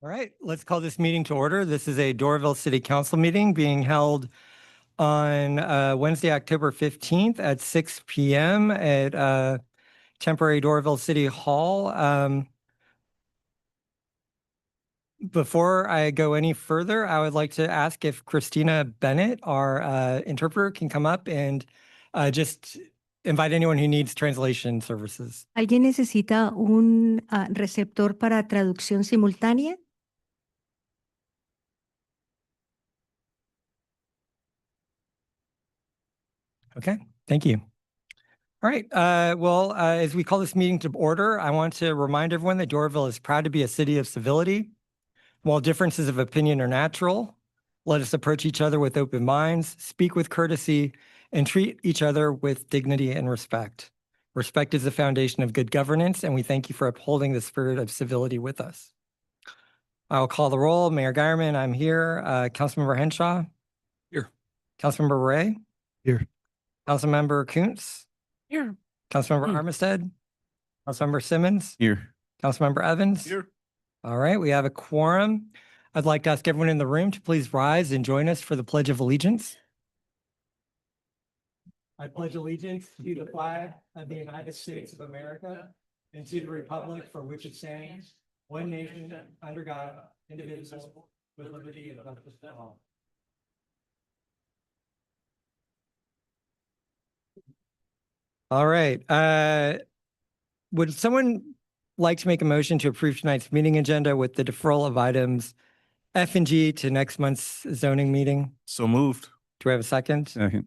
All right, let's call this meeting to order. This is a Doraville City Council meeting being held on Wednesday, October 15th at 6 p.m. at temporary Doraville City Hall. Before I go any further, I would like to ask if Christina Bennett, our interpreter, can come up and just invite anyone who needs translation services. ¿Alguien necesita un receptor para traducción simultánea? Okay, thank you. All right, as we call this meeting to order, I want to remind everyone that Doraville is proud to be a city of civility. While differences of opinion are natural, let us approach each other with open minds, speak with courtesy, and treat each other with dignity and respect. Respect is the foundation of good governance, and we thank you for upholding the spirit of civility with us. I'll call the roll. Mayor Geierman, I'm here. Councilmember Henshaw? Here. Councilmember Ray? Here. Councilmember Kuntz? Here. Councilmember Armistead? Councilmember Simmons? Here. Councilmember Evans? Here. All right, we have a quorum. I'd like to ask everyone in the room to please rise and join us for the Pledge of Allegiance. I pledge allegiance to the flag of the United States of America and to the republic for which it stands, one nation, under God, indivisible, with liberty and justice for all. All right. Would someone like to make a motion to approve tonight's meeting agenda with the deferral of items F and G to next month's zoning meeting? So moved. Do we have a second? Second.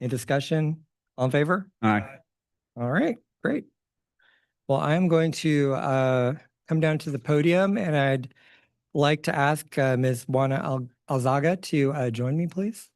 Any discussion? All in favor? Aye. All right, great. Well, I'm going to come down to the podium and I'd like to ask Ms. Juana Alzaga to join me, please.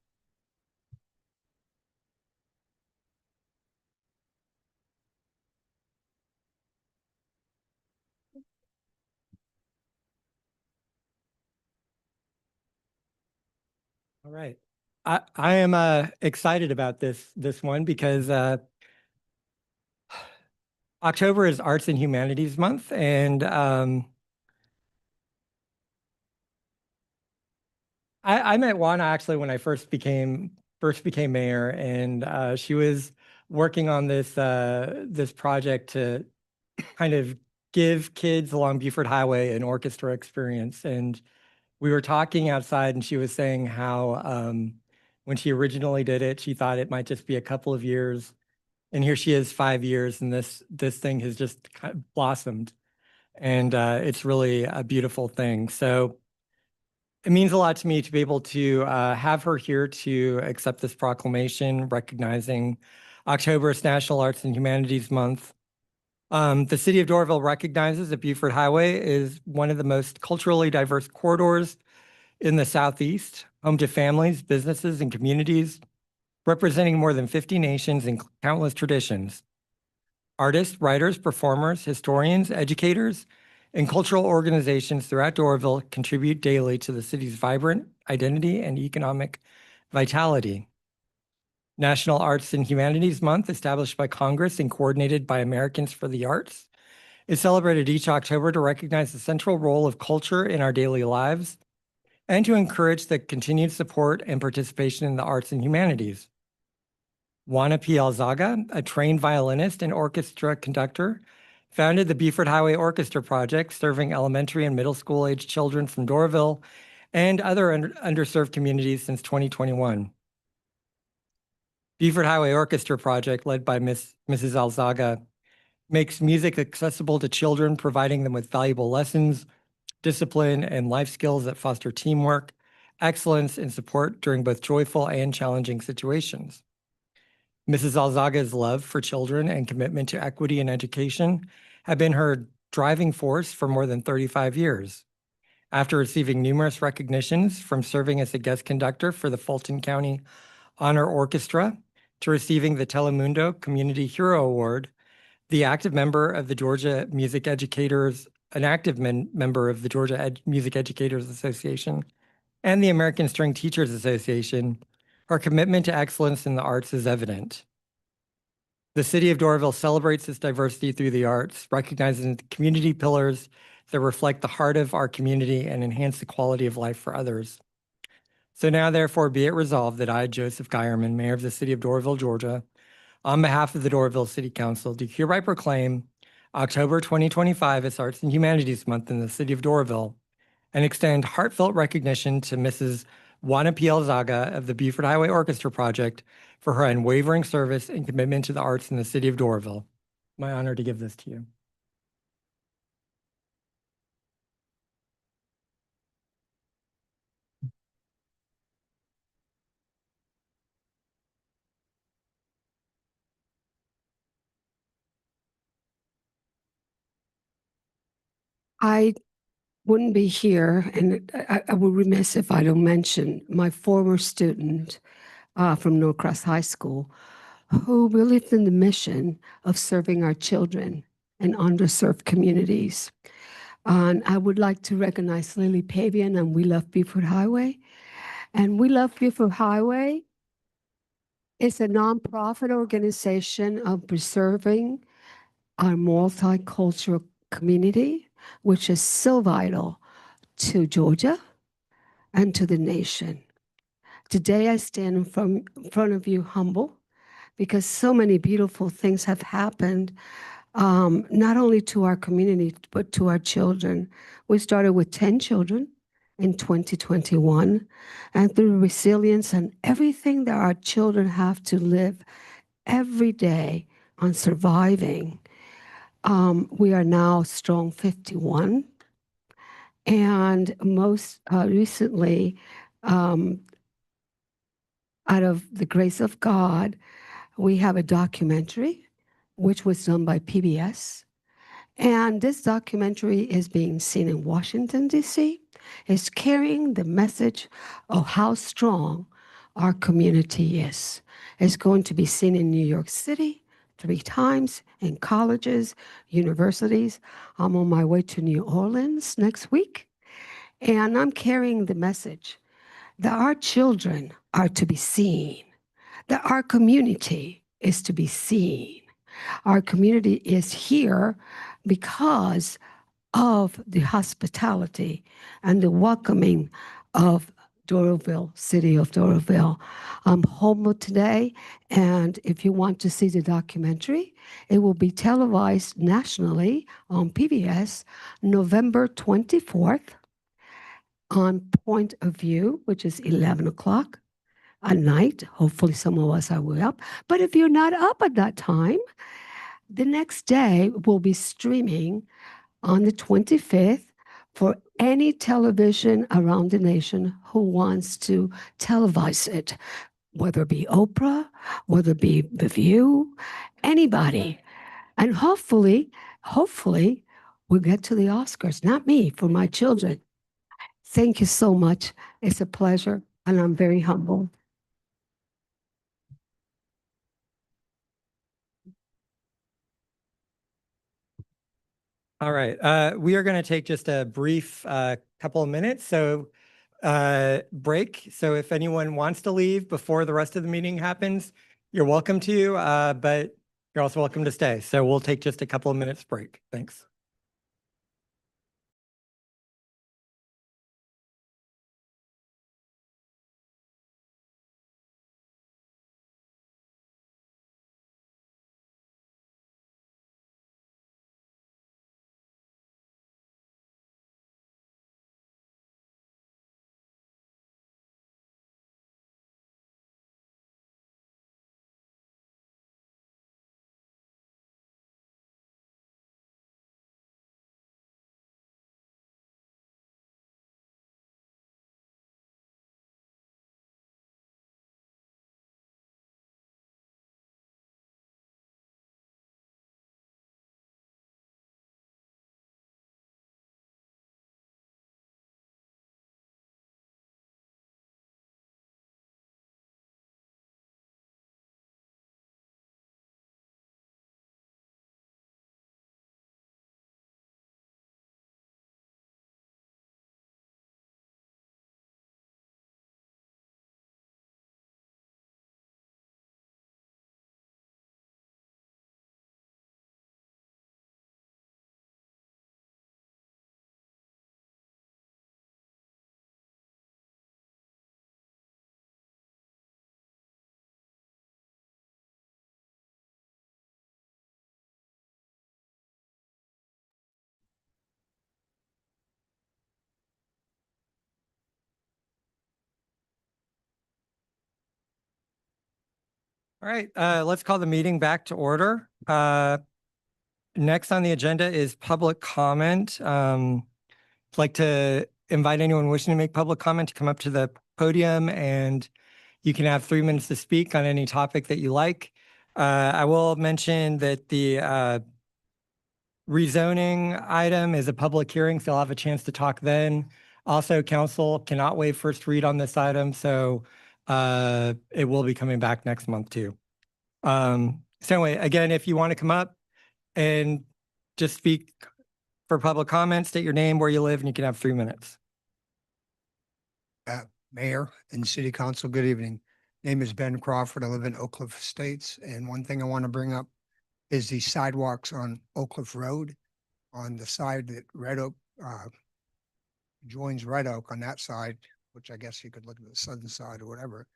All right. I am excited about this one because October is Arts and Humanities Month, and I met Juana actually when I first became mayor, and she was working on this project to kind of give kids along Buford Highway an orchestra experience. And we were talking outside, and she was saying how when she originally did it, she thought it might just be a couple of years. And here she is 5 years, and this thing has just kind of blossomed. And it's really a beautiful thing. So it means a lot to me to be able to have her here to accept this proclamation recognizing October as National Arts and Humanities Month. The city of Doraville recognizes that Buford Highway is one of the most culturally diverse corridors in the Southeast, home to families, businesses, and communities representing more than 50 nations and countless traditions. Artists, writers, performers, historians, educators, and cultural organizations throughout Doraville contribute daily to the city's vibrant identity and economic vitality. National Arts and Humanities Month, established by Congress and coordinated by Americans for the Arts, is celebrated each October to recognize the central role of culture in our daily lives and to encourage the continued support and participation in the arts and humanities. Juana P. Alzaga, a trained violinist and orchestra conductor, founded the Buford Highway Orchestra Project, serving elementary and middle school age children from Doraville and other underserved communities since 2021. Buford Highway Orchestra Project, led by Mrs. Alzaga, makes music accessible to children, providing them with valuable lessons, discipline, and life skills that foster teamwork, excellence, and support during both joyful and challenging situations. Mrs. Alzaga's love for children and commitment to equity and education have been her driving force for more than 35 years. After receiving numerous recognitions, from serving as a guest conductor for the Fulton County Honor Orchestra to receiving the Telemundo Community Hero Award, the active member of the Georgia Music Educators, an active member of the Georgia Music Educators Association and the American String Teachers Association, her commitment to excellence in the arts is evident. The city of Doraville celebrates its diversity through the arts, recognizing the community pillars that reflect the heart of our community and enhance the quality of life for others. So now, therefore, be it resolved that I, Joseph Geierman, Mayor of the City of Doraville, Georgia, on behalf of the Doraville City Council, do hereby proclaim October 2025 as Arts and Humanities Month in the City of Doraville and extend heartfelt recognition to Mrs. Juana Pielzaga of the Buford Highway Orchestra Project for her unwavering service and commitment to the arts in the City of Doraville. My honor to give this to you. I wouldn't be here, and I would be remiss if I don't mention my former student from Norcross High School, who believed in the mission of serving our children in underserved communities. And I would like to recognize Lily Pavian and We Love Buford Highway. And We Love Buford Highway is a nonprofit organization of preserving our multicultural community, which is so vital to Georgia and to the nation. Today, I stand in front of you humble because so many beautiful things have happened, not only to our community, but to our children. We started with 10 children in 2021, and through resilience and everything that our children have to live every day on surviving, we are now strong 51. And most recently, out of the grace of God, we have a documentary which was done by PBS. And this documentary is being seen in Washington, D.C. It's carrying the message of how strong our community is. It's going to be seen in New York City 3 times, in colleges, universities. I'm on my way to New Orleans next week. And I'm carrying the message that our children are to be seen, that our community is to be seen. Our community is here because of the hospitality and the welcoming of Doraville, City of Doraville. I'm humbled today, and if you want to see the documentary, it will be televised nationally on PBS November 24th on Point of View, which is 11 o'clock at night. Hopefully some of us are up. But if you're not up at that time, the next day we'll be streaming on the 25th for any television around the nation who wants to televise it, whether it be Oprah, whether it be The View, anybody. And hopefully, we'll get to the Oscars, not me, for my children. Thank you so much. It's a pleasure, and I'm very humble. All right. We are going to take just a brief couple of minutes. So break. So if anyone wants to leave before the rest of the meeting happens, you're welcome to, but you're also welcome to stay. So we'll take just a couple of minutes break. Thanks. All right, let's call the meeting back to order. Next on the agenda is public comment. I'd like to invite anyone wishing to make public comment to come up to the podium, and you can have 3 minutes to speak on any topic that you like. I will mention that the rezoning item is a public hearing, so I'll have a chance to talk then. Also, council cannot waive first read on this item, so it will be coming back next month too. So anyway, again, if you want to come up and just speak for public comment, state your name, where you live, and you can have 3 minutes. Mayor and City Council, good evening. Name is Ben Crawford. I live in Oak Cliff Estates. And one thing I want to bring up is the sidewalks on Oak Cliff Road on the side that Red Oak joins Red Oak on that side, which I guess you could look at the southern side or whatever.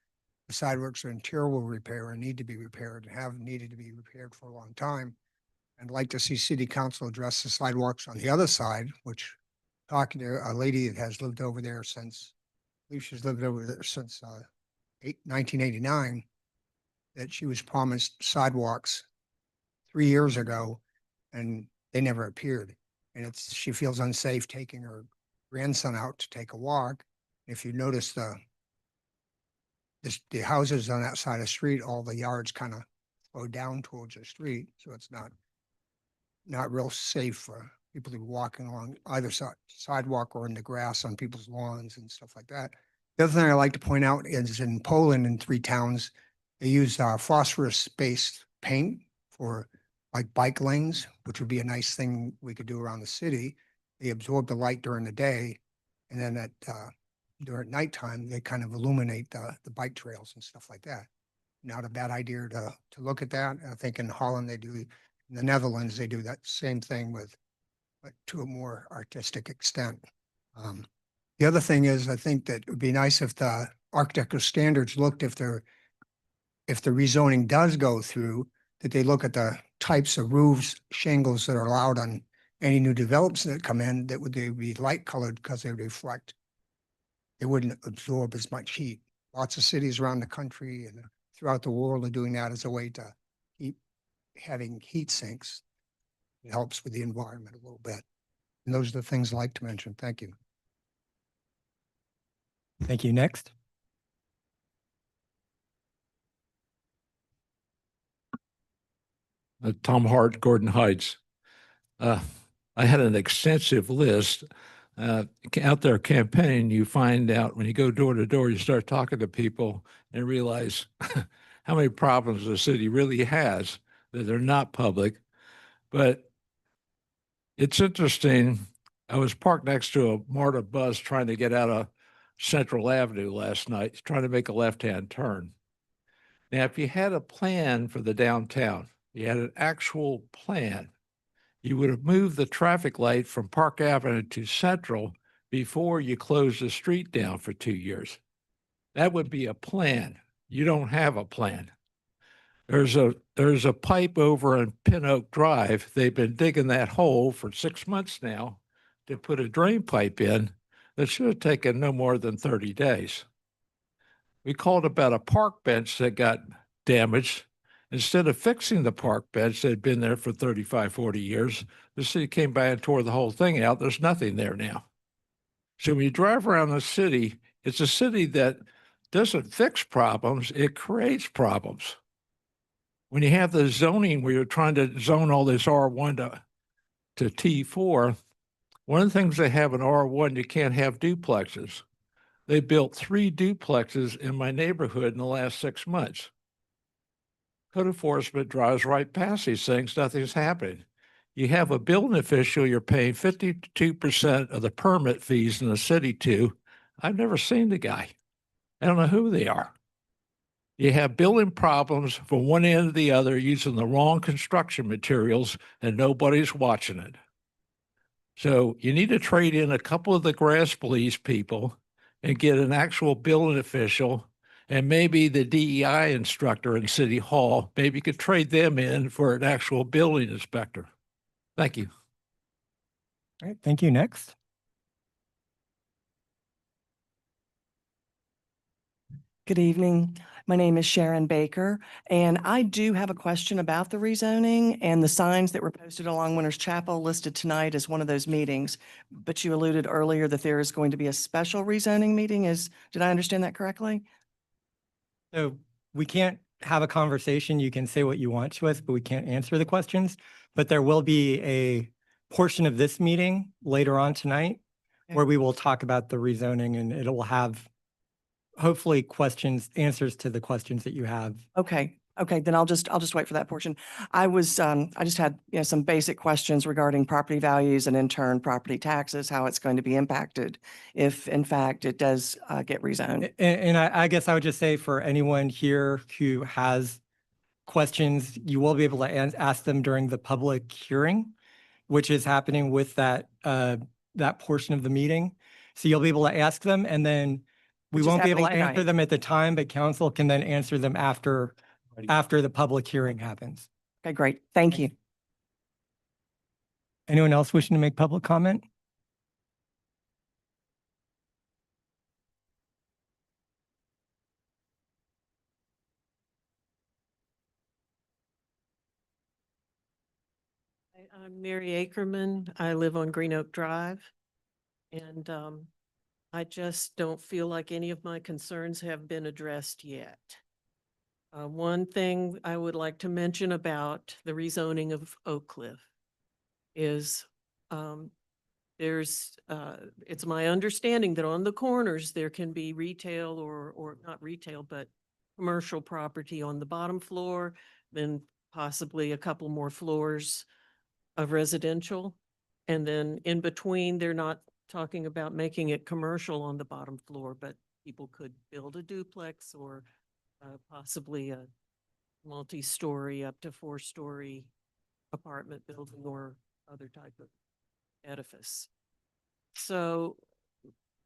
The sidewalks are in terrible repair and need to be repaired and have needed to be repaired for a long time. I'd like to see City Council address the sidewalks on the other side, which talking to a lady that has lived over there since, I believe she's lived over there since 1989, that she was promised sidewalks 3 years ago and they never appeared. And she feels unsafe taking her grandson out to take a walk. If you notice the houses on that side of the street, all the yards kind of flow down towards the street. So it's not real safe for people to be walking along either sidewalk or in the grass on people's lawns and stuff like that. The other thing I like to point out is in Poland, in 3 towns, they use phosphorus-based paint for like bike lanes, which would be a nice thing we could do around the city. They absorb the light during the day, and then during nighttime, they kind of illuminate the bike trails and stuff like that. Not a bad idea to look at that. I think in Holland they do. In the Netherlands, they do that same thing but to a more artistic extent. The other thing is, I think that it would be nice if the architectural standards looked, if the rezoning does go through, that they look at the types of roofs, shingles that are allowed on any new developments that come in, that they would be light colored because they would reflect. They wouldn't absorb as much heat. Lots of cities around the country and throughout the world are doing that as a way to keep having heat sinks. It helps with the environment a little bit. And those are the things I like to mention. Thank you. Thank you. Next. Tom Hart, Gordon Heights. I had an extensive list. Out there campaigning, you find out when you go door to door, you start talking to people and realize how many problems the city really has that are not public. But it's interesting. I was parked next to a MARTA bus trying to get out of Central Avenue last night, trying to make a left-hand turn. Now, if you had a plan for the downtown, you had an actual plan, you would have moved the traffic light from Park Avenue to Central before you closed the street down for 2 years. That would be a plan. You don't have a plan. There's a pipe over on Pin Oak Drive. They've been digging that hole for 6 months now to put a drain pipe in that should have taken no more than 30 days. We called about a park bench that got damaged. Instead of fixing the park bench that had been there for 35, 40 years, the city came by and tore the whole thing out. There's nothing there now. So when you drive around the city, it's a city that doesn't fix problems, it creates problems. When you have the zoning where you're trying to zone all this R1 to T4, one of the things they have in R1, you can't have duplexes. They built 3 duplexes in my neighborhood in the last 6 months. Code enforcement drives right past these things, nothing's happening. You have a building official you're paying 52% of the permit fees in the city to. I've never seen the guy. I don't know who they are. You have building problems from one end to the other using the wrong construction materials, and nobody's watching it. So you need to trade in a couple of the grass police people and get an actual building official and maybe the DEI instructor in City Hall. Maybe you could trade them in for an actual building inspector. Thank you. All right. Thank you. Next. Good evening. My name is Sharon Baker, and I do have a question about the rezoning and the signs that were posted along Winners Chapel listed tonight as one of those meetings. But you alluded earlier that there is going to be a special rezoning meeting. Did I understand that correctly? So we can't have a conversation. You can say what you want to us, but we can't answer the questions. But there will be a portion of this meeting later on tonight Okay. where we will talk about the rezoning, and it will have hopefully answers to the questions that you have. Okay, then I'll just wait for that portion. I just had, some basic questions regarding property values and in turn property taxes, how it's going to be impacted if in fact it does get rezoned. And I guess I would just say for anyone here who has questions, you will be able to ask them during the public hearing, which is happening with that portion of the meeting. So you'll be able to ask them, and then we Which is won't be able to happening answer tonight. them at the time, but council can then answer them after the public hearing happens. Okay, great. Thank you. Anyone else wishing to make public comment? I'm Mary Ackerman. I live on Green Oak Drive. And I just don't feel like any of my concerns have been addressed yet. One thing I would like to mention about the rezoning of Oak Cliff is it's my understanding that on the corners, there can be retail or not retail, but commercial property on the bottom floor, then possibly a couple more floors of residential. And then in between, they're not talking about making it commercial on the bottom floor, but people could build a duplex or possibly a multi-story up to 4-story apartment building or other type of edifice. So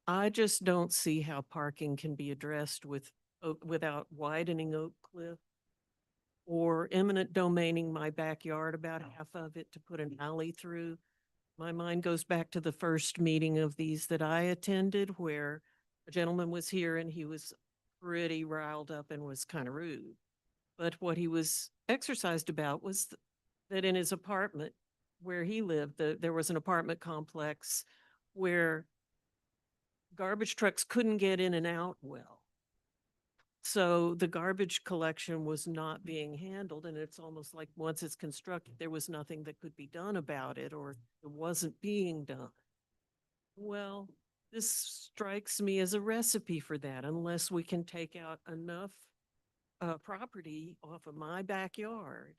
I just don't see how parking can be addressed without widening Oak Cliff or eminent domaining my backyard, about half of it, to put an alley through. My mind goes back to the first meeting of these that I attended, where a gentleman was here and he was pretty riled up and was kind of rude. But what he was exercised about was that in his apartment where he lived, there was an apartment complex where garbage trucks couldn't get in and out well. So the garbage collection was not being handled, and it's almost like once it's constructed, there was nothing that could be done about it, or it wasn't being done. Well, this strikes me as a recipe for that, unless we can take out enough property off of my backyard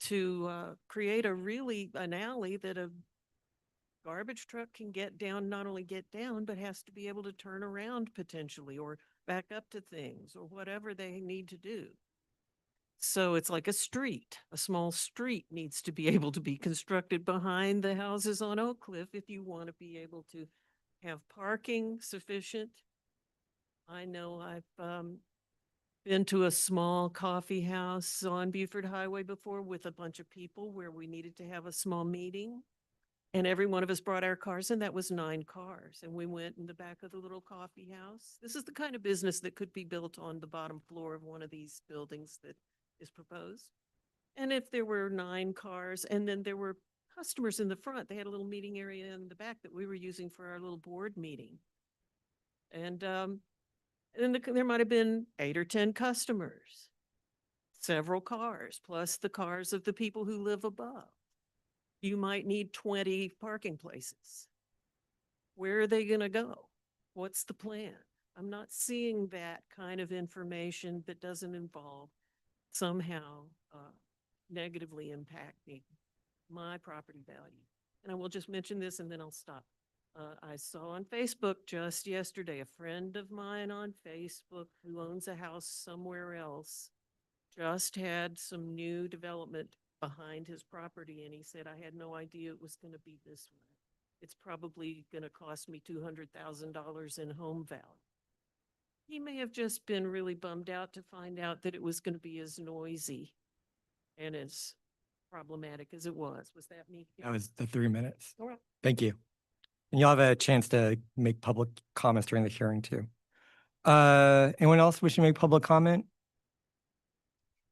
to create an alley that a garbage truck can get down, not only get down, but has to be able to turn around potentially or back up to things or whatever they need to do. So it's like a small street needs to be able to be constructed behind the houses on Oak Cliff if you want to be able to have parking sufficient. I know I've been to a small coffee house on Buford Highway before with a bunch of people where we needed to have a small meeting. And every one of us brought our cars, and that was 9 cars. And we went in the back of the little coffee house. This is the kind of business that could be built on the bottom floor of one of these buildings that is proposed. And if there were 9 cars, and then there were customers in the front, they had a little meeting area in the back that we were using for our little board meeting. And then there might have been 8 or 10 customers, several cars, plus the cars of the people who live above. You might need 20 parking places. Where are they going to go? What's the plan? I'm not seeing that kind of information that doesn't involve somehow negatively impacting my property value. And I will just mention this and then I'll stop. I saw on Facebook just yesterday, a friend of mine on Facebook who owns a house somewhere else just had some new development behind his property, and he said, I had no idea it was going to be this way. It's probably going to cost me $200,000 in home value. He may have just been really bummed out to find out that it was going to be as noisy and as problematic as it was. Was that me? That was the 3 minutes. All right. Thank you. And you'll have a chance to make public comments during the hearing too. Anyone else wishing to make public comment?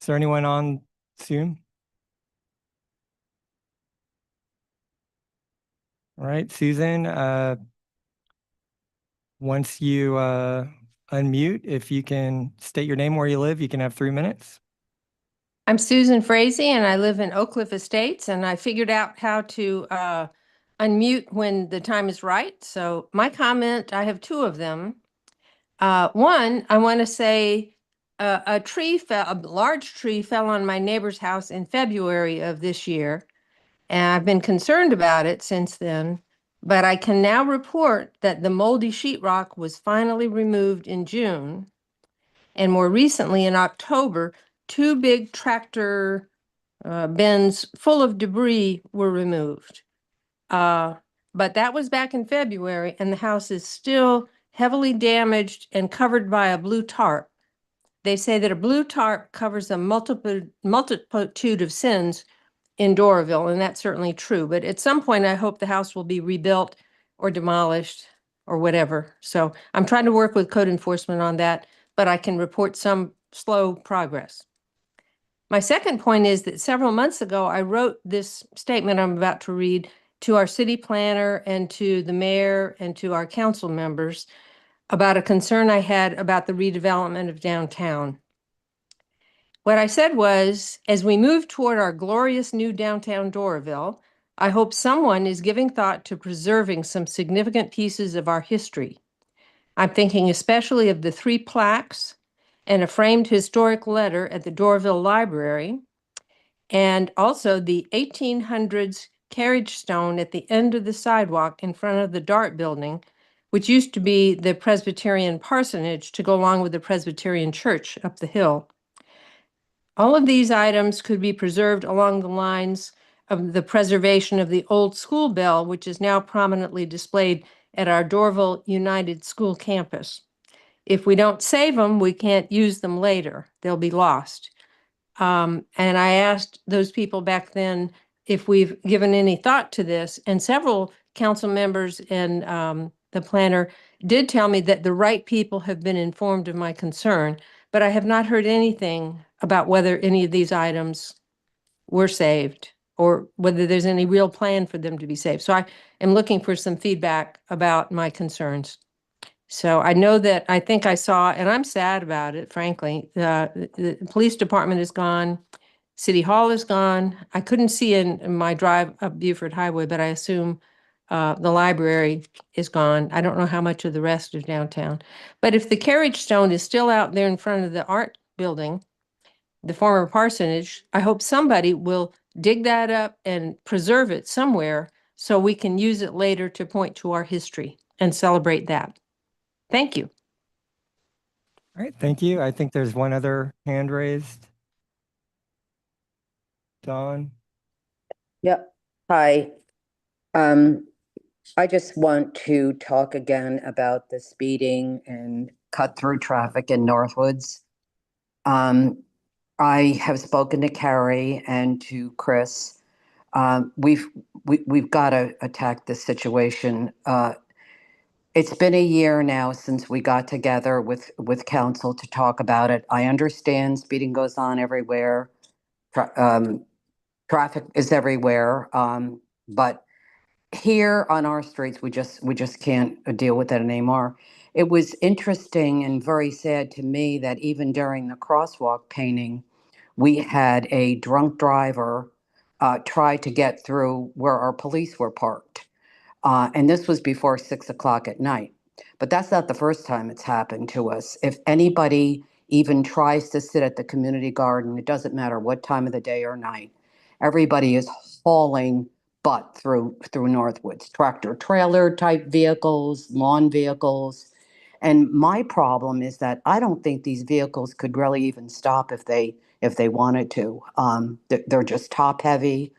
Is there anyone on Zoom? All right, Susan, once you unmute, if you can state your name, where you live, you can have 3 minutes. I'm Susan Frazee and I live in Oak Cliff Estates, and I figured out how to unmute when the time is right. So my comment, I have 2 of them. One, I want to say a large tree fell on my neighbor's house in February of this year. And I've been concerned about it since then, but I can now report that the moldy sheetrock was finally removed in June. And more recently, in October, 2 big tractor bins full of debris were removed. But that was back in February, and the house is still heavily damaged and covered by a blue tarp. They say that a blue tarp covers a multitude of sins in Doraville, and that's certainly true. But at some point, I hope the house will be rebuilt or demolished or whatever. So I'm trying to work with code enforcement on that, but I can report some slow progress. My second point is that several months ago, I wrote this statement I'm about to read to our city planner and to the mayor and to our council members about a concern I had about the redevelopment of downtown. What I said was, as we move toward our glorious new downtown Doraville, I hope someone is giving thought to preserving some significant pieces of our history. I'm thinking especially of the 3 plaques and a framed historic letter at the Doraville Library, and also the 1800s carriage stone at the end of the sidewalk in front of the Dart Building, which used to be the Presbyterian parsonage to go along with the Presbyterian church up the hill. All of these items could be preserved along the lines of the preservation of the old school bell, which is now prominently displayed at our Doraville United School campus. If we don't save them, we can't use them later. They'll be lost. And I asked those people back then if we've given any thought to this, and several council members and the planner did tell me that the right people have been informed of my concern, but I have not heard anything about whether any of these items were saved or whether there's any real plan for them to be saved. So I am looking for some feedback about my concerns. So I know that I think I saw, and I'm sad about it, frankly, the police department is gone. City Hall is gone. I couldn't see in my drive up Buford Highway, but I assume the library is gone. I don't know how much of the rest of downtown. But if the carriage stone is still out there in front of the art building, the former parsonage, I hope somebody will dig that up and preserve it somewhere so we can use it later to point to our history and celebrate that. Thank you. All right, thank you. I think there's one other hand raised. Dawn? Yep. Hi. I just want to talk again about the speeding and cut through traffic in Northwoods. I have spoken to Carrie and to Chris. We've got to attack this situation. It's been a year now since we got together with council to talk about it. I understand speeding goes on everywhere. Traffic is everywhere. But here on our streets, we just can't deal with it anymore. It was interesting and very sad to me that even during the crosswalk painting, we had a drunk driver try to get through where our police were parked. And this was before 6 o'clock at night. But that's not the first time it's happened to us. If anybody even tries to sit at the community garden, it doesn't matter what time of the day or night, everybody is hauling butt through Northwoods, tractor trailer type vehicles, lawn vehicles. And my problem is that I don't think these vehicles could really even stop if they wanted to. They're just top heavy.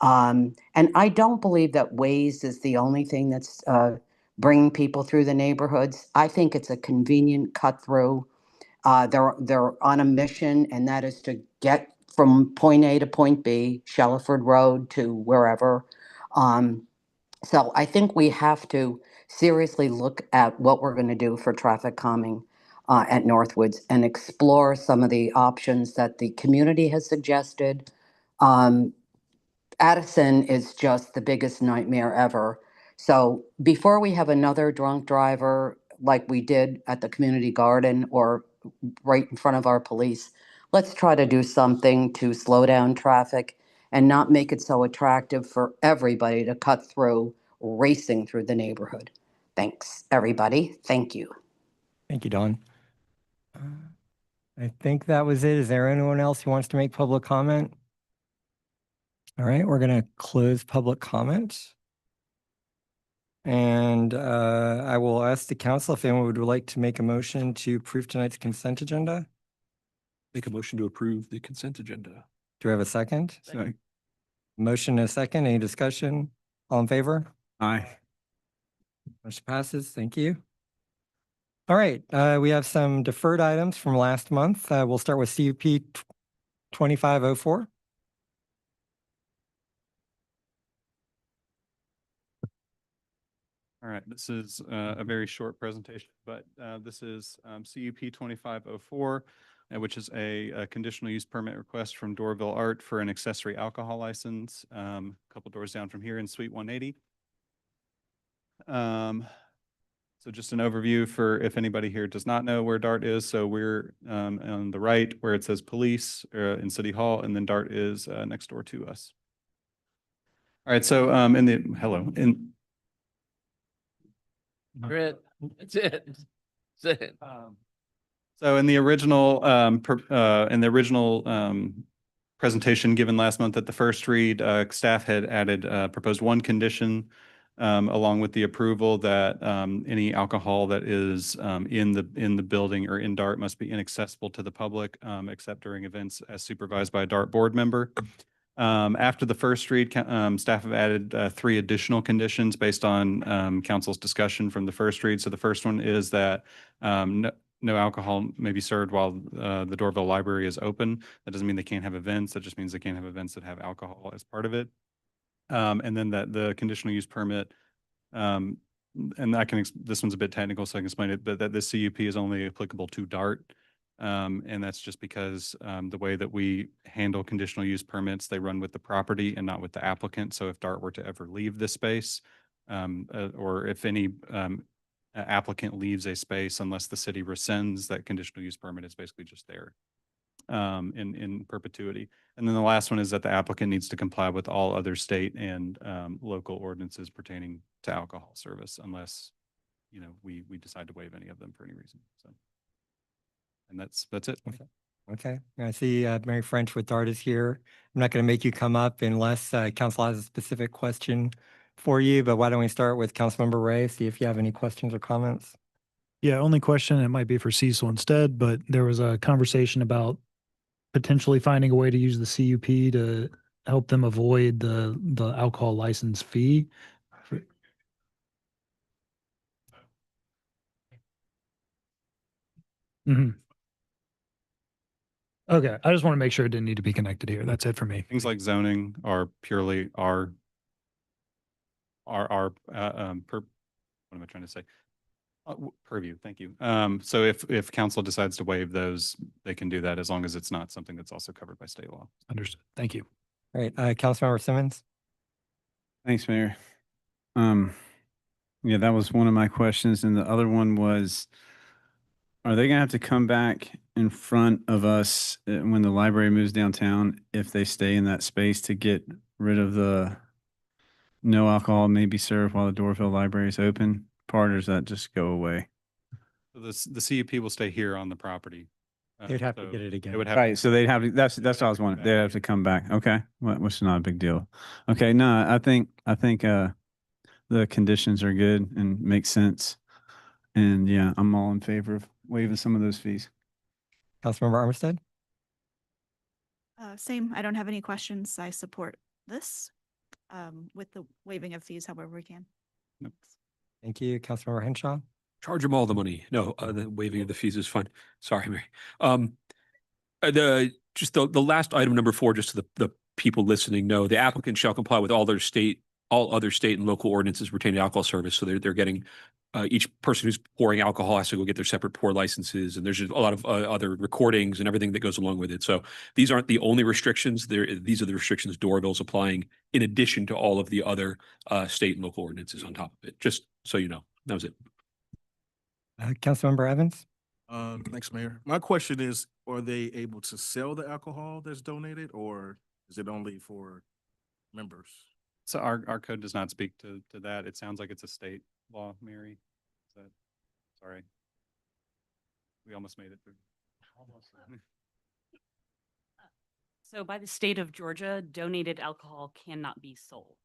And I don't believe that Waze is the only thing that's bringing people through the neighborhoods. I think it's a convenient cut through. They're on a mission, and that is to get from point A to point B, Shelford Road to wherever. So I think we have to seriously look at what we're going to do for traffic calming. at Northwoods and explore some of the options that the community has suggested. Addison is just the biggest nightmare ever. So before we have another drunk driver like we did at the community garden or right in front of our police, let's try to do something to slow down traffic and not make it so attractive for everybody to cut through, racing through the neighborhood. Thanks, everybody. Thank you. Thank you, Dawn. I think that was it. Is there anyone else who wants to make public comment? All right, we're going to close public comment. And I will ask the council if anyone would like to make a motion to approve tonight's consent agenda. Make a motion to approve the consent agenda. Do we have a second? Second. Motion and a second. Any discussion? All in favor? Aye. Motion passes. Thank you. All right, we have some deferred items from last month. We'll start with CUP 2504. All right, this is a very short presentation, but this is CUP 2504, which is a conditional use permit request from Dorville Art for an accessory alcohol license, a couple doors down from here in Suite 180. So just an overview for if anybody here does not know where DART is. So we're on the right where it says police in City Hall, and then DART is next door to us. All right, so Grit. That's it. That's it. So in the original presentation given last month at the first read, staff had added proposed one condition along with the approval that any alcohol that is in the building or in DART must be inaccessible to the public except during events as supervised by a DART board member. After the first read, staff have added 3 additional conditions based on council's discussion from the first read. So the first one is that no alcohol may be served while the Dorville Library is open. That doesn't mean they can't have events. That just means they can't have events that have alcohol as part of it. And then that the conditional use permit, and this one's a bit technical, so I can explain it, but that this CUP is only applicable to DART. And that's just because the way that we handle conditional use permits, they run with the property and not with the applicant. So if DART were to ever leave this space, or if any applicant leaves a space, unless the city rescinds, that conditional use permit is basically just there in perpetuity. And then the last one is that the applicant needs to comply with all other state and local ordinances pertaining to alcohol service, unless, you know, we decide to waive any of them for any reason. So. And that's it. Okay. I see Mary French with DART is here. I'm not going to make you come up unless council has a specific question for you, but why don't we start with Councilmember Ray, see if you have any questions or comments. Yeah, only question, it might be for Cecil instead, but there was a conversation about potentially finding a way to use the CUP to help them avoid the alcohol license fee. Mm-hmm. Okay, I just want to make sure it didn't need to be connected here. That's it for me. Things like zoning are purely what am I trying to say? Purview. Thank you. So if council decides to waive those, they can do that as long as it's not something that's also covered by state law. Understood. Thank you. All right, Councilmember Simmons. Thanks, Mayor. Yeah, that was one of my questions. And the other one was, are they gonna have to come back in front of us when the library moves downtown if they stay in that space to get rid of the no alcohol may be served while the Dorville Library is open part, or does that just go away? So the CUP will stay here on the property. They'd have to So get it again. They would have. Right, so they'd have to, that's what I was wondering. They'd have to come back. Okay, which is not a big deal. Okay, no, I think the conditions are good and make sense. And yeah, I'm all in favor of waiving some of those fees. Councilmember Armistead. Same. I don't have any questions. I support this with the waiving of fees however we can. Thank you. Councilmember Henshaw. Charge them all the money. No, the waiving of the fees is fine. Sorry, Mary. The last item, number 4, just so the people listening know, the applicant shall comply with all other state and local ordinances pertaining to alcohol service. So they're getting each person who's pouring alcohol has to go get their separate pour licenses, and there's just a lot of other recordings and everything that goes along with it. So these aren't the only restrictions. These are the restrictions Doraville's applying in addition to all of the other state and local ordinances on top of it. Just so you know, that was it. Councilmember Evans? Thanks, Mayor. My question is, are they able to sell the alcohol that's donated, or is it only for members? So our code does not speak to that. It sounds like it's a state law, Mary. Is that, sorry. We almost made it through. So by the state of Georgia, donated alcohol cannot be sold.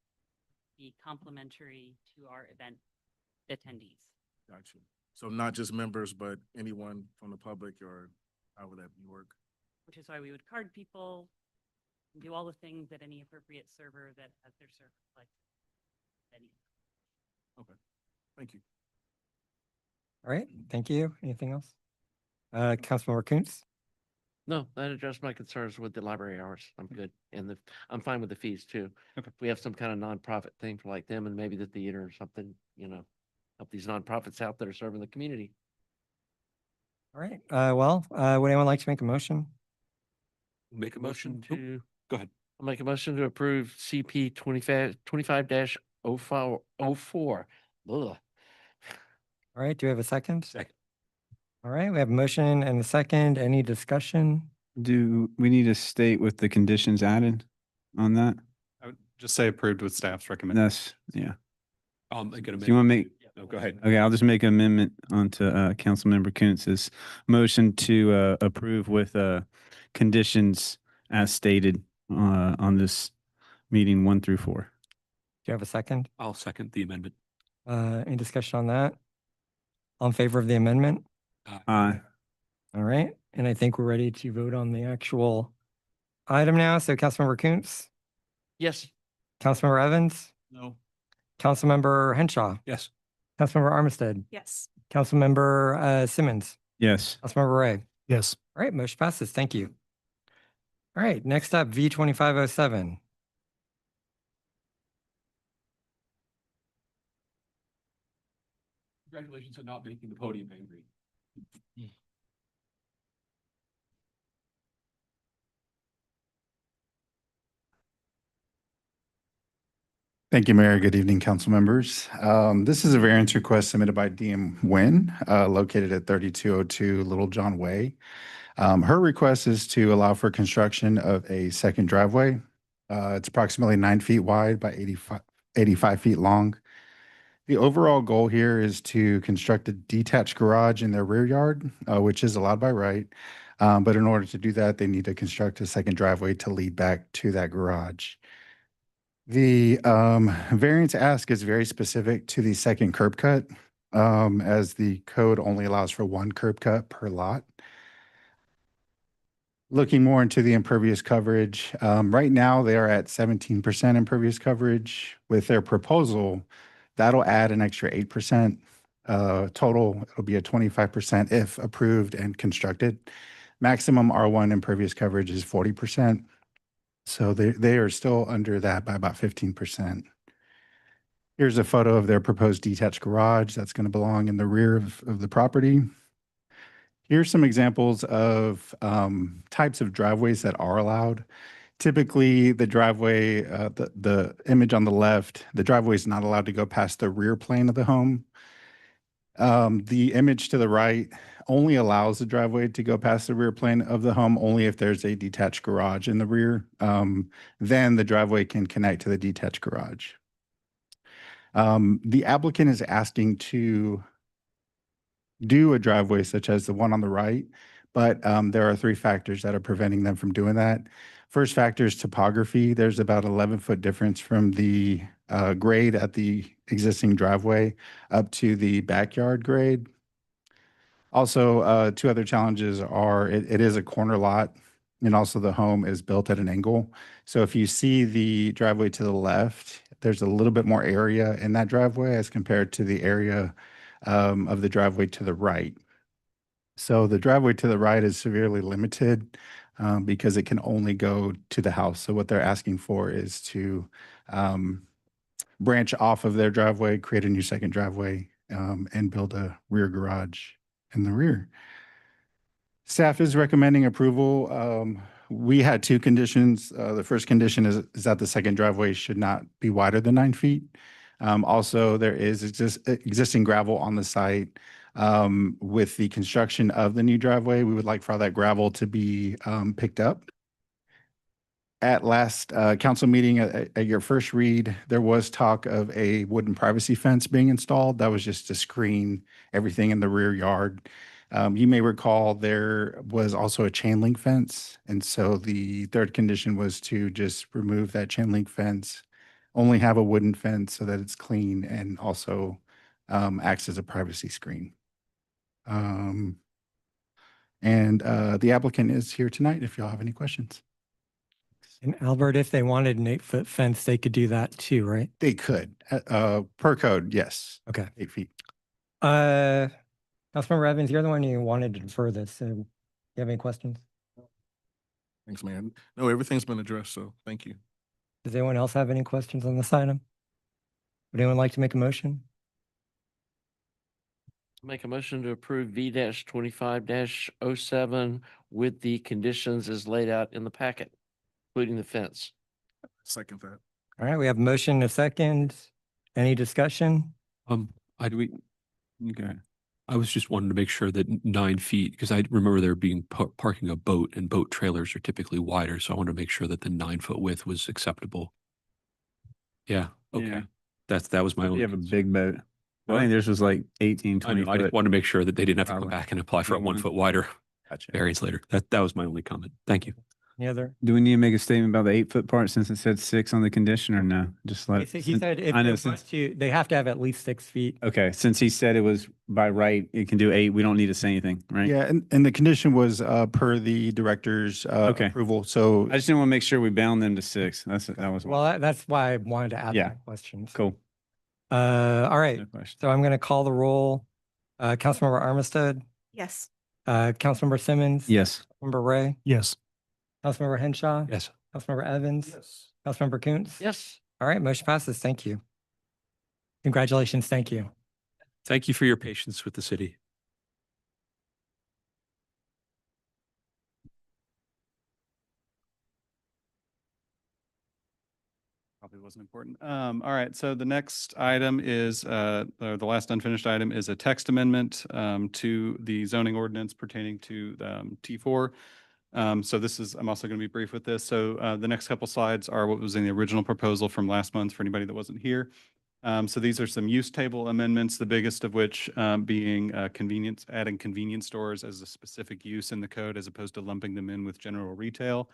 Be complimentary to our event attendees. Gotcha. So not just members, but anyone from the public, or how would that work? Which is why we would card people and do all the things that any appropriate server that has their server like venue. Okay, thank you. All right, thank you. Anything else? Councilmember Kuntz? No, that addressed my concerns with the library hours. I'm good. And I'm fine with the fees too. Okay. If we have some kind of nonprofit thing for like them and maybe the theater or something, help these nonprofits out that are serving the community. All right, would anyone like to make a motion? Make a motion to. to, go ahead. I'll make a motion to approve CP 25-04. Ugh. All right, do we have a second? Second. All right, we have a motion and a second. Any discussion? Do we need to state with the conditions added on that? I would just say approved with staff's recommendation. That's, yeah. I'm gonna Do you want to make? No, go ahead. Okay, I'll just make an amendment onto Councilmember Kuntz's motion to approve with conditions as stated on this meeting 1 through 4. Do you have a second? I'll second the amendment. Any discussion on that? All in favor of the amendment? Aye. All right, and I think we're ready to vote on the actual item now. So Councilmember Kuntz, Yes. Councilmember Evans, No. Councilmember Henshaw, Yes. Councilmember Armistead, Yes. Councilmember Simmons, Yes. Councilmember Ray. Yes. All right, motion passes. Thank you. All right, next up, V2507. Congratulations on not making the podium angry. Thank you, Mayor. Good evening, council members. This is a variance request submitted by DM Nguyen, located at 3202 Little John Way. Her request is to allow for construction of a second driveway. It's approximately 9 feet wide by 85 feet long. The overall goal here is to construct a detached garage in their rear yard, which is allowed by right. But in order to do that, they need to construct a second driveway to lead back to that garage. The variance ask is very specific to the second curb cut, as the code only allows for 1 curb cut per lot. Looking more into the impervious coverage, right now they are at 17% impervious coverage. With their proposal, that'll add an extra 8%. Total, it'll be a 25% if approved and constructed. Maximum R1 impervious coverage is 40%. So they are still under that by about 15%. Here's a photo of their proposed detached garage that's going to belong in the rear of the property. Here's some examples of types of driveways that are allowed. Typically, the driveway, the image on the left, the driveway is not allowed to go past the rear plane of the home. The image to the right only allows the driveway to go past the rear plane of the home only if there's a detached garage in the rear. Then the driveway can connect to the detached garage. The applicant is asking to do a driveway such as the one on the right, but there are 3 factors that are preventing them from doing that. First factor is topography. There's about 11-foot difference from the grade at the existing driveway up to the backyard grade. Also, 2 other challenges are it is a corner lot, and also the home is built at an angle. So if you see the driveway to the left, there's a little bit more area in that driveway as compared to the area of the driveway to the right. So the driveway to the right is severely limited because it can only go to the house. So what they're asking for is to branch off of their driveway, create a new second driveway and build a rear garage in the rear. Staff is recommending approval. We had two conditions. The first condition is that the second driveway should not be wider than 9 feet. Also, there is existing gravel on the site. With the construction of the new driveway, we would like for all that gravel to be picked up. At last council meeting, at your first read, there was talk of a wooden privacy fence being installed. That was just to screen everything in the rear yard. You may recall there was also a chain link fence. And so the third condition was to just remove that chain link fence, only have a wooden fence so that it's clean and also acts as a privacy screen. The applicant is here tonight if y'all have any questions. And Albert, if they wanted an 8-foot fence, they could do that too, right? They could, per code, yes. Okay. 8 feet. Councilmember Evans, you're the one who wanted to defer this. So you have any questions? Thanks, man. No, everything's been addressed, so thank you. Does anyone else have any questions on this item? Would anyone like to make a motion? Make a motion to approve V-25-07 with the conditions as laid out in the packet, including the fence. Second that. All right, we have a motion and a second. Any discussion? Okay. I was just wanting to make sure that 9 feet, because I remember there being parking a boat, and boat trailers are typically wider. So I wanted to make sure that the 9-foot width was acceptable. Yeah. Okay. Yeah. That was my only. You have a concern. big boat. I think this was like 18, I 20 know, I just foot. wanted to make sure that they didn't have to come Probably. back and apply for a 1 Mhm. foot wider Gotcha. variance later. That was my only comment. Thank you. Any other? Do we need to make a statement about the 8-foot part since it said 6 on the condition or no? Just let. He said if I they know want since, to, they have to have at least 6 feet. okay, since he said it was by right, it can do 8, we don't need to say anything, right? Yeah, and the condition was per the director's Okay. approval. So I just didn't want to make sure we bound them to 6. That was. Well, that's why I wanted to ask Yeah. that questions. Cool. All right. No question. So I'm going to call the roll. Councilmember Armistead, Yes. Councilmember Simmons. Yes. Councilmember Ray, Yes. Councilmember Henshaw. Yes. Councilmember Evans. Yes. Councilmember Coons. Yes. All right, motion passes. Thank you. Congratulations. Thank you. Thank you for your patience with the city. Probably wasn't important. All right, so the next item is, or the last unfinished item is a text amendment to the zoning ordinance pertaining to T4. So this is, I'm also going to be brief with this. So the next couple slides are what was in the original proposal from last month for anybody that wasn't here. So these are some use table amendments, the biggest of which being convenience, adding convenience stores as a specific use in the code as opposed to lumping them in with general retail.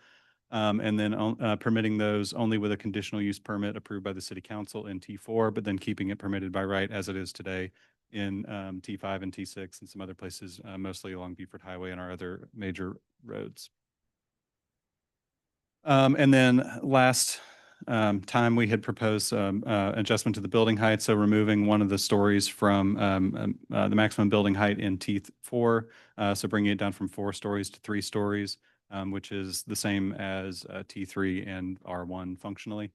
And then permitting those only with a conditional use permit approved by the city council in T4, but then keeping it permitted by right as it is today in T5 and T6 and some other places, mostly along Beaufort Highway and our other major roads. And then last time we had proposed adjustment to the building height, so removing one of the stories from the maximum building height in T4, so bringing it down from 4 stories to 3 stories. Which is the same as T3 and R1 functionally.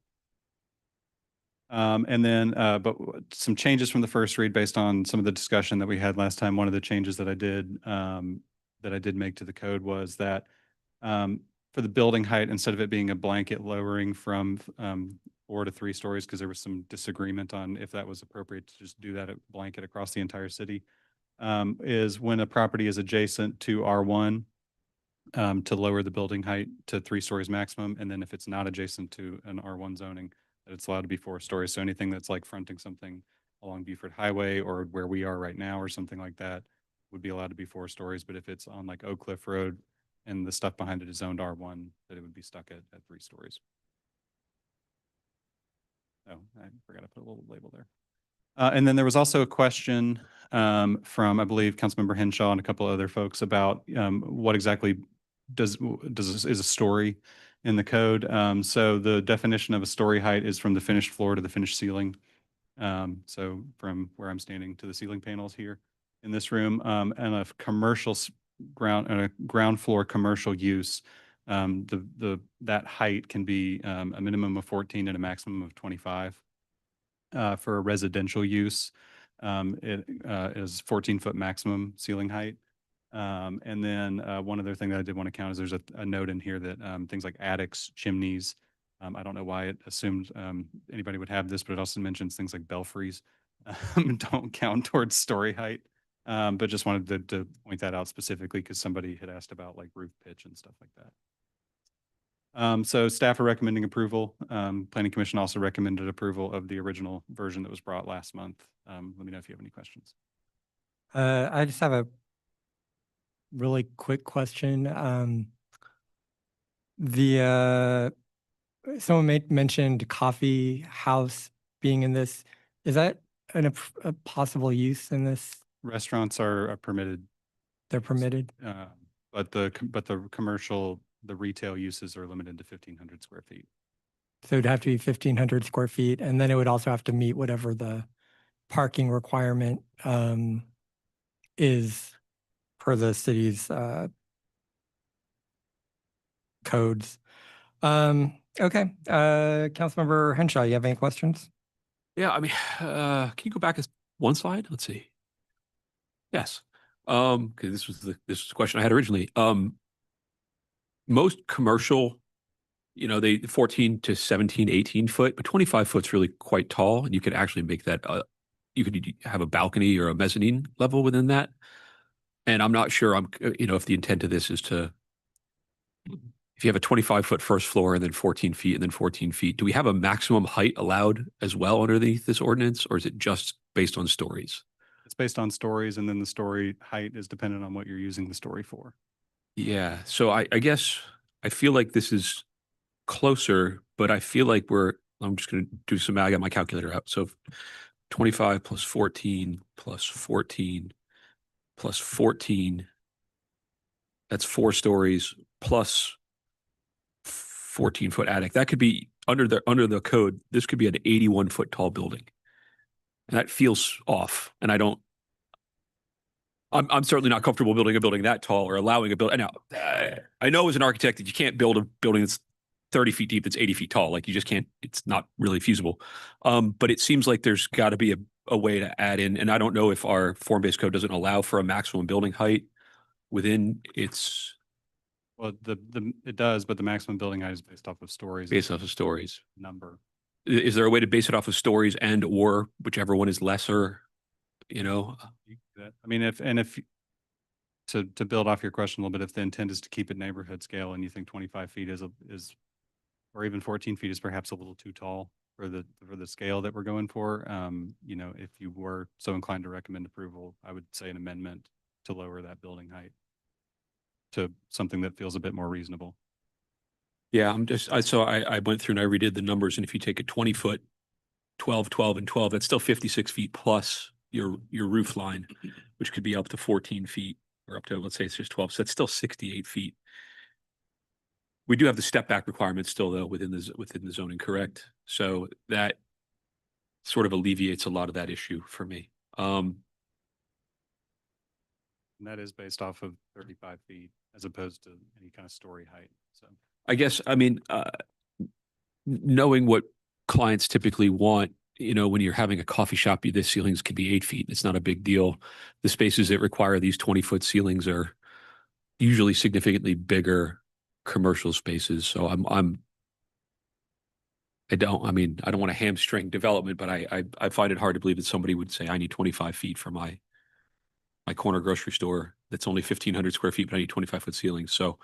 And then, but some changes from the first read based on some of the discussion that we had last time. One of the changes that I did make to the code was that for the building height, instead of it being a blanket lowering from 4 to 3 stories, because there was some disagreement on if that was appropriate to just do that at blanket across the entire city, is when a property is adjacent to R1, to lower the building height to 3 stories maximum. And then if it's not adjacent to an R1 zoning, that it's allowed to be 4 stories. So anything that's like fronting something along Beaufort Highway or where we are right now or something like that would be allowed to be 4 stories. But if it's on like Oak Cliff Road and the stuff behind it is zoned R1, that it would be stuck at 3 stories. Oh, I forgot to put a little label there. And then there was also a question from, I believe, Councilmember Henshaw and a couple of other folks about what exactly is a story in the code. So the definition of a story height is from the finished floor to the finished ceiling. So from where I'm standing to the ceiling panels here in this room, and a commercial ground floor commercial use, that height can be a minimum of 14 and a maximum of 25. For a residential use, It is 14-foot maximum ceiling height. And then one other thing that I did want to count is there's a note in here that things like attics, chimneys, I don't know why it assumed anybody would have this, but it also mentions things like belfries don't count towards story height. But just wanted to point that out specifically because somebody had asked about like roof pitch and stuff like that. So staff are recommending approval. Planning Commission also recommended approval of the original version that was brought last month. Let me know if you have any questions. I just have a really quick question. Someone mentioned coffee house being in this. Is that a possible use in this? Restaurants are permitted, They're permitted? but the commercial, the retail uses are limited to 1,500 square feet. So it'd have to be 1,500 square feet, and then it would also have to meet whatever the parking requirement is per the city's codes. Okay, Councilmember Henshaw, you have any questions? Yeah, I mean, can you go back one slide? Let's see. Yes. Okay, this was the question I had originally. Most commercial, they 14 to 17, 18 foot, but 25 foot's really quite tall, and you could actually make that you could have a balcony or a mezzanine level within that. And I'm not sure if the intent of this is if you have a 25-foot first floor and then 14 feet and then 14 feet, do we have a maximum height allowed as well underneath this ordinance, or is it just based on stories? It's based on stories, and then the story height is dependent on what you're using the story for. Yeah. So I guess I feel like this is closer, but I feel like I'm just going to do some, I got my calculator out. So 25 plus 14 plus 14 plus 14, that's 4 stories plus 14-foot attic. That could be under the code. This could be an 81-foot tall building. And that feels off. And I'm certainly not comfortable building a building that tall or allowing a building. Now, I know as an architect that you can't build a building that's 30 feet deep, that's 80 feet tall. Like you just can't, it's not really feasible. But it seems like there's got to be a way to add in, and I don't know if our form-based code doesn't allow for a maximum building height within its. Well, it does, but the maximum building height is based off of stories. Based off of stories. Number. Is there a way to base it off of stories and or whichever one is lesser, I mean, if to build off your question a little bit, if the intent is to keep it neighborhood scale and you think 25 feet is or even 14 feet is perhaps a little too tall for the scale that we're going for, if you were so inclined to recommend approval, I would say an amendment to lower that building height to something that feels a bit more reasonable. Yeah, I went through and I redid the numbers, and if you take a 20-foot, 12, 12, and 12, that's still 56 feet plus your roof line, which could be up to 14 feet or up to, let's say it's just 12. So that's still 68 feet. We do have the step back requirement still though within the zoning, correct? So that sort of alleviates a lot of that issue for me. And that is based off of 35 feet as opposed to any kind of story height. So I guess, knowing what clients typically want, when you're having a coffee shop, the ceilings could be 8 feet. It's not a big deal. The spaces that require these 20-foot ceilings are usually significantly bigger commercial spaces. So I don't want to hamstring development, but I find it hard to believe that somebody would say, I need 25 feet for my corner grocery store that's only 1,500 square feet, but I need 25-foot ceilings. So,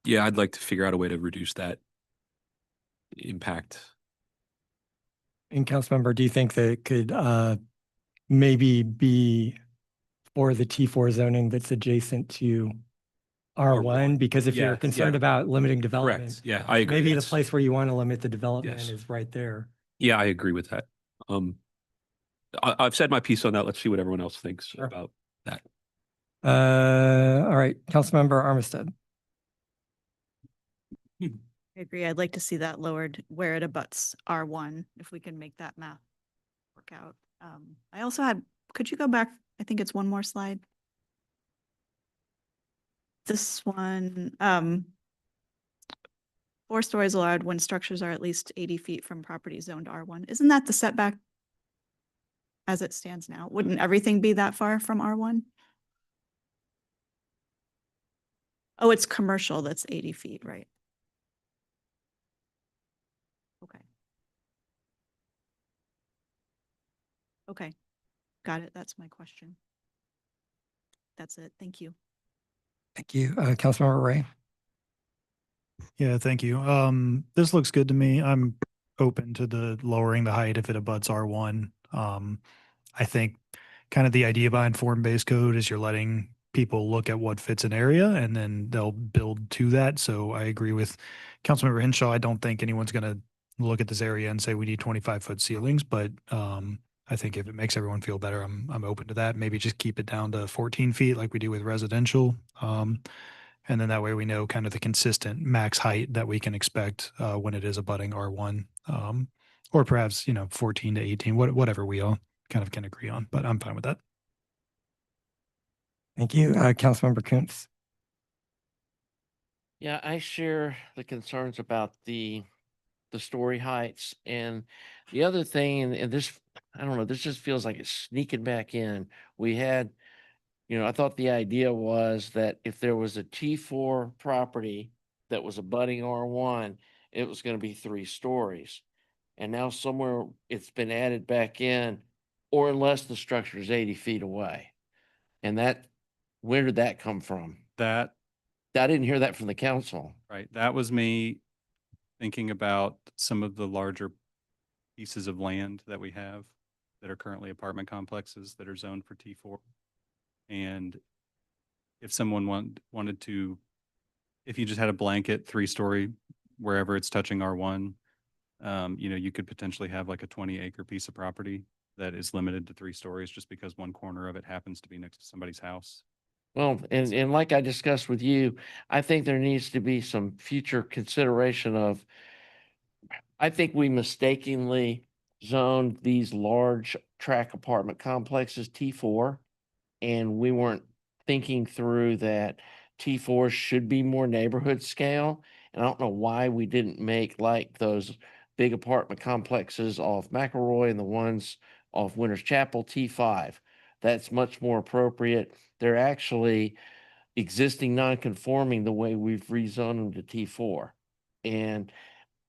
yeah, I'd like to figure out a way to reduce that impact. And Councilmember, do you think that it could maybe be for the T4 zoning that's adjacent to R1? Because if you're concerned about limiting development, correct. Yeah, I agree. maybe the place where you want to limit the development Yes. is right there. Yeah, I agree with that. I've said my piece on that. Let's see what everyone else thinks about that. All right, Councilmember Armistead. I agree. I'd like to see that lowered where it abuts R1, if we can make that math work out. I also could you go back? I think it's one more slide. This one, 4 stories allowed when structures are at least 80 feet from property zoned R1. Isn't that the setback as it stands now? Wouldn't everything be that far from R1? Oh, it's commercial, that's 80 feet, right? Okay. Okay, got it. That's my question. That's it. Thank you. Thank you. Councilmember Ray. Yeah, thank you. This looks good to me. I'm open to the lowering the height if it abuts R1. I think kind of the idea behind form-based code is you're letting people look at what fits an area and then they'll build to that. So I agree with Councilmember Henshaw. I don't think anyone's going to look at this area and say we need 25-foot ceilings, but I think if it makes everyone feel better, I'm open to that. Maybe just keep it down to 14 feet like we do with residential. And then that way we know kind of the consistent max height that we can expect when it is abutting R1. Or perhaps, 14 to 18, whatever we all kind of can agree on, but I'm fine with that. Thank you. Councilmember Kuntz. Yeah, I share the concerns about the story heights. And the other thing, and this, I don't know, this just feels like it's sneaking back in. We had, I thought the idea was that if there was a T4 property that was abutting R1, it was going to be 3 stories. And now somewhere it's been added back in, or unless the structure is 80 feet away. And where did that come from? That, I didn't hear that from the council. right, that was me thinking about some of the larger pieces of land that we have that are currently apartment complexes that are zoned for T4. And if someone wanted to, if you just had a blanket 3-story wherever it's touching R1, you could potentially have like a 20-acre piece of property that is limited to 3 stories just because one corner of it happens to be next to somebody's house. Well, and like I discussed with you, I think there needs to be some future consideration of, I think we mistakenly zoned these large tract apartment complexes T4, and we weren't thinking through that T4 should be more neighborhood scale. And I don't know why we didn't make like those big apartment complexes off McElroy and the ones off Winters Chapel T5. That's much more appropriate. They're actually existing non-conforming the way we've rezoned them to T4. And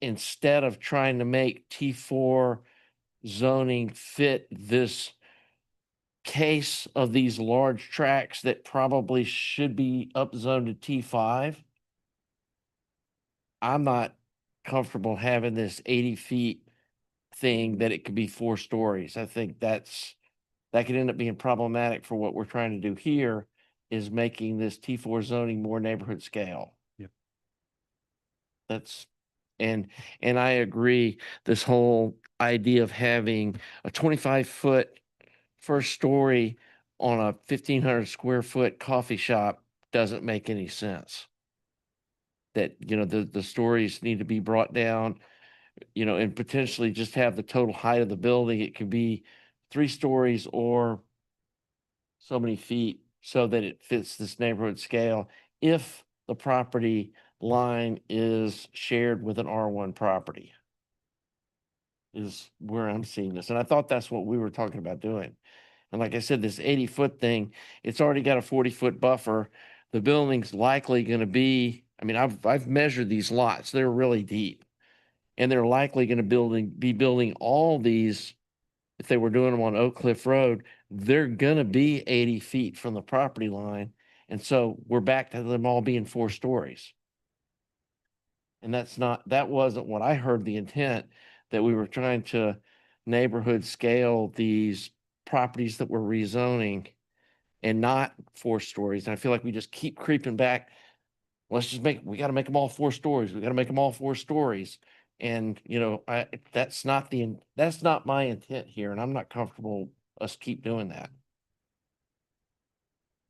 instead of trying to make T4 zoning fit this case of these large tracts that probably should be upzoned to T5, I'm not comfortable having this 80 feet thing that it could be 4 stories. I think that could end up being problematic for what we're trying to do here, is making this T4 zoning more neighborhood scale. Yep. And I agree, this whole idea of having a 25-foot first story on a 1,500 square foot coffee shop doesn't make any sense. That, the stories need to be brought down, and potentially just have the total height of the building. It could be 3 stories or so many feet so that it fits this neighborhood scale if the property line is shared with an R1 property, is where I'm seeing this. And I thought that's what we were talking about doing. And like I said, this 80-foot thing, it's already got a 40-foot buffer. The building's likely going to be, I've measured these lots. They're really deep. And they're likely going to be building all these. If they were doing them on Oak Cliff Road, they're going to be 80 feet from the property line. And so we're back to them all being 4 stories. And that wasn't what I heard the intent, that we were trying to neighborhood scale these properties that we're rezoning and not 4 stories. And I feel like we just keep creeping back. We got to make them all 4 stories. We got to make them all 4 stories. And, that's not my intent here. And I'm not comfortable us keep doing that.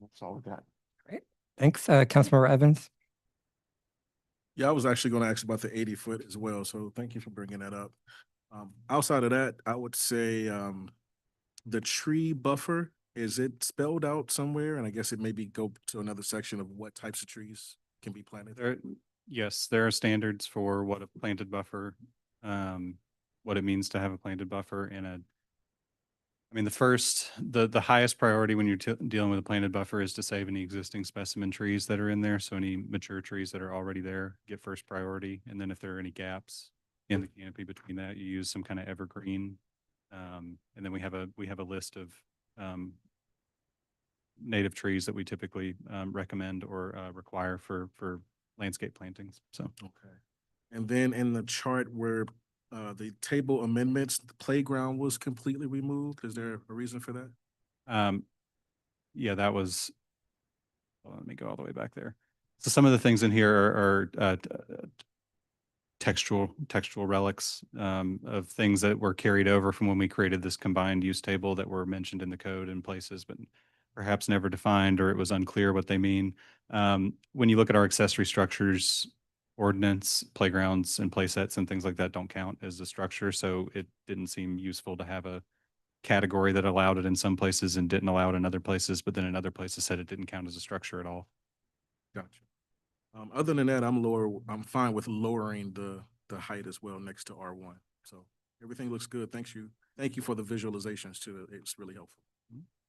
That's all we got. Great. Thanks, Councilmember Evans. Yeah, I was actually going to ask about the 80-foot as well. So thank you for bringing that up. Outside of that, I would say the tree buffer, is it spelled out somewhere? And I guess it maybe go to another section of what types of trees can be planted. Yes, there are standards for what a planted buffer, what it means to have a planted buffer in a, I mean, the highest priority when you're dealing with a planted buffer is to save any existing specimen trees that are in there. So any mature trees that are already there get first priority. And then if there are any gaps in the canopy between that, you use some kind of evergreen. And then we have a list of native trees that we typically recommend or require for landscape plantings. So. Okay. And then in the chart where the table amendments, the playground was completely removed. Is there a reason for that? Yeah, that was, well, let me go all the way back there. So some of the things in here are textual relics of things that were carried over from when we created this combined use table that were mentioned in the code in places, but perhaps never defined, or it was unclear what they mean. When you look at our accessory structures ordinance, playgrounds and play sets and things like that don't count as a structure. So it didn't seem useful to have a category that allowed it in some places and didn't allow it in other places, but then in other places said it didn't count as a structure at all. Gotcha. Other than that, I'm fine with lowering the height as well next to R1. So everything looks good. Thank you for the visualizations too. It's really helpful.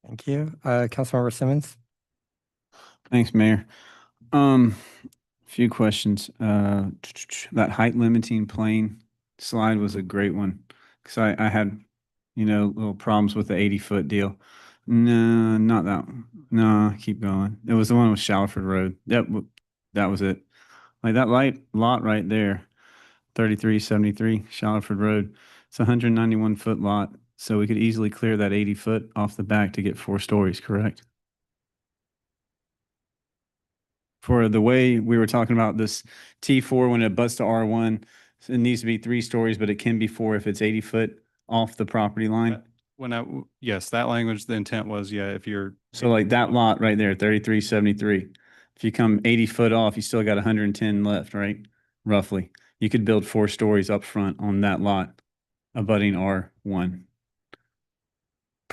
Thank you. Councilmember Simmons. Thanks, Mayor. Few questions. That height limiting plane slide was a great one. Cause I had, little problems with the 80-foot deal. No, not that one. No, keep going. It was the one with Shallowford Road. Yep. That was it. Like that lot right there, 3373 Shallowford Road. It's a 191-foot lot. So we could easily clear that 80-foot off the back to get 4 stories, correct? For the way we were talking about this T4 when it butts to R1, it needs to be 3 stories, but it can be 4 if it's 80 foot off the property line. Yes, that language, the intent was, yeah, if you're. So like that lot right there, 3373. If you come 80 foot off, you still got 110 left, right? Roughly. You could build 4 stories up front on that lot abutting R1.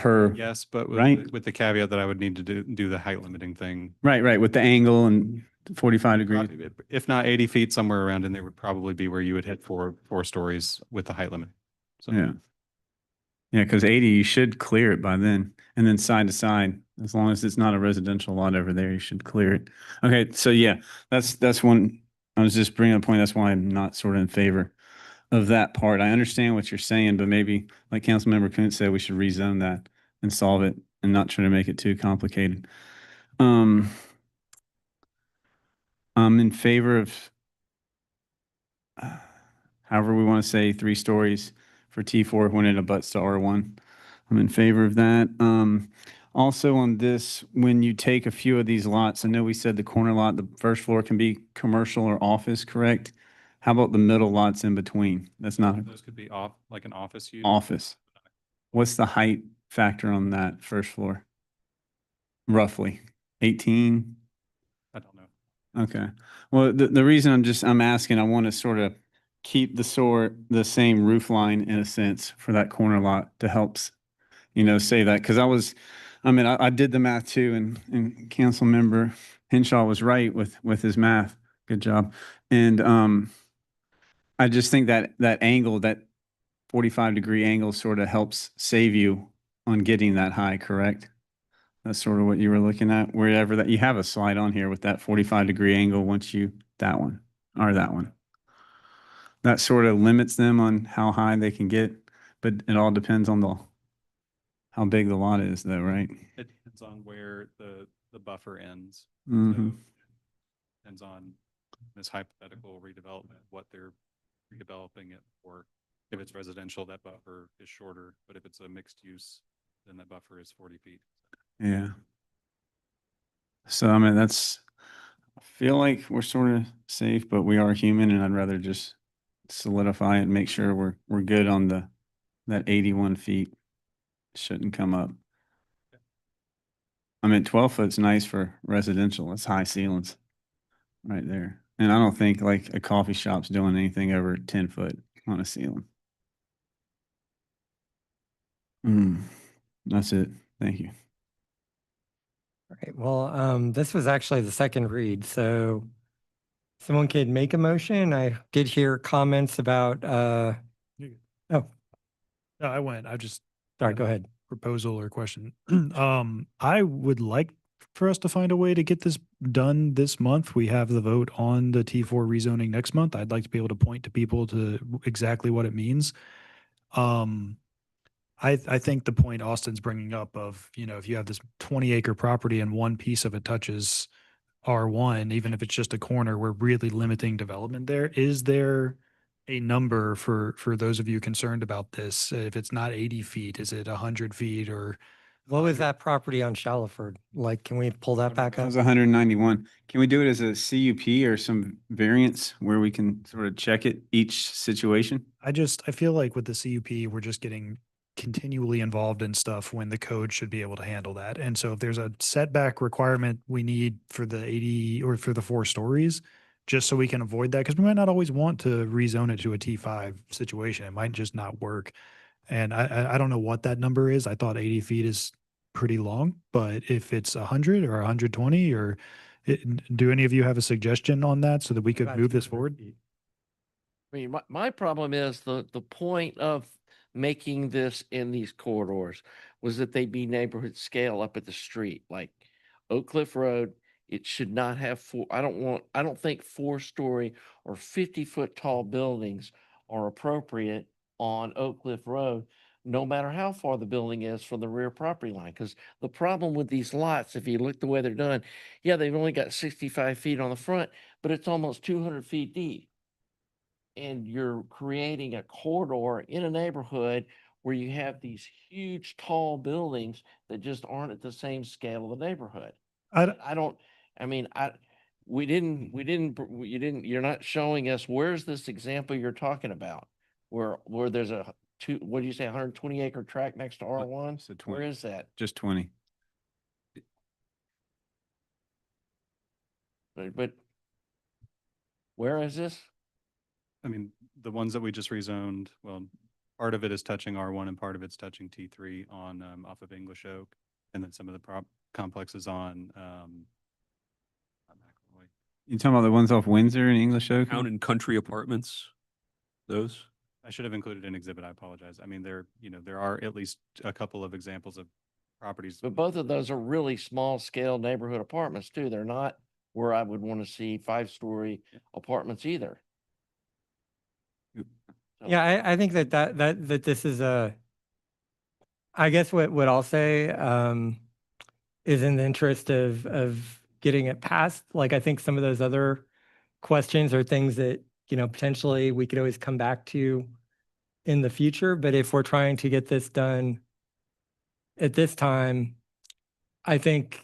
Yes, but right? with the caveat that I would need to do the height limiting thing. Right. With the angle and 45 degrees. If not 80 feet, somewhere around in there would probably be where you would hit 4 stories with the height limit. So. Yeah. Yeah, because 80, you should clear it by then. And then side to side, as long as it's not a residential lot over there, you should clear it. Okay, so yeah, that's one. I was just bringing a point. That's why I'm not sort of in favor of that part. I understand what you're saying, but maybe like Councilmember Kuntz said, we should rezone that and solve it and not try to make it too complicated. I'm in favor of however we want to say 3 stories for T4 when it abuts to R1. I'm in favor of that. Also on this, when you take a few of these lots, I know we said the corner lot, the first floor can be commercial or office, correct? How about the middle lots in between? That's not those could be like an office use. office. What's the height factor on that first floor? Roughly 18? I don't know. Okay. Well, the reason I'm asking, I want to sort of keep the same roof line in a sense for that corner lot to help, say that. Cause I did the math too, and Councilmember Henshaw was right with his math. Good job. And, I just think that angle, that 45-degree angle sort of helps save you on getting that high, correct? That's sort of what you were looking at, wherever that you have a slide on here with that 45-degree angle that one. That sort of limits them on how high they can get, but it all depends on how big the lot is though, right? It depends on where the buffer ends. Mm-hmm. So depends on this hypothetical redevelopment, what they're redeveloping it for. If it's residential, that buffer is shorter, but if it's a mixed use, then that buffer is 40 feet. Yeah. So, I feel like we're sort of safe, but we are human, and I'd rather just solidify it and make sure we're good on that 81 feet. Shouldn't come up. 12 foot's nice for residential. It's high ceilings right there. And I don't think like a coffee shop's doing anything over 10 foot on a ceiling. That's it. Thank you. All right. Well, this was actually the second read, so someone could make a motion. I did hear comments about, You're good. oh, No, I went. I just sorry, had go a ahead. proposal or question. I would like for us to find a way to get this done this month. We have the vote on the T4 rezoning next month. I'd like to be able to point to people to exactly what it means. I think the point Austin's bringing up of, if you have this 20-acre property and one piece of it touches R1, even if it's just a corner, we're really limiting development there. Is there a number for those of you concerned about this? If it's not 80 feet, is it 100 feet or? What was that property on Shallowford? Like, can we pull that back That up? was 191. Can we do it as a CUP or some variance where we can sort of check it each situation? I feel like with the CUP, we're just getting continually involved in stuff when the code should be able to handle that. And so if there's a setback requirement we need for the 80 or for the 4 stories, just so we can avoid that, because we might not always want to rezone it to a T5 situation. It might just not work. And I don't know what that number is. I thought 80 feet is pretty long, but if it's 100 or 120 or do any of you have a suggestion on that so that we could About move this 200 forward? feet. I mean, my problem is the point of making this in these corridors was that they be neighborhood scale up at the street, like Oak Cliff Road. It should not have I don't think 4-story or 50-foot tall buildings are appropriate on Oak Cliff Road, no matter how far the building is from the rear property line. Because the problem with these lots, if you look the way they're done, yeah, they've only got 65 feet on the front, but it's almost 200 feet deep. And you're creating a corridor in a neighborhood where you have these huge, tall buildings that just aren't at the same scale of the neighborhood. You're not showing us, where's this example you're talking about? Where there's what do you say, 120 acre tract next to R1? So Where is that? Just 20. But where is this? I mean, the ones that we just rezoned, well, part of it is touching R1 and part of it's touching T3 on, off of English Oak. And then some of the complexes on, You talking about the ones off Windsor and English Oak? Town and Country Apartments, those? I should have included an exhibit. I apologize. I mean, there are at least a couple of examples of properties. But both of those are really small scale neighborhood apartments too. They're not where I would want to see 5-story apartments either. Yeah, I think that this is I guess what I'll say is in the interest of getting it passed. Like, I think some of those other questions are things that, potentially we could always come back to in the future. But if we're trying to get this done at this time, I think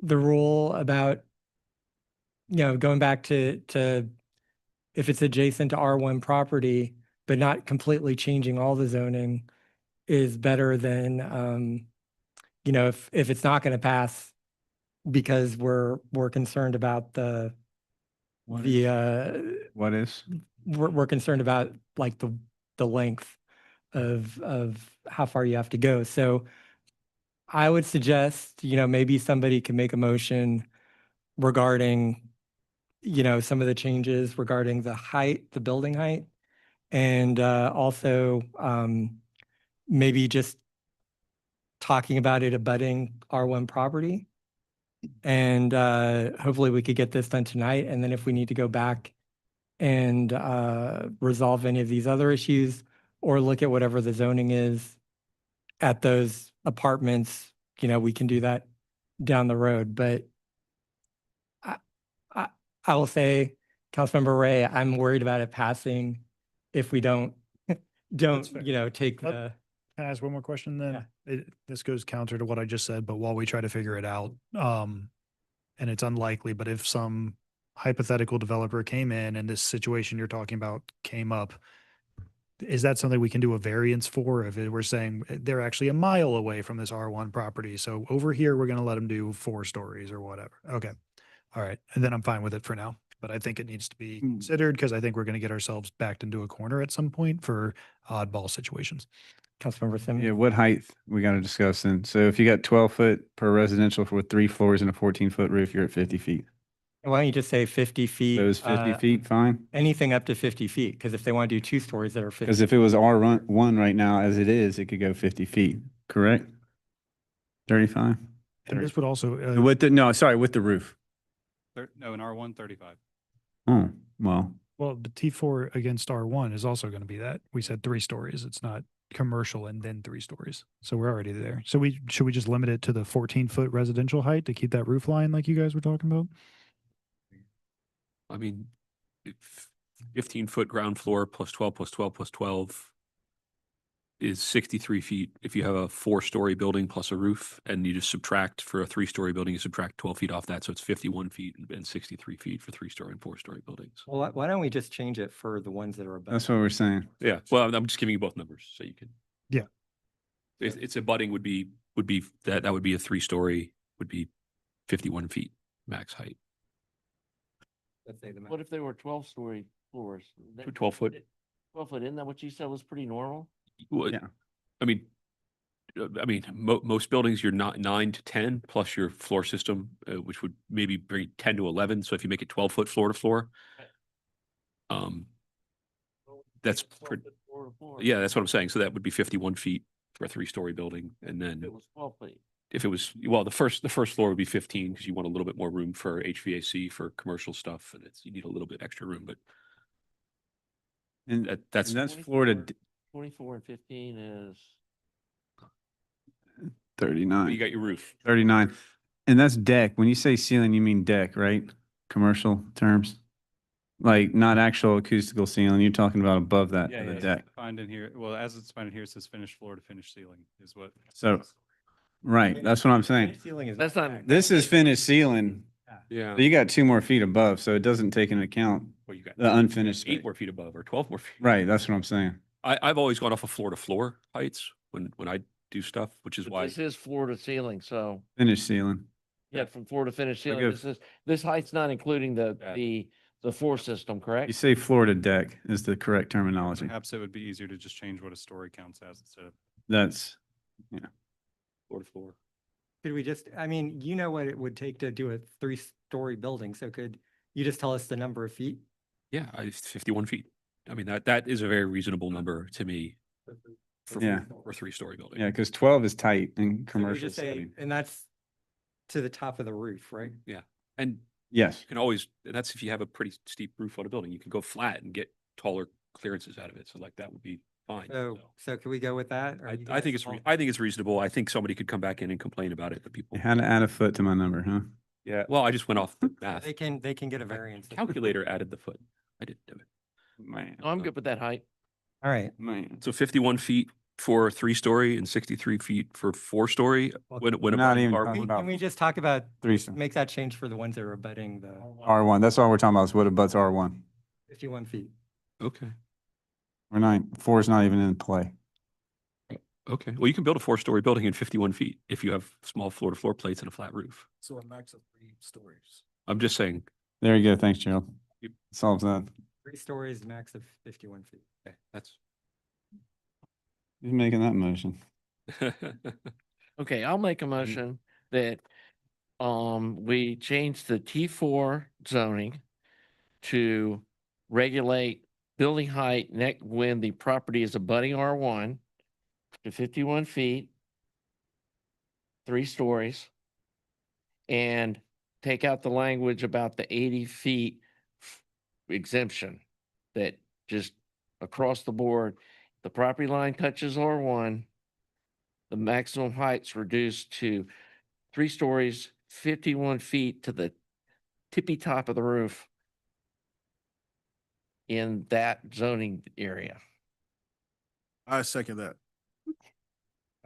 the rule about, going back to if it's adjacent to R1 property, but not completely changing all the zoning is better than, if it's not going to pass because we're concerned about What is? we're concerned about like the length of how far you have to go. So I would suggest, maybe somebody can make a motion regarding, some of the changes regarding the height, the building height, and also maybe just talking about it abutting R1 property. And hopefully we could get this done tonight. And then if we need to go back and resolve any of these other issues or look at whatever the zoning is at those apartments, we can do that down the road. But I will say, Councilmember Ray, I'm worried about it passing if we don't, fair. take the. Can I ask one more question then? Yeah. This goes counter to what I just said, but while we try to figure it out, and it's unlikely, but if some hypothetical developer came in and this situation you're talking about came up, is that something we can do a variance for? If we're saying they're actually a mile away from this R1 property, so over here, we're going to let them do 4 stories or whatever. Okay. All right. And then I'm fine with it for now, but I think it needs to be considered because I think we're going to get ourselves backed into a corner at some point for oddball situations. Councilmember Simmons. Yeah, what height we got to discuss then? So if you got 12 foot per residential with 3 floors and a 14-foot roof, you're at 50 feet. Why don't you just say 50 feet? So is 50 feet fine? Anything up to 50 feet, because if they want to do 2 stories that are 50. Because if it was R1 right now as it is, it could go 50 feet, correct? 35? And this would also, With the, no, sorry, with the roof. No, in R1, 35. Oh, well, well, the T4 against R1 is also going to be that. We said 3 stories. It's not commercial and then 3 stories. So we're already there. So should we just limit it to the 14-foot residential height to keep that roof line like you guys were talking about? I mean, 15-foot ground floor plus 12 plus 12 plus 12 is 63 feet. If you have a 4-story building plus a roof and you just subtract for a 3-story building, you subtract 12 feet off that. So it's 51 feet and 63 feet for 3-story and 4-story buildings. Well, why don't we just change it for the ones that are above? that's what we're saying. Yeah. Well, I'm just giving you both numbers so you can. Yeah. It's a budding would be that would be a 3-story would be 51 feet max height. Let's say the What if they were 12-story floors? 12 foot. 12 foot, isn't that what you said was pretty normal? Well, Yeah. I mean, most buildings, you're not 9 to 10 plus your floor system, which would maybe bring 10 to 11. So if you make it 12-foot floor to floor, that's yeah, that's what I'm saying. So that would be 51 feet for a 3-story building, and then It was 12 feet. if it was well, the first floor would be 15 because you want a little bit more room for HVAC for commercial stuff, and you need a little bit extra room. But And that's and that's Florida 24 and 15 is 39. you got your roof. 39. And that's deck. When you say ceiling, you mean deck, right? Commercial terms? Like not actual acoustical ceiling. You're talking about above that, Yeah, the yeah. deck. Defined in here, well, as it's defined in here, it says finished floor to finished ceiling is what. So, right, that's what I'm saying. Ceiling is That's not- This is finished ceiling. Yeah. So you got 2 more feet above, so it doesn't take into account Well, you got the unfinished 8 space. more feet above or 12 more feet. Right, that's what I'm saying. I've always gone off of floor to floor heights when I do stuff, which is But why this is floor to ceiling, so Finished ceiling. yeah, from floor to finished Like ceiling. if- This height's not including Yeah. the floor system, You correct? say floor to deck is the correct terminology. Perhaps it would be easier to just change what a story counts as instead of. That's, floor to floor. Could we just, I mean, you know what it would take to do a 3-story building, so could you just tell us the number of feet? Yeah, 51 feet. I mean, that is a very reasonable number to me for Yeah. for a 3-story building. yeah, because 12 is tight in So we commercial just say, setting. and that's to the top of the roof, right? Yeah. And Yes. you can always, and that's if you have a pretty steep roof on a building, you can go flat and get taller clearances out of it. So like that would be fine. So can we go with that? Or you I think guys all- I think it's reasonable. I think somebody could come back in and complain about it, but people. You had to add a foot to my number, huh? Yeah, well, I just went off the math. They can get a variance. Calculator added the foot. I didn't do it. Man. No, I'm good with that height. All right. Man. So 51 feet for 3-story and 63 feet for 4-story. When We're not even are talking we? about Can we just talk about, 3. make that change for the ones that are abutting the R1, that's all we're talking about is what abuts R1. 51 feet? Okay. We're not, 4 is not even in play. Okay. Well, you can build a 4-story building in 51 feet if you have small floor to floor plates and a flat roof. So a max of 3 stories. I'm just saying. There you go. Thanks, Gerald. Yep. Solves that. 3 stories, max of 51 feet. Okay, that's. Who's making that motion? Okay, I'll make a motion that we change the T4 zoning to regulate building height when the property is abutting R1 to 51 feet, 3 stories, and take out the language about the 80 feet exemption, that just across the board, the property line touches R1, the maximum height's reduced to 3 stories, 51 feet to the tippy top of the roof in that zoning area. I second that.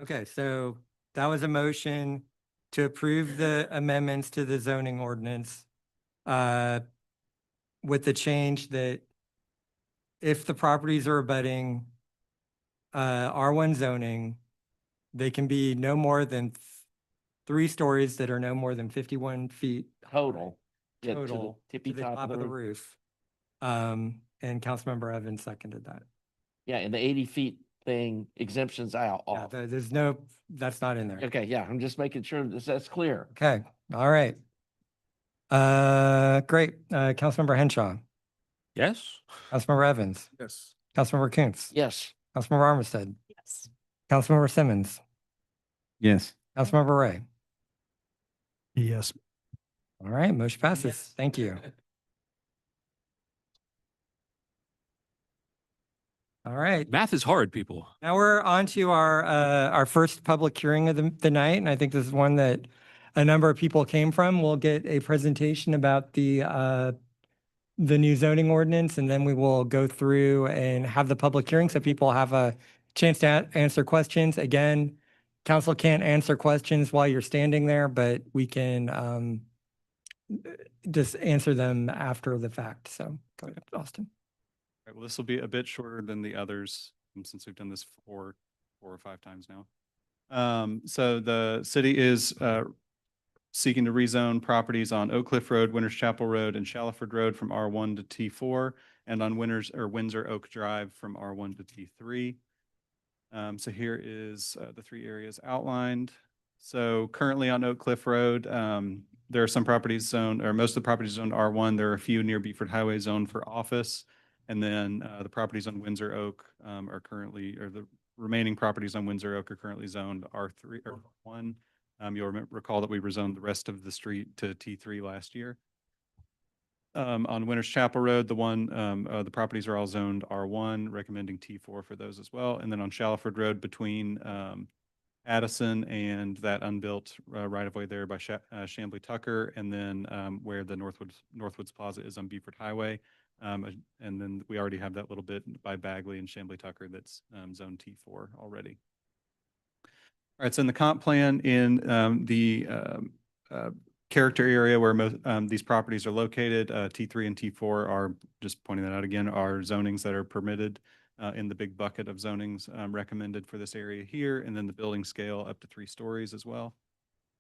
Okay, so that was a motion to approve the amendments to the zoning ordinance with the change that if the properties are abutting R1 zoning, they can be no more than 3 stories that are no more than 51 feet Total. Yeah, to the total tippy to the top top of the roof. And Councilmember Evans seconded that. Yeah, and the 80 feet thing exemptions out. Yeah, Off. there's no, that's not in there. Okay, yeah, I'm just making sure that's clear. Okay, all right. Great. Councilmember Henshaw, Yes? Councilmember Evans, Yes. Councilmember Kuntz, Yes. Councilmember Armistead, Yes. Councilmember Simmons, Yes. Councilmember Ray. Yes. All right, motion passes. Thank you. All right. Math is hard, people. Now we're on to our first public hearing of the night, and I think this is one that a number of people came from. We'll get a presentation about the new zoning ordinance, and then we will go through and have the public hearing so people have a chance to answer questions. Again, council can't answer questions while you're standing there, but we can just answer them after the fact. So go ahead, Austin. Right, well, this will be a bit shorter than the others since we've done this four or five times now. So the city is seeking to rezone properties on Oak Cliff Road, Winters Chapel Road, and Shallowford Road from R1 to T4, and on Windsor Oak Drive from R1 to T3. So here is the three areas outlined. So currently on Oak Cliff Road, there are some properties zoned, or most of the properties zoned R1. There are a few near Beeford Highway zoned for office. And then the properties on Windsor Oak are currently, or the remaining properties on Windsor Oak are currently zoned R3 or 1. You'll recall that we rezoned the rest of the street to T3 last year. On Winters Chapel Road, the properties are all zoned R1, recommending T4 for those as well. And then on Shallowford Road between Addison and that unbuilt right-of-way there by Chambly Tucker, and then where the Northwoods Plaza is on Beeford Highway. And then we already have that little bit by Bagley and Chambly Tucker that's zone T4 already. All right, so in the comp plan in the character area where most these properties are located, T3 and T4 are, just pointing that out again, are zonings that are permitted in the big bucket of zonings recommended for this area here, and then the building scale up to 3 stories as well.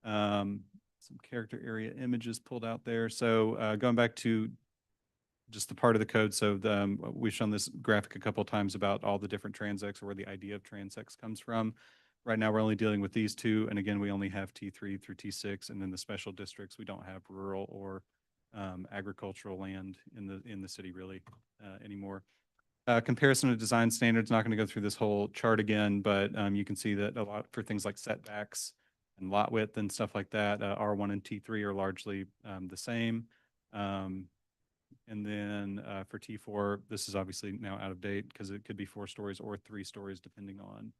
Some character area images pulled out there. So going back to just the part of the code. So we've shown this graphic a couple of times about all the different transects or where the idea of transects comes from. Right now, we're only dealing with these two. And again, we only have T3 through T6. And then the special districts, we don't have rural or agricultural land in the city really anymore. Comparison to design standards, not going to go through this whole chart again, but you can see that a lot for things like setbacks and lot width and stuff like that, R1 and T3 are largely the same. And then for T4, this is obviously now out of date because it could be 4 stories or 3 stories depending on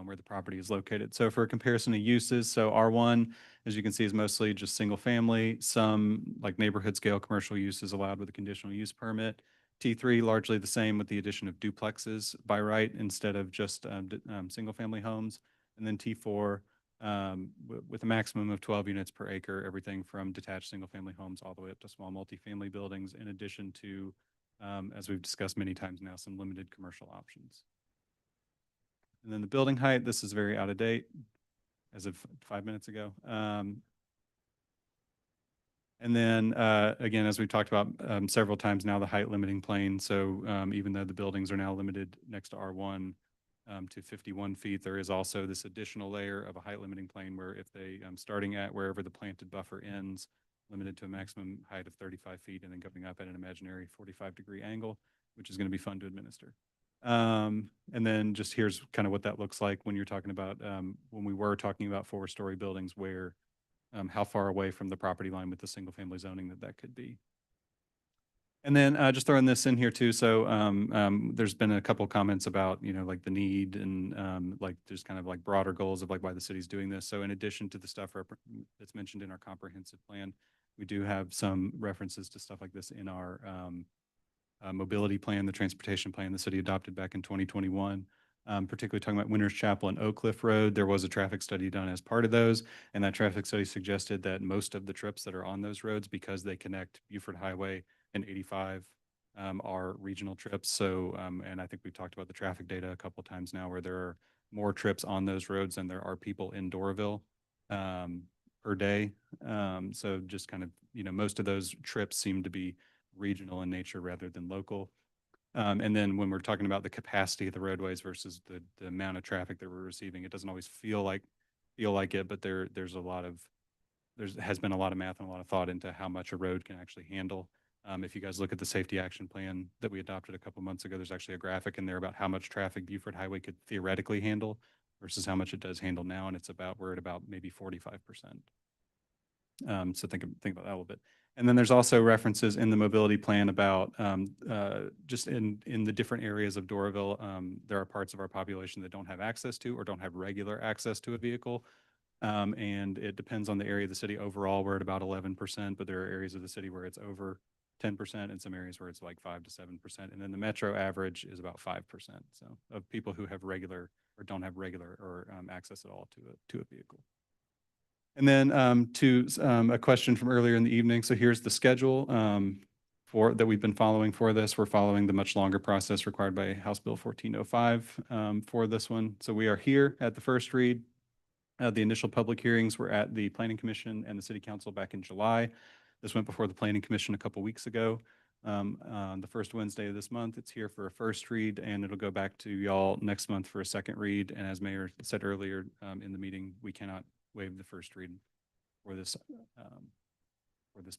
where the property is located. So for a comparison of uses, so R1, as you can see, is mostly just single family. Some like neighborhood scale commercial use is allowed with a conditional use permit. T3, largely the same with the addition of duplexes by right instead of just single family homes. And then T4, with a maximum of 12 units per acre, everything from detached single family homes all the way up to small multifamily buildings, in addition to, as we've discussed many times now, some limited commercial options. And then the building height, this is very out of date as of 5 minutes ago. And then again, as we've talked about several times now, the height limiting plane. So even though the buildings are now limited next to R1 to 51 feet, there is also this additional layer of a height limiting plane where if they, starting at wherever the planted buffer ends, limited to a maximum height of 35 feet and then going up at an imaginary 45-degree angle, which is going to be fun to administer. And then just here's kind of what that looks like when you're talking about, when we were talking about 4-story buildings, where how far away from the property line with the single family zoning that could be. And then just throwing this in here too. So there's been a couple comments about, like the need and like there's kind of like broader goals of like why the city's doing this. So in addition to the stuff that's mentioned in our comprehensive plan, we do have some references to stuff like this in our mobility plan, the transportation plan the city adopted back in 2021. Particularly talking about Winters Chapel and Oak Cliff Road. There was a traffic study done as part of those, and that traffic study suggested that most of the trips that are on those roads, because they connect Buford Highway and 85, are regional trips. So, and I think we've talked about the traffic data a couple of times now, where there are more trips on those roads than there are people in Doraville per day. So just kind of, most of those trips seem to be regional in nature rather than local. And then when we're talking about the capacity of the roadways versus the amount of traffic that we're receiving, it doesn't always feel like it, but there's a lot of has been a lot of math and a lot of thought into how much a road can actually handle. If you guys look at the safety action plan that we adopted a couple months ago, there's actually a graphic in there about how much traffic Beaufort Highway could theoretically handle versus how much it does handle now, and we're at about maybe 45%. So think about that a little bit. And then there's also references in the mobility plan about just in the different areas of Doraville, there are parts of our population that don't have access to or don't have regular access to a vehicle. And it depends on the area of the city. Overall, we're at about 11%, but there are areas of the city where it's over 10% and some areas where it's like 5 to 7%. And then the metro average is about 5%. So of people who have regular or don't have regular or access at all to a vehicle. And then to a question from earlier in the evening. So here's the schedule that we've been following for this. We're following the much longer process required by House Bill 1405 for this one. So we are here at the first read. The initial public hearings were at the Planning Commission and the City Council back in July. This went before the Planning Commission a couple weeks ago. On the first Wednesday of this month, it's here for a first read, and it'll go back to y'all next month for a second read. And as Mayor said earlier in the meeting, we cannot waive the first read for this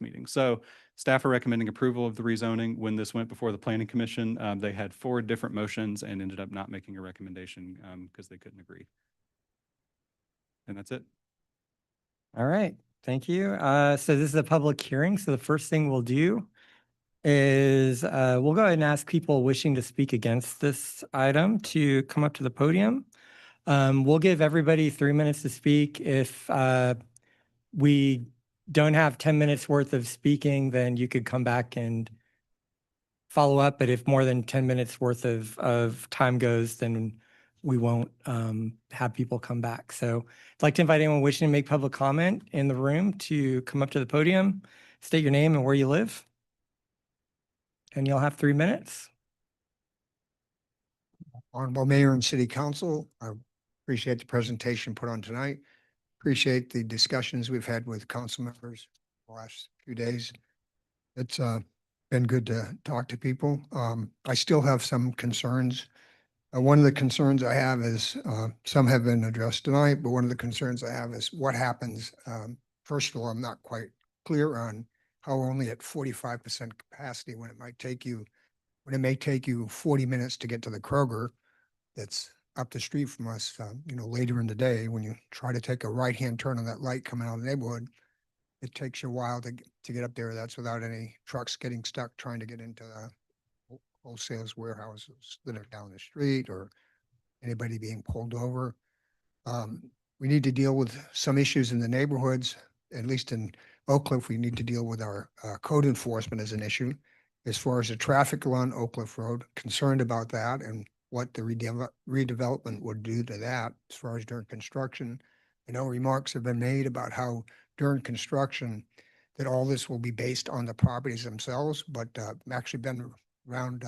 meeting. So staff are recommending approval of the rezoning. When this went before the Planning Commission, they had 4 different motions and ended up not making a recommendation because they couldn't agree. And that's it. All right, thank you. So this is a public hearing. So the first thing we'll do is we'll go ahead and ask people wishing to speak against this item to come up to the podium. We'll give everybody 3 minutes to speak. If we don't have 10 minutes worth of speaking, then you could come back and follow up. But if more than 10 minutes worth of time goes, then we won't have people come back. So I'd like to invite anyone wishing to make public comment in the room to come up to the podium, state your name and where you live. And you'll have 3 minutes. Honorable Mayor and City Council, I appreciate the presentation put on tonight. Appreciate the discussions we've had with council members the last few days. It's been good to talk to people. I still have some concerns. One of the concerns I have is, some have been addressed tonight, but one of the concerns I have is what happens. First of all, I'm not quite clear on how only at 45% capacity when it may take you 40 minutes to get to the Kroger that's up the street from us, later in the day, when you try to take a right-hand turn on that light coming out of the neighborhood, it takes you a while to get up there. That's without any trucks getting stuck trying to get into the wholesale warehouses that are down the street or anybody being pulled over. We need to deal with some issues in the neighborhoods, at least in Oak Cliff. We need to deal with our code enforcement as an issue. As far as the traffic along Oak Cliff Road, concerned about that and what the redevelopment would do to that as far as during construction. I know remarks have been made about how during construction that all this will be based on the properties themselves, but I've actually been around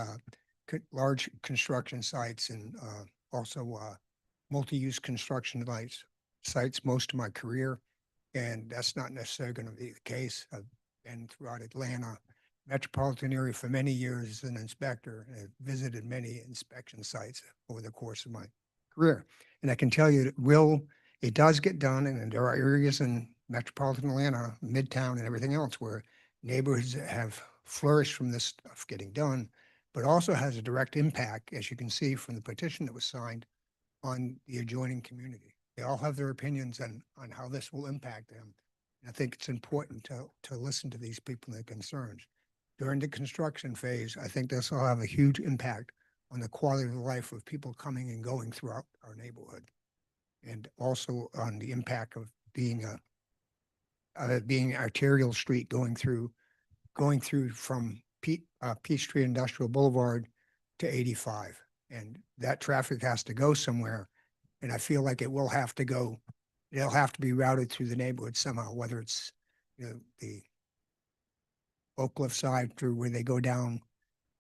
large construction sites and also multi-use construction sites most of my career. And that's not necessarily going to be the case. I've been throughout Atlanta metropolitan area for many years as an inspector, and I've visited many inspection sites over the course of my career. And I can tell you it does get done, and there are areas in metropolitan Atlanta, Midtown and everything else where neighborhoods have flourished from this stuff getting done, but also has a direct impact, as you can see from the petition that was signed, on the adjoining community. They all have their opinions on how this will impact them. And I think it's important to listen to these people and their concerns. During the construction phase, I think this will have a huge impact on the quality of life of people coming and going throughout our neighborhood, and also on the impact of being arterial street going through from Peachtree Industrial Boulevard to 85. And that traffic has to go somewhere. And I feel like it'll have to be routed through the neighborhood somehow, whether it's the Oak Cliff side through where they go down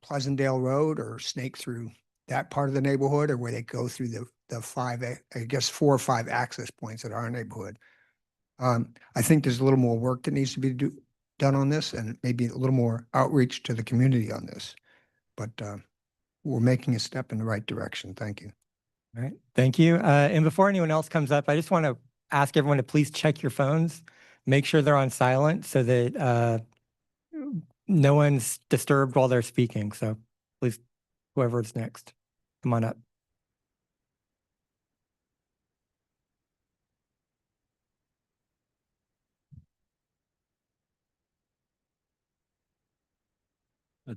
Pleasantdale Road or snake through that part of the neighborhood, or where they go through the 4 or 5 access points at our neighborhood. I think there's a little more work that needs to be done on this, and maybe a little more outreach to the community on this. But we're making a step in the right direction. Thank you. All right, thank you. And before anyone else comes up, I just want to ask everyone to please check your phones make sure they're on silent so that no one's disturbed while they're speaking. So please, whoever's next, come on up.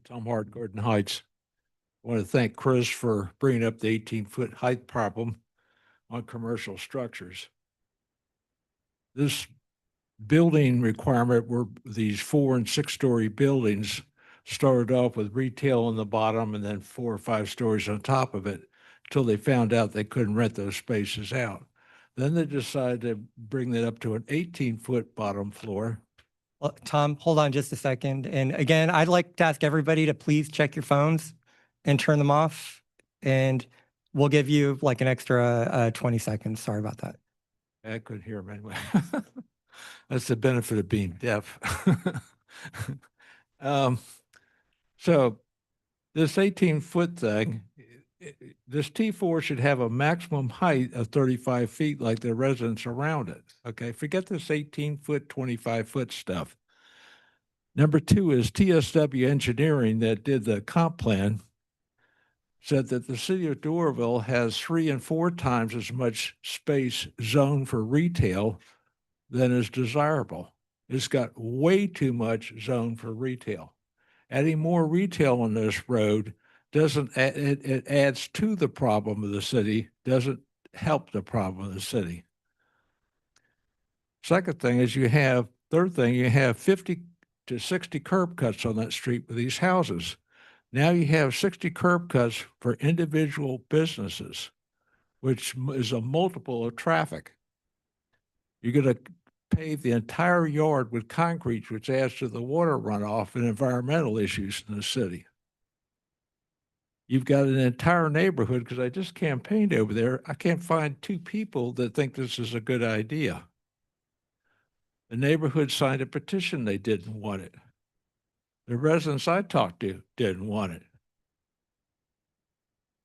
Tom Hart, Gordon Heights. I want to thank Chris for bringing up the 18-foot height problem on commercial structures. This building requirement were these 4- and 6-story buildings started off with retail on the bottom and then 4 or 5 stories on top of it until they found out they couldn't rent those spaces out. Then they decided to bring that up to an 18-foot bottom floor. Well, Tom, hold on just a second. And again, I'd like to ask everybody to please check your phones and turn them off. And we'll give you like an extra 20 seconds. Sorry about that. I couldn't hear him anyway. That's the benefit of being deaf. So this 18-foot thing, this T4 should have a maximum height of 35 feet like the residents around it. Okay, forget this 18-foot, 25-foot stuff. Number 2 is TSW Engineering that did the comp plan said that the city of Doraville has 3 and 4 times as much space zoned for retail than is desirable. It's got way too much zoned for retail. Adding more retail on this road doesn't, it adds to the problem of the city, doesn't help the problem of the city. Second thing is third thing, you have 50 to 60 curb cuts on that street with these houses. Now you have 60 curb cuts for individual businesses, which is a multiple of traffic. You're going to pave the entire yard with concrete, which adds to the water runoff and environmental issues in the city. You've got an entire neighborhood, because I just campaigned over there. I can't find 2 people that think this is a good idea. The neighborhood signed a petition. They didn't want it. The residents I talked to didn't want it.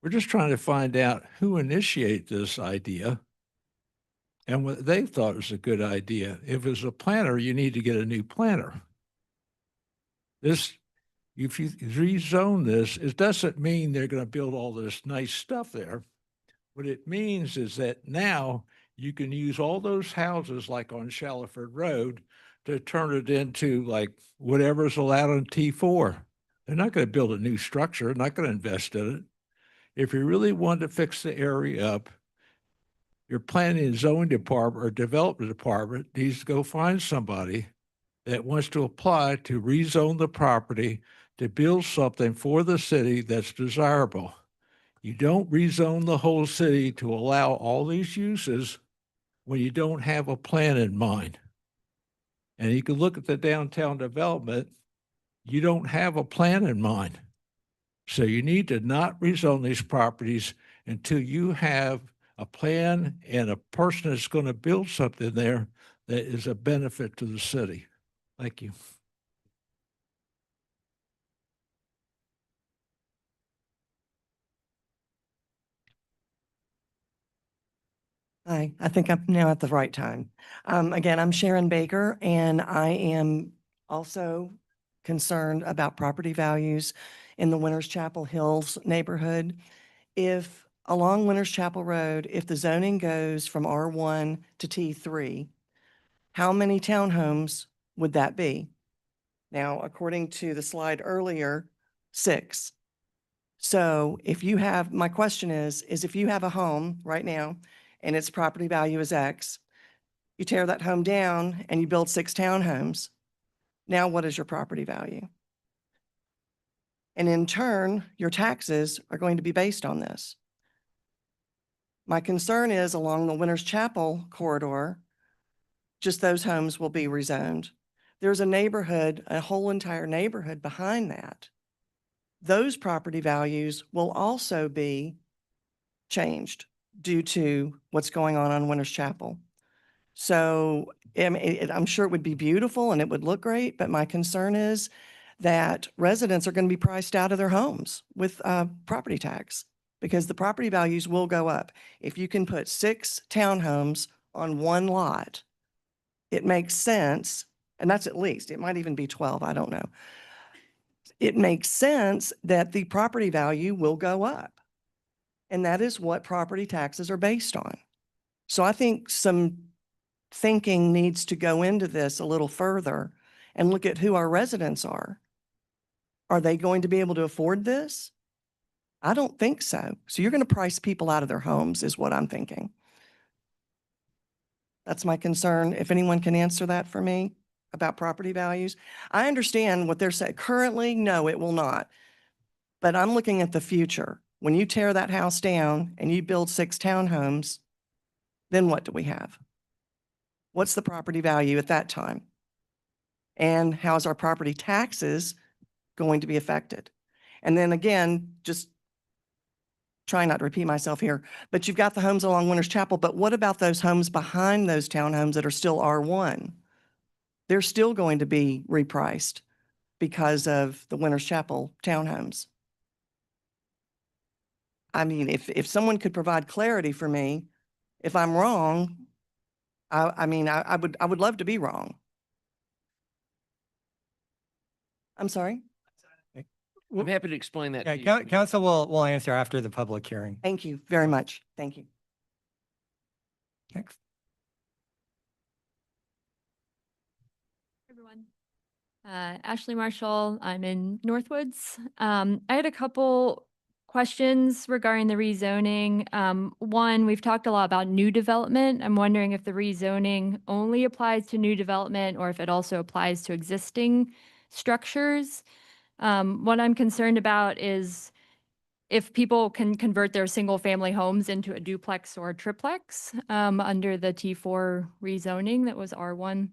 We're just trying to find out who initiated this idea and what they thought was a good idea. If it was a planner, you need to get a new planner. If you rezone this, it doesn't mean they're going to build all this nice stuff there. What it means is that now you can use all those houses like on Shallowford Road to turn it into like whatever's allowed on T4. They're not going to build a new structure, they're not going to invest in it. If you really want to fix the area up, your planning and zoning department or development department needs to go find somebody that wants to apply to rezone the property to build something for the city that's desirable. You don't rezone the whole city to allow all these uses when you don't have a plan in mind. And you can look at the downtown development, you don't have a plan in mind. So you need to not rezone these properties until you have a plan and a person that's going to build something there that is a benefit to the city. Thank you. Hi, I think I'm now at the right time. Again, I'm Sharon Baker, and I am also concerned about property values in the Winters Chapel Hills neighborhood. If along Winters Chapel Road, if the zoning goes from R1 to T3, how many townhomes would that be? Now, according to the slide earlier, 6. So if you have, my question is if you have a home right now and its property value is X, you tear that home down and you build 6 townhomes. Now what is your property value? And in turn, your taxes are going to be based on this. My concern is along the Winters Chapel corridor, just those homes will be rezoned. There's a neighborhood, a whole entire neighborhood behind that. Those property values will also be changed due to what's going on Winters Chapel. So I'm sure it would be beautiful and it would look great, but my concern is that residents are going to be priced out of their homes with property tax because the property values will go up. If you can put 6 townhomes on one lot, it makes sense, and that's at least, it might even be 12, I don't know. It makes sense that the property value will go up. And that is what property taxes are based on. So I think some thinking needs to go into this a little further and look at who our residents are. Are they going to be able to afford this? I don't think so. So you're going to price people out of their homes is what I'm thinking. That's my concern. If anyone can answer that for me about property values. I understand what they're saying. Currently, no, it will not. But I'm looking at the future. When you tear that house down and you build 6 townhomes, then what do we have? What's the property value at that time? And how's our property taxes going to be affected? And then again, just try not to repeat myself here, but you've got the homes along Winners Chapel, but what about those homes behind those townhomes that are still R1? They're still going to be repriced because of the Winners Chapel townhomes. I mean, if someone could provide clarity for me, if I'm wrong, I would love to be wrong. I'm sorry? I'm happy to explain that Yeah, to you. council will answer after the public hearing. Thank you very much. Thank you. Next. Everyone. Ashley Marshall, I'm in Northwoods. I had a couple questions regarding the rezoning. One, we've talked a lot about new development. I'm wondering if the rezoning only applies to new development or if it also applies to existing structures. What I'm concerned about is if people can convert their single family homes into a duplex or a triplex under the T4 rezoning that was R1.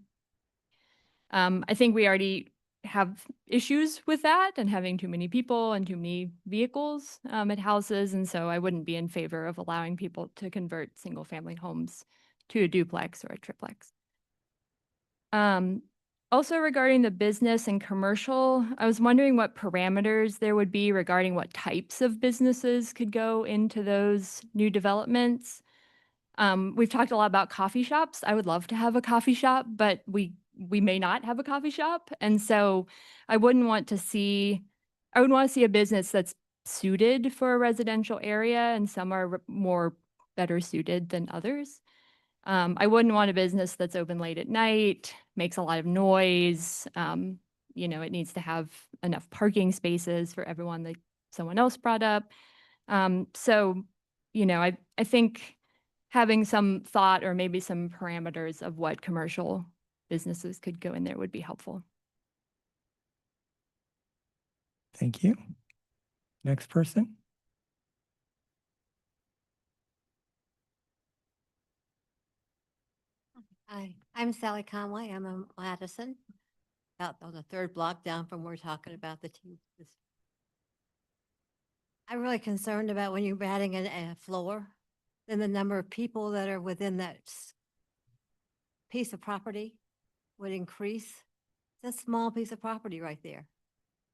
I think we already have issues with that and having too many people and too many vehicles at houses. And so I wouldn't be in favor of allowing people to convert single family homes to a duplex or a triplex. Also regarding the business and commercial, I was wondering what parameters there would be regarding what types of businesses could go into those new developments. We've talked a lot about coffee shops. I would love to have a coffee shop, but we may not have a coffee shop. And so I wouldn't want to see a business that's suited for a residential area, and some are more better suited than others. I wouldn't want a business that's open late at night, makes a lot of noise. It needs to have enough parking spaces for everyone that someone else brought up. I think having some thought or maybe some parameters of what commercial businesses could go in there would be helpful. Thank you. Next person. Hi, I'm Sally Conway. I'm in Madison, out on the 3rd block down from where we're talking about I'm really concerned about when you're adding a floor, then the number of people that are within that piece of property would increase. It's a small piece of property right there.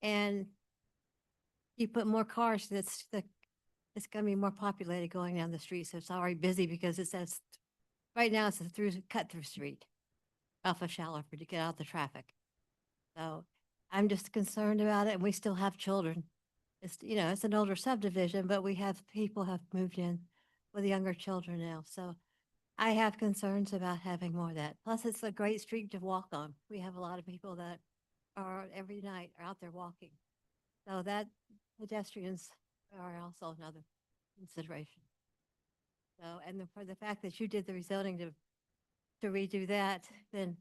And you put more cars, it's going to be more populated going down the street. So it's already busy because right now it's a cut-through street off of Shallowford to get out the traffic. So I'm just concerned about it, and we still have children. It's an older subdivision, but people have moved in with younger children now. So I have concerns about having more of that. Plus, it's a great street to walk on. We have a lot of people that are every night are out there walking. So that pedestrians are also another consideration. So, and for the fact that you did the rezoning to redo that, then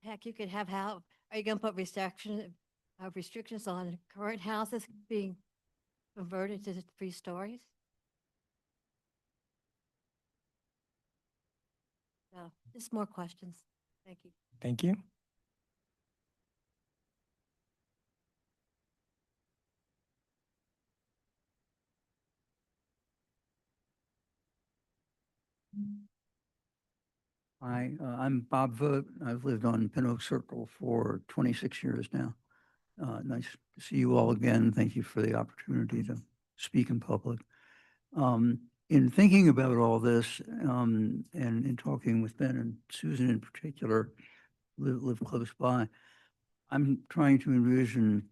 heck, you could have are you going to put restrictions on current houses being converted to 3 stories? So, just more questions. Thank you. Thank you. Hi, I'm Bob Vogt. I've lived on Pin Oak Circle for 26 years now. Nice to see you all again. Thank you for the opportunity to speak in public. in thinking about all this, and in talking with Ben and Susan in particular, live close by, I'm trying to envision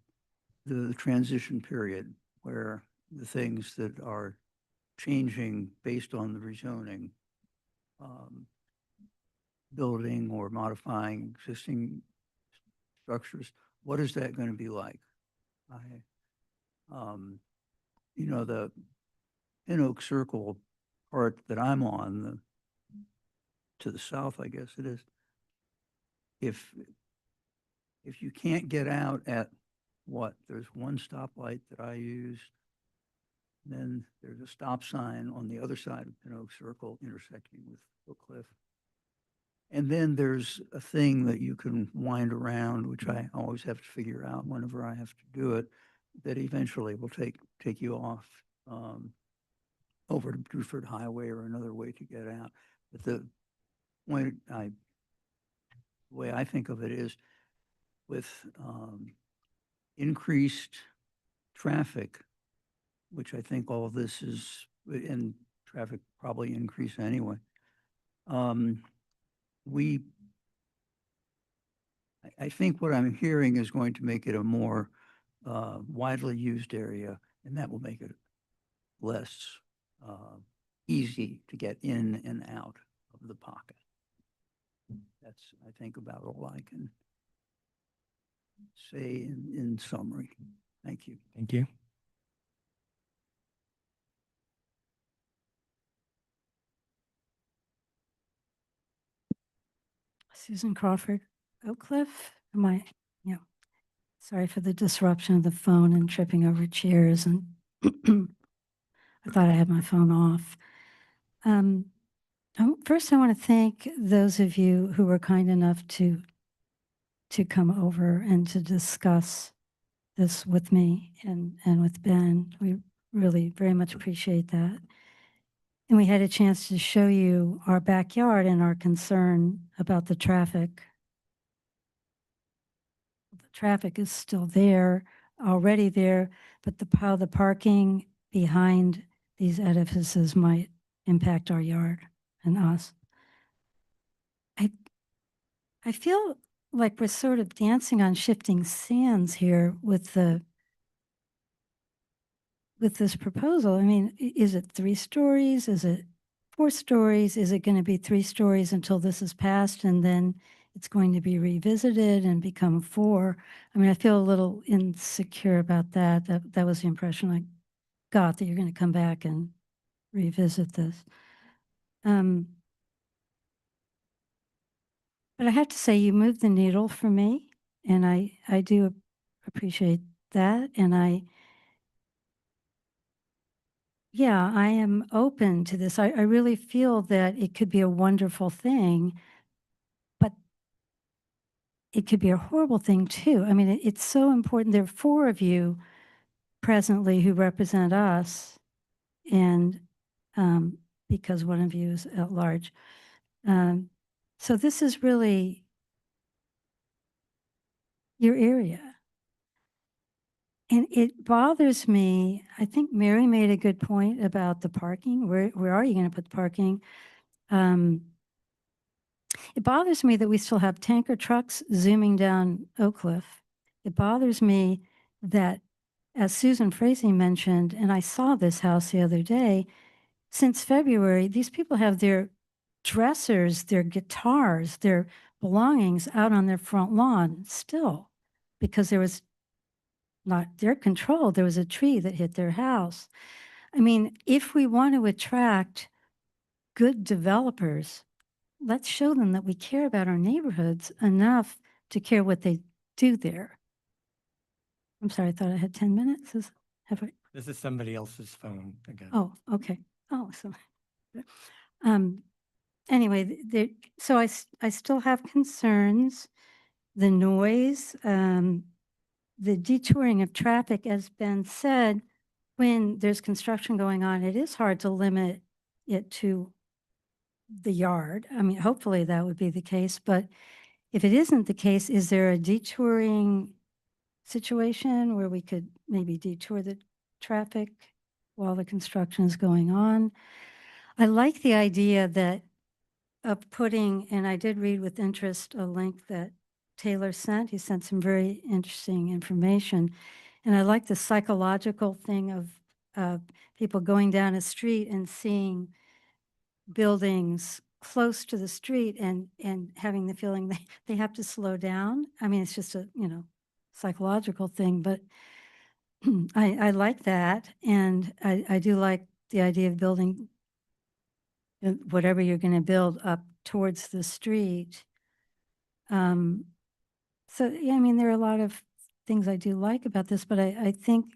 the transition period where the things that are changing based on the rezoning, building or modifying existing structures, what is that going to be like? You know, the Pin Oak Circle part that I'm on, to the south, I guess it is. If you can't get out at there's one stoplight that I use, then there's a stop sign on the other side of Pin Oak Circle intersecting with Oak Cliff. And then there's a thing that you can wind around, which I always have to figure out whenever I have to do it, that eventually will take you off over to Bruford Highway or another way to get out. But the way I think of it is with increased traffic, which I think all of this is, and traffic probably increase anyway. I think what I'm hearing is going to make it a more widely used area, and that will make it less easy to get in and out of the pocket. That's, I think, about all I can say in summary. Thank you. Thank you. Susan Crawford, Oak Cliff. Sorry for the disruption of the phone and tripping over chairs, and I thought I had my phone off. First, I want to thank those of you who were kind enough to come over and to discuss this with me and with Ben. We really very much appreciate that. And we had a chance to show you our backyard and our concern about the traffic. The traffic is still there, already there, but how the parking behind these edifices might impact our yard and us. I feel like we're sort of dancing on shifting sands here with this proposal. I mean, is it 3 stories? Is it 4 stories? Is it going to be 3 stories until this is passed and then it's going to be revisited and become 4? I mean, I feel a little insecure about that. That was the impression I got, that you're going to come back and revisit this. But I have to say, you moved the needle for me, and I do appreciate that. And I am open to this. I really feel that it could be a wonderful thing, but it could be a horrible thing too. I mean, it's so important. There are 4 of you presently who represent us, and because one of you is at large. So this is really your area. And it bothers me. I think Mary made a good point about the parking. Where are you going to put the parking? It bothers me that we still have tanker trucks zooming down Oak Cliff. It bothers me that, as Susan Frazee mentioned, and I saw this house the other day, since February, these people have their dressers, their guitars, their belongings out on their front lawn still, because there was not their control. There was a tree that hit their house. I mean, if we want to attract good developers, let's show them that we care about our neighborhoods enough to care what they do there. I'm sorry, I thought I had 10 minutes. This is somebody else's phone again. Oh, okay. Oh, so anyway, so I still have concerns. The noise, the detouring of traffic, as Ben said, when there's construction going on, it is hard to limit it to the yard. I mean, hopefully that would be the case, but if it isn't the case, is there a detouring situation where we could maybe detour the traffic while the construction is going on? I like the idea that of putting, and I did read with interest a link that Taylor sent. He sent some very interesting information. And I like the psychological thing of people going down a street and seeing buildings close to the street and having the feeling they have to slow down. I mean, it's just a, psychological thing, but I like that. And I do like the idea of building whatever you're going to build up towards the street. So, yeah, I mean, there are a lot of things I do like about this, but I think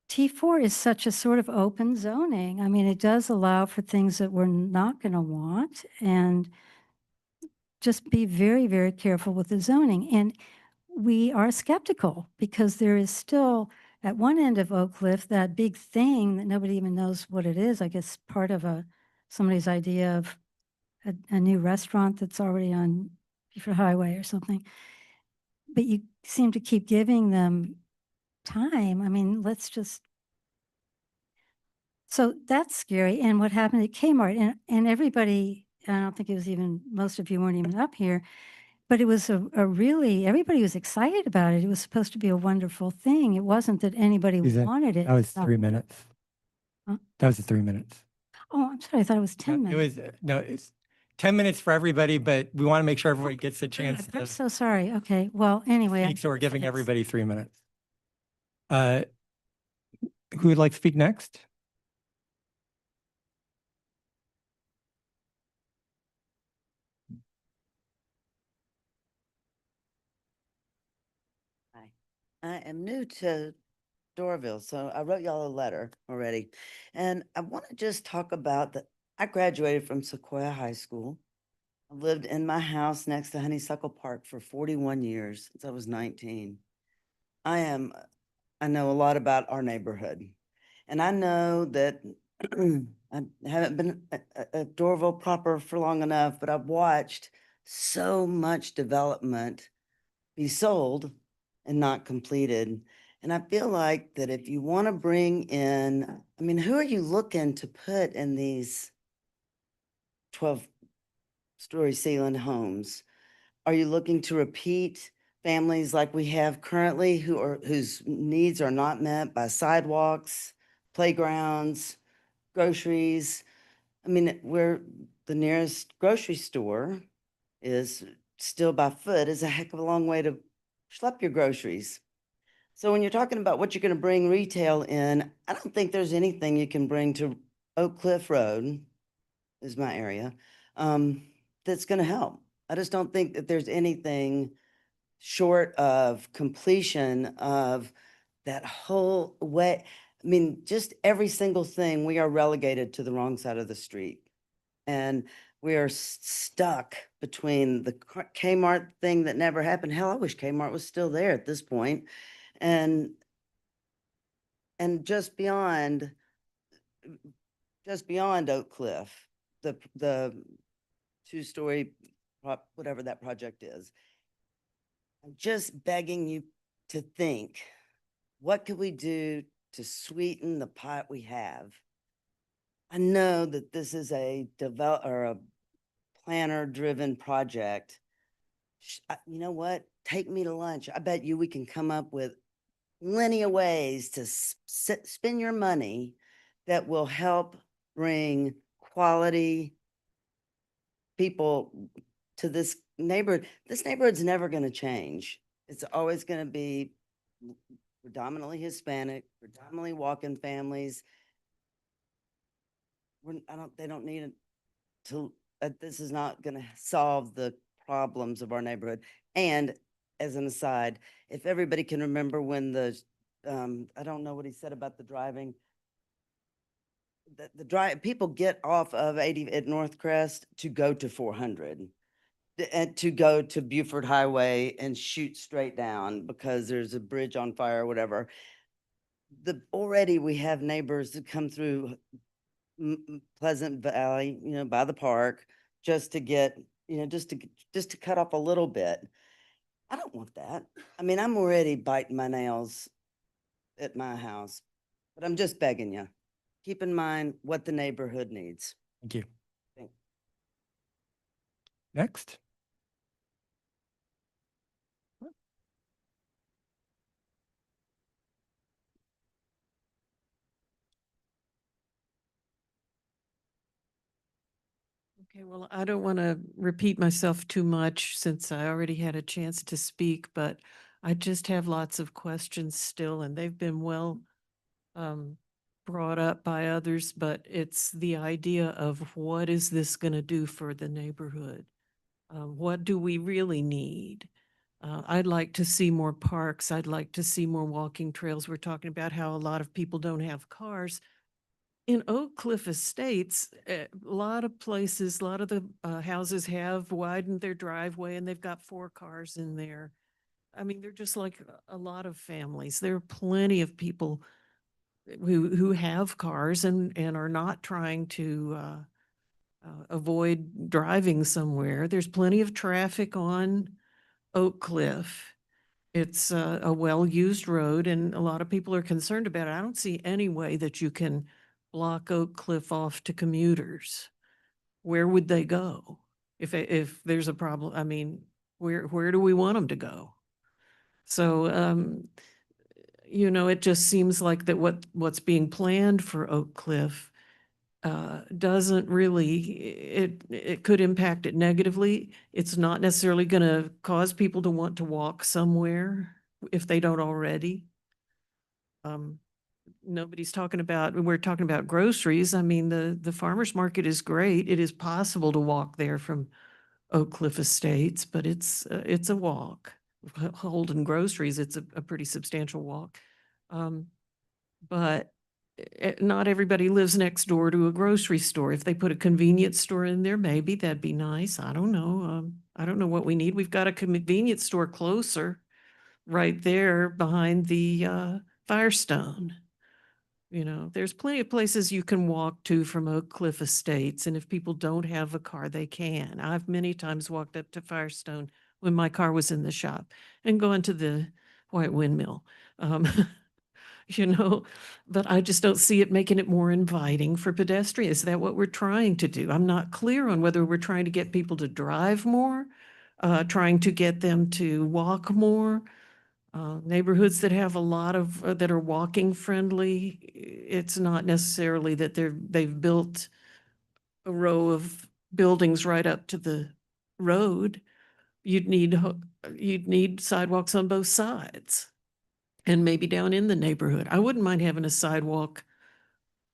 T4 is such a sort of open zoning. I mean, it does allow for things that we're not going to want, and just be very, very careful with the zoning. And we are skeptical because there is still at one end of Oak Cliff that big thing that nobody even knows what it is. I guess part of somebody's idea of a new restaurant that's already on Beaufort Highway or something. But you seem to keep giving them time. I mean, so that's scary. And what happened at Kmart, and everybody, I don't think it was even, most of you weren't even up here, but it was a really, everybody was excited about it. It was supposed to be a wonderful thing. It wasn't that anybody Susan, wanted it. that was Stop. 3 minutes. Huh? That was the 3 minutes. Oh, I'm sorry. I thought it was 10 No, minutes. it's 10 minutes for everybody, but we want to make sure everybody gets a God, chance I'm to so sorry. Okay. Well, anyway. speak, so we're giving it's- everybody 3 minutes. Who would like to speak next? Hi, I am new to Doraville, so I wrote y'all a letter already. And I want to just talk about I graduated from Sequoia High School. I lived in my house next to Honeysuckle Park for 41 years since I was 19. I know a lot about our neighborhood. And I know that I haven't been at Doraville proper for long enough, but I've watched so much development be sold and not completed. And I feel like that if you want to bring in, I mean, who are you looking to put in these 12-story ceiling homes? Are you looking to repeat families like we have currently whose needs are not met by sidewalks, playgrounds, groceries? I mean, where the nearest grocery store is still by foot is a heck of a long way to schlep your groceries. So when you're talking about what you're going to bring retail in, I don't think there's anything you can bring to Oak Cliff Road, is my area, that's going to help. I just don't think that there's anything short of completion of that whole way. I mean, just every single thing, we are relegated to the wrong side of the street. And we are stuck between the Kmart thing that never happened. Hell, I wish Kmart was still there at this point. And just beyond Oak Cliff, the 2-story, whatever that project is. I'm just begging you to think, what could we do to sweeten the pot we have? I know that this is a planner-driven project. You know what? Take me to lunch. I bet you we can come up with plenty of ways to spend your money that will help bring quality people to this neighborhood. This neighborhood's never going to change. It's always going to be predominantly Hispanic, predominantly walk-in families. They don't need it to, this is not going to solve the problems of our neighborhood. And as an aside, if everybody can remember when I don't know what he said about the driving, people get off of 80 at North Crest to go to 400 and to go to Beaufort Highway and shoot straight down because there's a bridge on fire or whatever. Already we have neighbors that come through Pleasant Valley, by the park, just to get, just to cut off a little bit. I don't want that. I mean, I'm already biting my nails at my house, but I'm just begging you. keep in mind what the neighborhood needs. Thank you. Thank- Next. Okay, well, I don't want to repeat myself too much since I already had a chance to speak, but I just have lots of questions still, and they've been well brought up by others, but it's the idea of what is this going to do for the neighborhood? What do we really need? I'd like to see more parks. I'd like to see more walking trails. We're talking about how a lot of people don't have cars. In Oak Cliff Estates, a lot of places, a lot of the houses have widened their driveway and they've got 4 cars in there. I mean, they're just like a lot of families. There are plenty of people who have cars and are not trying to avoid driving somewhere. There's plenty of traffic on Oak Cliff. It's a well-used road and a lot of people are concerned about it. I don't see any way that you can block Oak Cliff off to commuters. Where would they go if there's a problem? I mean, where do we want them to go? So, you know, it just seems like that what's being planned for Oak Cliff doesn't really, it could impact it negatively. It's not necessarily going to cause people to want to walk somewhere if they don't already. Nobody's talking about, we're talking about groceries. I mean, the farmer's market is great. It is possible to walk there from Oak Cliff Estates, but it's a walk. Holden Groceries, it's a pretty substantial walk. But not everybody lives next door to a grocery store. If they put a convenience store in there, maybe that'd be nice. I don't know. I don't know what we need. We've got a convenience store closer right there behind the Firestone. You know, there's plenty of places you can walk to from Oak Cliff Estates. And if people don't have a car, they can. I've many times walked up to Firestone when my car was in the shop and gone to the White Windmill. You know, but I just don't see it making it more inviting for pedestrians. Is that what we're trying to do? I'm not clear on whether we're trying to get people to drive more, trying to get them to walk more. Neighborhoods that have a lot of, that are walking friendly, it's not necessarily that they've built a row of buildings right up to the road. You'd need sidewalks on both sides. And maybe down in the neighborhood. I wouldn't mind having a sidewalk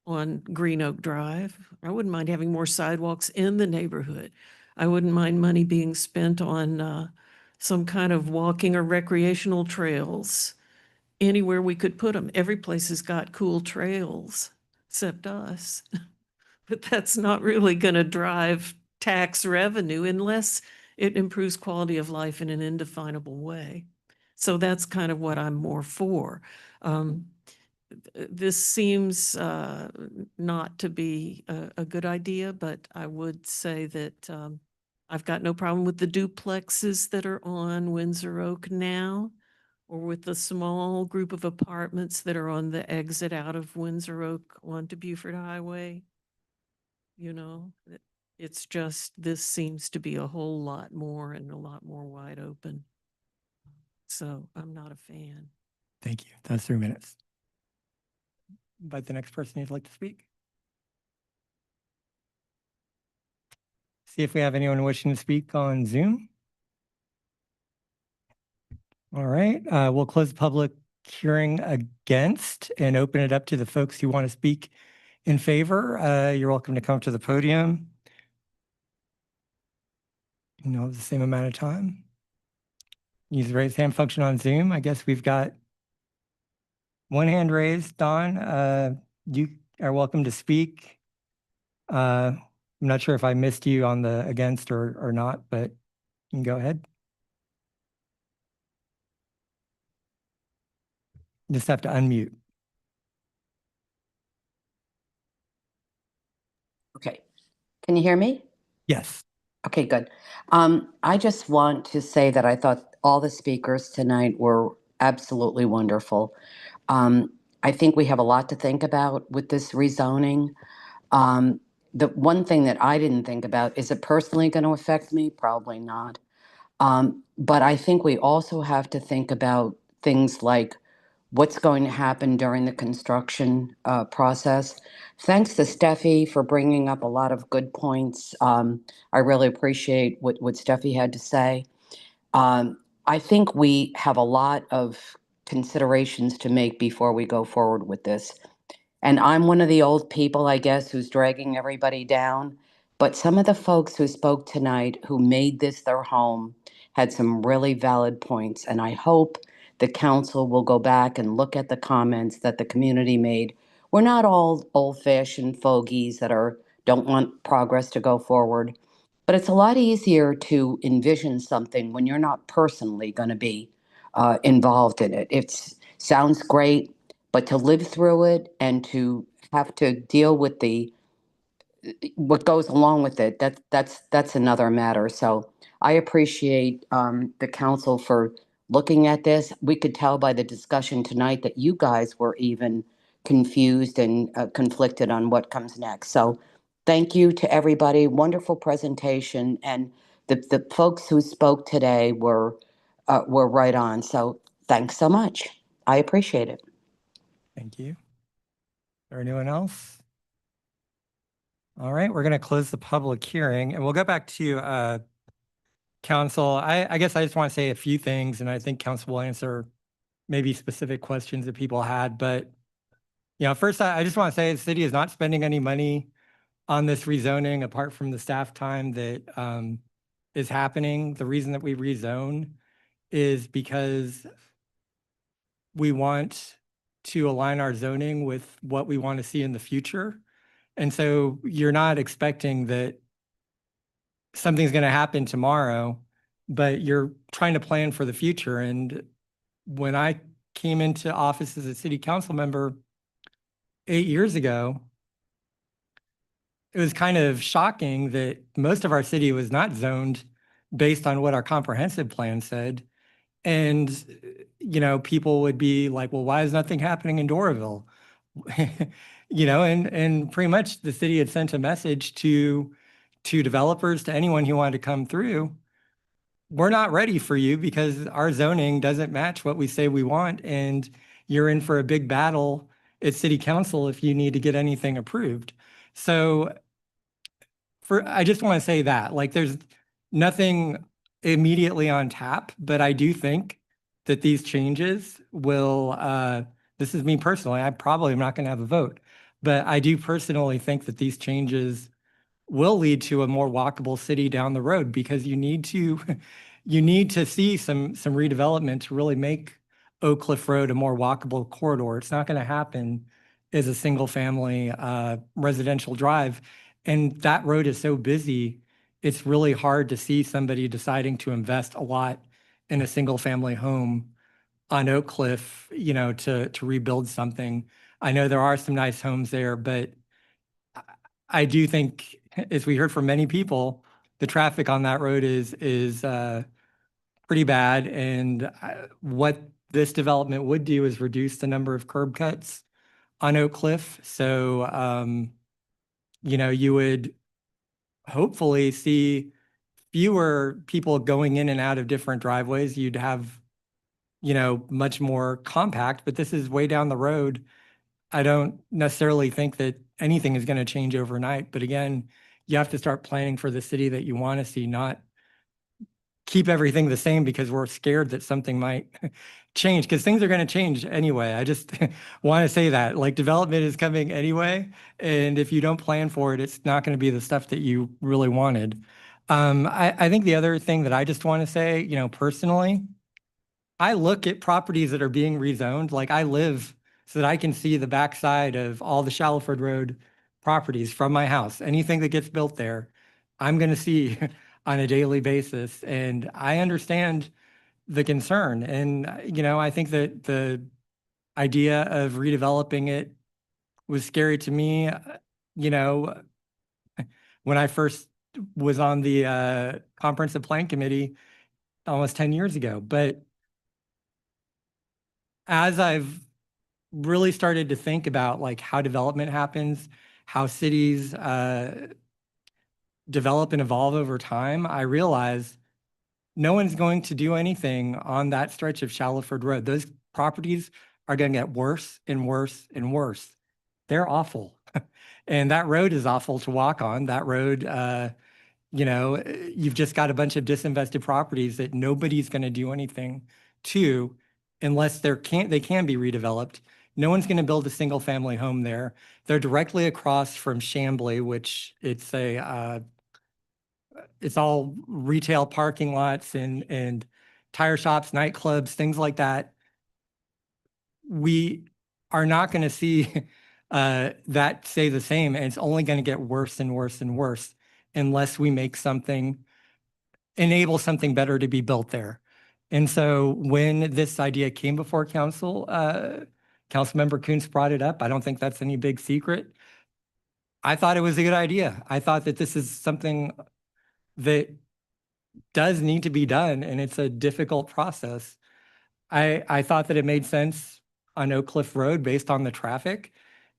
on Green Oak Drive. I wouldn't mind having more sidewalks in the neighborhood. I wouldn't mind money being spent on some kind of walking or recreational trails anywhere we could put them. Every place has got cool trails, except us. But that's not really going to drive tax revenue unless it improves quality of life in an indefinable way. So that's kind of what I'm more for. This seems not to be a good idea, but I would say that I've got no problem with the duplexes that are on Windsor Oak now, or with the small group of apartments that are on the exit out of Windsor Oak onto Buford Highway. You know, it's just, this seems to be a whole lot more and a lot more wide open. So I'm not a fan. Thank you. That's 3 minutes. Invite the next person who'd like to speak. See if we have anyone wishing to speak on Zoom. All right, we'll close the public hearing against and open it up to the folks who want to speak in favor. You're welcome to come to the podium. You know, the same amount of time. Use the raise hand function on Zoom. I guess we've got one hand raised. Don, you are welcome to speak. I'm not sure if I missed you on the against or not, but you can go ahead. You just have to unmute. Okay. Can you hear me? Yes. Okay, good. I just want to say that I thought all the speakers tonight were absolutely wonderful. I think we have a lot to think about with this rezoning. The one thing that I didn't think about, is it personally going to affect me? Probably not. But I think we also have to think about things like what's going to happen during the construction process. Thanks to Steffi for bringing up a lot of good points. I really appreciate what Steffi had to say. I think we have a lot of considerations to make before we go forward with this. And I'm one of the old people, I guess, who's dragging everybody down. But some of the folks who spoke tonight, who made this their home, had some really valid points. And I hope the council will go back and look at the comments that the community made. We're not all old-fashioned fogies that don't want progress to go forward. But it's a lot easier to envision something when you're not personally going to be involved in it. It sounds great, but to live through it and to have to deal with what goes along with it, that's another matter. So I appreciate the council for looking at this. We could tell by the discussion tonight that you guys were even confused and conflicted on what comes next. So thank you to everybody. Wonderful presentation, and the folks who spoke today were right on. So thanks so much. I appreciate it. Thank you. Or anyone else? All right, we're going to close the public hearing, and we'll go back to council. I guess I just want to say a few things, and I think council will answer maybe specific questions that people had. But first, I just want to say the city is not spending any money on this rezoning apart from the staff time that is happening. The reason that we rezone is because we want to align our zoning with what we want to see in the future. And so you're not expecting that something's going to happen tomorrow, but you're trying to plan for the future. And when I came into office as a city council member 8 years ago, it was kind of shocking that most of our city was not zoned based on what our comprehensive plan said. And, people would be like, well, why is nothing happening in Doraville? And pretty much the city had sent a message to developers, to anyone who wanted to come through. We're not ready for you because our zoning doesn't match what we say we want. And you're in for a big battle at city council if you need to get anything approved. So I just want to say that, there's nothing immediately on tap, but I do think that these changes will, this is me personally, I probably am not going to have a vote, but I do personally think that these changes will lead to a more walkable city down the road, because you need to see some redevelopment to really make Oak Cliff Road a more walkable corridor. It's not going to happen as a single family residential drive. And that road is so busy, it's really hard to see somebody deciding to invest a lot in a single family home on Oak Cliff, to rebuild something. I know there are some nice homes there, but I do think, as we heard from many people, the traffic on that road is pretty bad. And what this development would do is reduce the number of curb cuts on Oak Cliff. So, you would hopefully see fewer people going in and out of different driveways. You'd have, much more compact, but this is way down the road. I don't necessarily think that anything is going to change overnight. But again, you have to start planning for the city that you want to see, not keep everything the same because we're scared that something might change, because things are going to change anyway. I just want to say that, development is coming anyway. And if you don't plan for it, it's not going to be the stuff that you really wanted. I think the other thing that I just want to say, personally, I look at properties that are being rezoned. I live so that I can see the backside of all the Shallowford Road properties from my house. Anything that gets built there, I'm going to see on a daily basis. And I understand the concern. And, I think that the idea of redeveloping it was scary to me. When I first was on the comprehensive plan committee almost 10 years ago. But as I've really started to think about like how development happens, how cities develop and evolve over time, I realized no one's going to do anything on that stretch of Shallowford Road. Those properties are going to get worse and worse and worse. They're awful. And that road is awful to walk on. That road, you've just got a bunch of disinvested properties that nobody's going to do anything to unless they can be redeveloped. No one's going to build a single family home there. They're directly across from Chambly, which it's all retail parking lots and tire shops, nightclubs, things like that. We are not going to see that stay the same, and it's only going to get worse and worse and worse unless we make enable something better to be built there. And so when this idea came before council, Councilmember Kuntz brought it up. I don't think that's any big secret. I thought it was a good idea. I thought that this is something that does need to be done, and it's a difficult process. I thought that it made sense on Oak Cliff Road based on the traffic.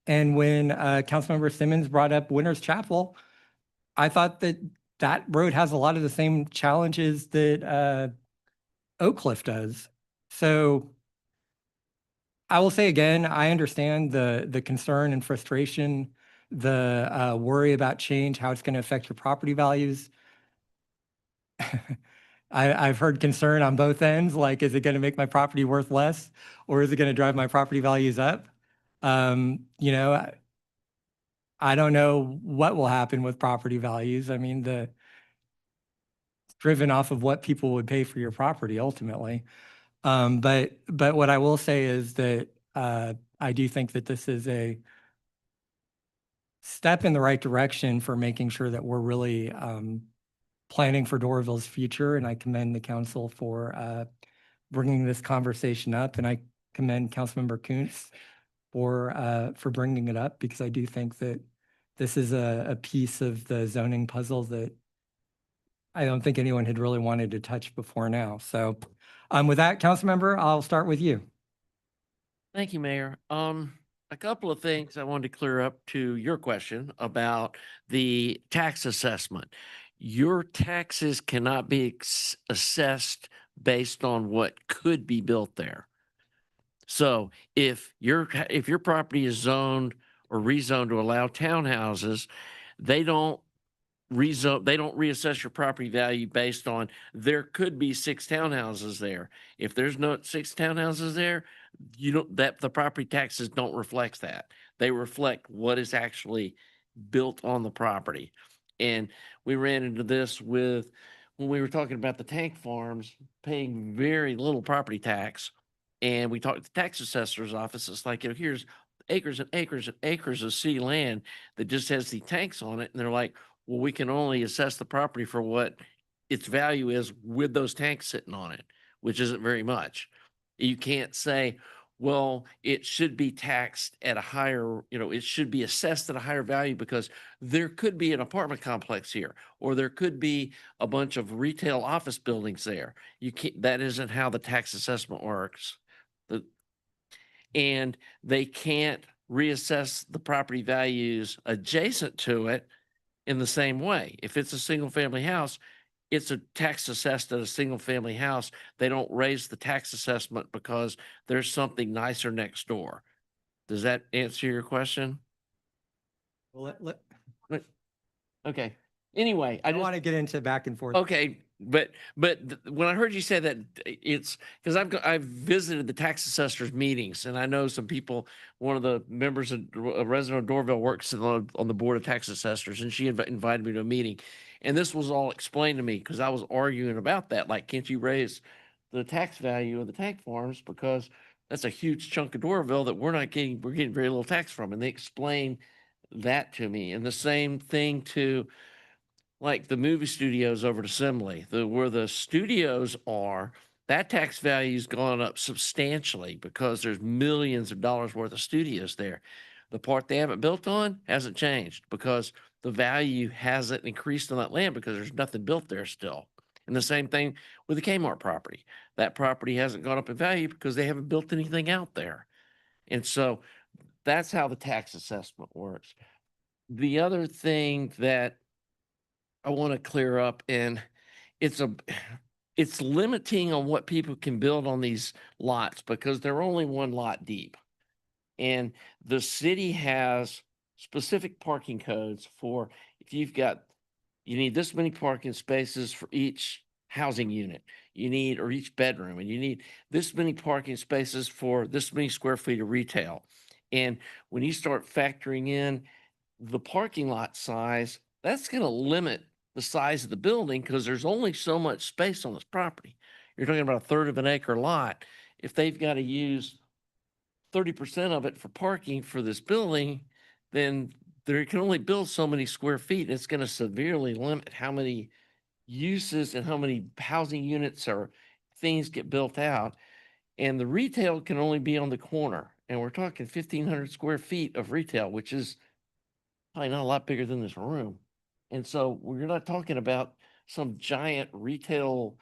And when Councilmember Simmons brought up Winter's Chapel, I thought that road has a lot of the same challenges that Oak Cliff does. So I will say again, I understand the concern and frustration, the worry about change, how it's going to affect your property values. I've heard concern on both ends, like, is it going to make my property worth less, or is it going to drive my property values up? I don't know what will happen with property values. I mean, it's driven off of what people would pay for your property ultimately. But what I will say is that I do think that this is a step in the right direction for making sure that we're really planning for Doraville's future. And I commend the council for bringing this conversation up. And I commend Councilmember Kuntz for bringing it up, because I do think that this is a piece of the zoning puzzle that I don't think anyone had really wanted to touch before now. So with that, Councilmember, I'll start with you. Thank you, Mayor. A couple of things I wanted to clear up to your question about the tax assessment. Your taxes cannot be assessed based on what could be built there. So if your property is zoned or rezoned to allow townhouses, they don't reassess your property value based on there could be 6 townhouses there. If there's no 6 townhouses there, the property taxes don't reflect that. They reflect what is actually built on the property. And we ran into this when we were talking about the tank farms paying very little property tax. And we talked to the tax assessor's office. It's like, here's acres and acres and acres of city land that just has the tanks on it. And they're like, well, we can only assess the property for what its value is with those tanks sitting on it, which isn't very much. You can't say, well, it should be taxed at a higher, it should be assessed at a higher value because there could be an apartment complex here, or there could be a bunch of retail office buildings there. That isn't how the tax assessment works. And they can't reassess the property values adjacent to it in the same way. If it's a single family house, it's a tax assessed at a single family house. They don't raise the tax assessment because there's something nicer next door. Does that answer your question? Well, okay. Anyway, I don't want to get into back and forth. Okay. But when I heard you say that, it's because I've visited the tax assessors meetings, and I know some people. One of the members of a resident of Doraville works on the board of tax assessors, and she invited me to a meeting, and this was all explained to me because I was arguing about that. Like, can't you raise the tax value of the tank farms because that's a huge chunk of Doraville that we're getting very little tax from, and they explained that to me. And the same thing to, like, the movie studios over at Assembly, where the studios are, that tax value's gone up substantially because there's millions of dollars worth of studios there. The part they haven't built on hasn't changed because the value hasn't increased on that land because there's nothing built there still. And the same thing with the Kmart property. That property hasn't gone up in value because they haven't built anything out there. And so that's how the tax assessment works. The other thing that I want to clear up, and it's it's limiting on what people can build on these lots because they're only one lot deep. And the city has specific parking codes for if you need this many parking spaces for each housing unit, or each bedroom, and you need this many parking spaces for this many square feet of retail. And when you start factoring in the parking lot size, that's going to limit the size of the building because there's only so much space on this property. You're talking about a third of an acre lot. If they've got to use 30% of it for parking for this building, then they can only build so many square feet. It's going to severely limit how many uses and how many housing units or things get built out. And the retail can only be on the corner. And we're talking 1,500 square feet of retail, which is probably not a lot bigger than this room. And so we're not talking about some giant retail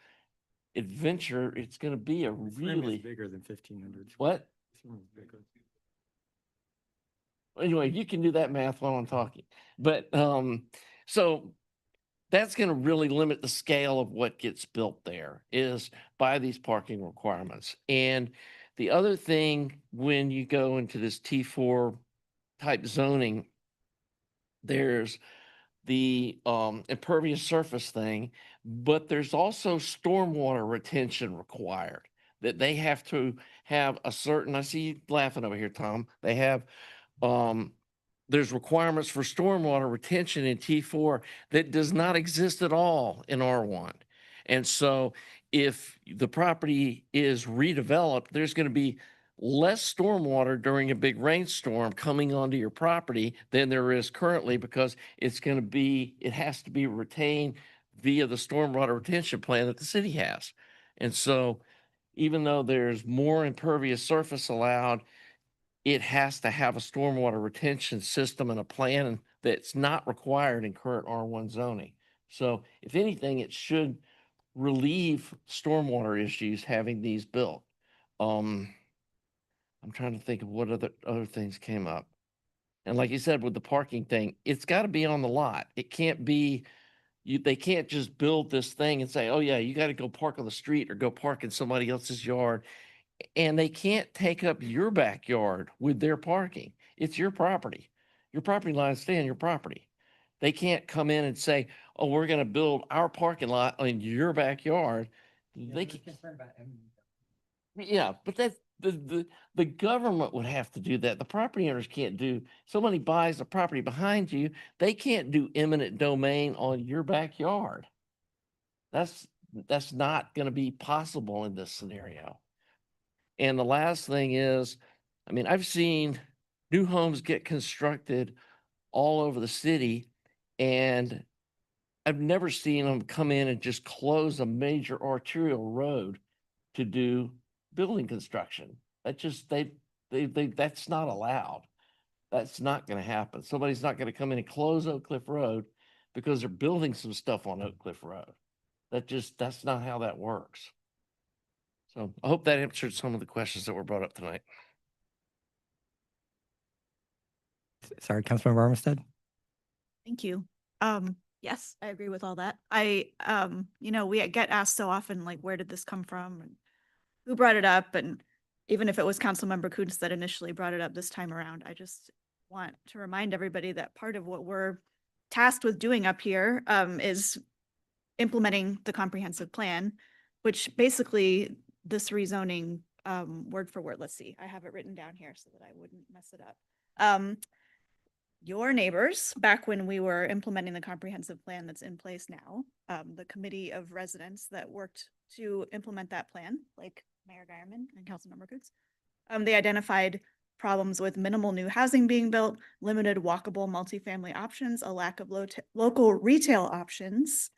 adventure. It's going to be a really bigger than 1,500. what? Anyway, you can do that math while I'm talking. But so that's going to really limit the scale of what gets built there is by these parking requirements. And the other thing, when you go into this T4 type zoning, there's the impervious surface thing, but there's also stormwater retention required that they have to have a certain, I see you laughing over here, Tom. They have, there's requirements for stormwater retention in T4 that does not exist at all in R1. And so if the property is redeveloped, there's going to be less stormwater during a big rainstorm coming onto your property than there is currently because it has to be retained via the stormwater retention plan that the city has. And so even though there's more impervious surface allowed, it has to have a stormwater retention system and a plan that's not required in current R1 zoning. So if anything, it should relieve stormwater issues having these built. I'm trying to think of what other things came up. And like you said, with the parking thing, it's got to be on the lot. It can't be, they can't just build this thing and say, oh yeah, you got to go park on the street or go park in somebody else's yard. And they can't take up your backyard with their parking. It's your property. Your property lines stay on your property. They can't come in and say, oh, we're going to build our parking lot in your backyard. They can, yeah, but that's the government would have to do that. The property owners can't do. Somebody buys the property behind you, they can't do eminent domain on your backyard. That's not going to be possible in this scenario. And the last thing is, I mean, I've seen new homes get constructed all over the city, and I've never seen them come in and just close a major arterial road to do building construction. That just, that's not allowed. That's not going to happen. Somebody's not going to come in and close Oak Cliff Road because they're building some stuff on Oak Cliff Road. That's not how that works. So I hope that answered some of the questions that were brought up tonight. Sorry, Councilmember Armistead. Thank you. Yes, I agree with all that. We get asked so often, like, where did this come from? And who brought it up? And even if it was Councilmember Kuntz that initially brought it up this time around, I just want to remind everybody that part of what we're tasked with doing up here is implementing the comprehensive plan, which basically this rezoning word for word, let's see, I have it written down here so that I wouldn't mess it up. Your neighbors, back when we were implementing the comprehensive plan that's in place now, the committee of residents that worked to implement that plan, like Mayor Geierman and Councilmember Coates, they identified problems with minimal new housing being built, limited walkable multifamily options, a lack of local retail options.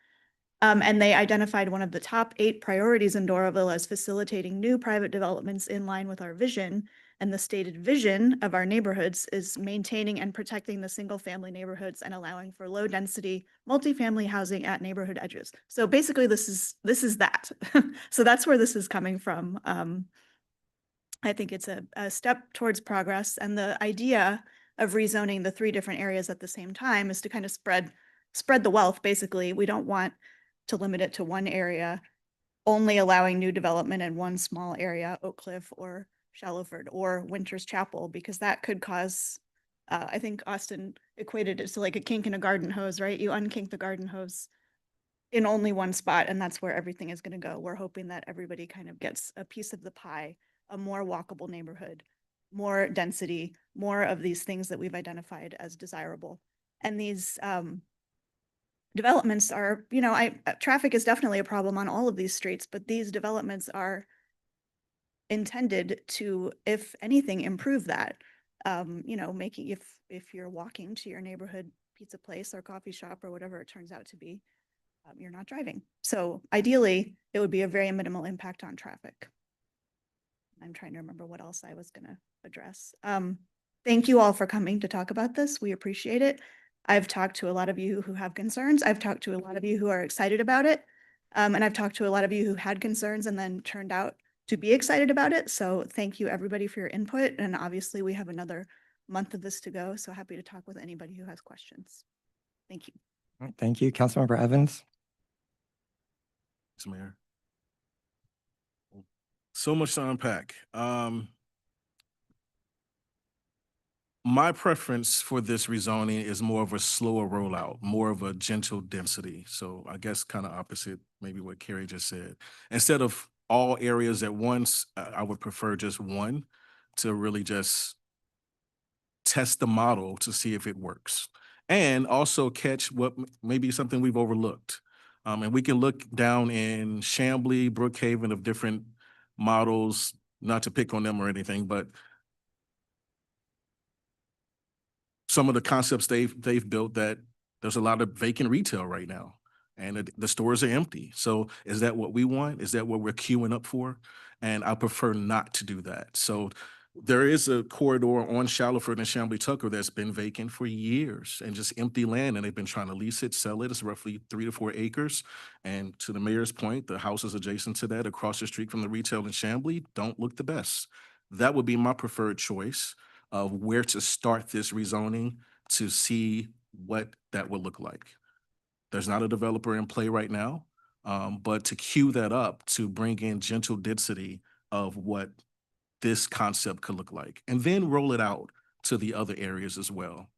And they identified one of the top 8 priorities in Doraville as facilitating new private developments in line with our vision. And the stated vision of our neighborhoods is maintaining and protecting the single family neighborhoods and allowing for low density multifamily housing at neighborhood edges. So basically this is that. So that's where this is coming from. I think it's a step towards progress. And the idea of rezoning the 3 different areas at the same time is to kind of spread the wealth, basically. We don't want to limit it to one area, only allowing new development in one small area, Oak Cliff or Shallowford or Winters Chapel, because that could cause, I think Austin equated it to like a kink in a garden hose, right? You unkink the garden hose in only one spot, and that's where everything is going to go. We're hoping that everybody kind of gets a piece of the pie, a more walkable neighborhood, more density, more of these things that we've identified as desirable. And these developments are, you know, traffic is definitely a problem on all of these streets, but these developments are intended to, if anything, improve that. You know, making, if you're walking to your neighborhood pizza place or coffee shop or whatever it turns out to be, you're not driving. So ideally, it would be a very minimal impact on traffic. I'm trying to remember what else I was going to address. Thank you all for coming to talk about this. We appreciate it. I've talked to a lot of you who have concerns. I've talked to a lot of you who are excited about it. And I've talked to a lot of you who had concerns and then turned out to be excited about it. So thank you everybody for your input. And obviously we have another month of this to go. So happy to talk with anybody who has questions. Thank you. All right, thank you. Councilmember Evans. Thanks, Mayor. So much to unpack. My preference for this rezoning is more of a slower rollout, more of a gentle density. So I guess kind of opposite maybe what Carrie just said. Instead of all areas at once, I would prefer just one to really just test the model to see if it works. And also catch what maybe something we've overlooked. And we can look down in Chamblee, Brookhaven of different models, not to pick on them or anything, but some of the concepts they've built, that there's a lot of vacant retail right now and the stores are empty. So is that what we want? Is that what we're queuing up for? And I prefer not to do that. So there is a corridor on Shallowford and Chamblee Tucker that's been vacant for years and just empty land, and they've been trying to lease it, sell it. It's roughly 3 to 4 acres. And to the mayor's point, the houses adjacent to that across the street from the retail in Chamblee don't look the best. That would be my preferred choice of where to start this rezoning to see what that would look like. There's not a developer in play right now, but to queue that up to bring in gentle density of what this concept could look like, and then roll it out to the other areas as well.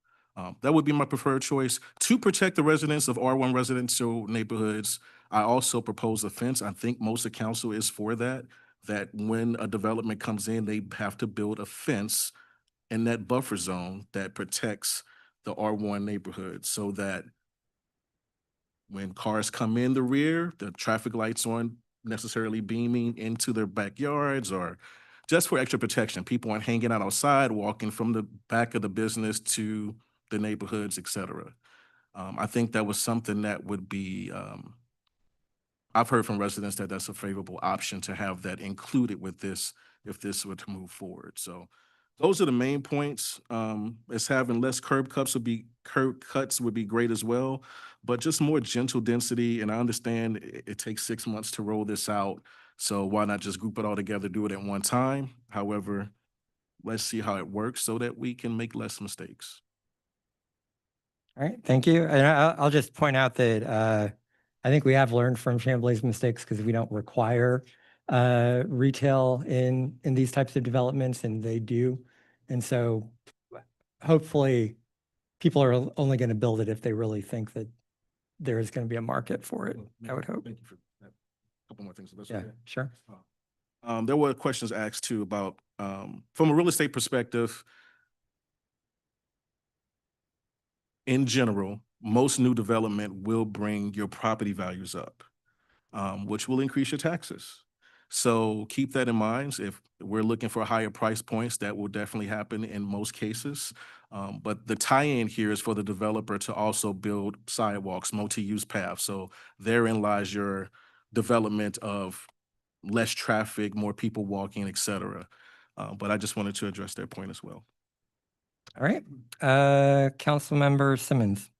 That would be my preferred choice to protect the residents of R1 residential neighborhoods. I also propose a fence. I think most of council is for that when a development comes in, they have to build a fence in that buffer zone that protects the R1 neighborhood, so that when cars come in the rear, the traffic lights aren't necessarily beaming into their backyards, or just for extra protection. People aren't hanging out outside, walking from the back of the business to the neighborhoods, et cetera. I think that was something that would be, I've heard from residents that that's a favorable option to have that included with this, if this were to move forward. So those are the main points. As having less curb cuts would be great as well, but just more gentle density. And I understand it takes 6 months to roll this out. So why not just group it all together, do it at one time? However, let's see how it works so that we can make less mistakes. All right, thank you. And I'll just point out that I think we have learned from Chamblee's mistakes, because we don't require retail in these types of developments, and they do. And so hopefully people are only going to build it if they really think that there is going to be a market for it, I would hope. Thank you for that. Couple more things. Yeah, sure. There were questions asked too about, from a real estate perspective, in general, most new development will bring your property values up, which will increase your taxes. So keep that in mind. If we're looking for higher price points, that will definitely happen in most cases. But the tie-in here is for the developer to also build sidewalks, multi-use paths. So therein lies your development of less traffic, more people walking, et cetera. But I just wanted to address that point as well. All right, Councilmember Simmons.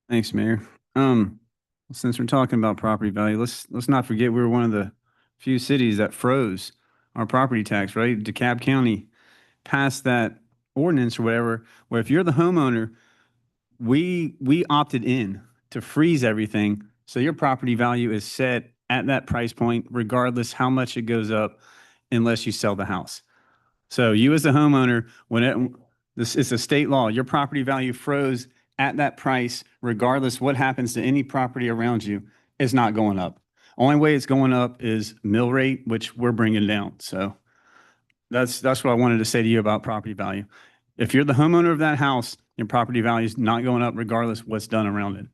Thanks, Mayor. Since we're talking about property value, let's not forget we were one of the few cities that froze our property tax, right? DeKalb County passed that ordinance or whatever, where if you're the homeowner, we opted in to freeze everything. So your property value is set at that price point, regardless how much it goes up, unless you sell the house. So you as the homeowner, this is a state law, your property value froze at that price, regardless what happens to any property around you, is not going up. Only way it's going up is mill rate, which we're bringing down. So that's what I wanted to say to you about property value. If you're the homeowner of that house, your property value is not going up regardless what's done around it.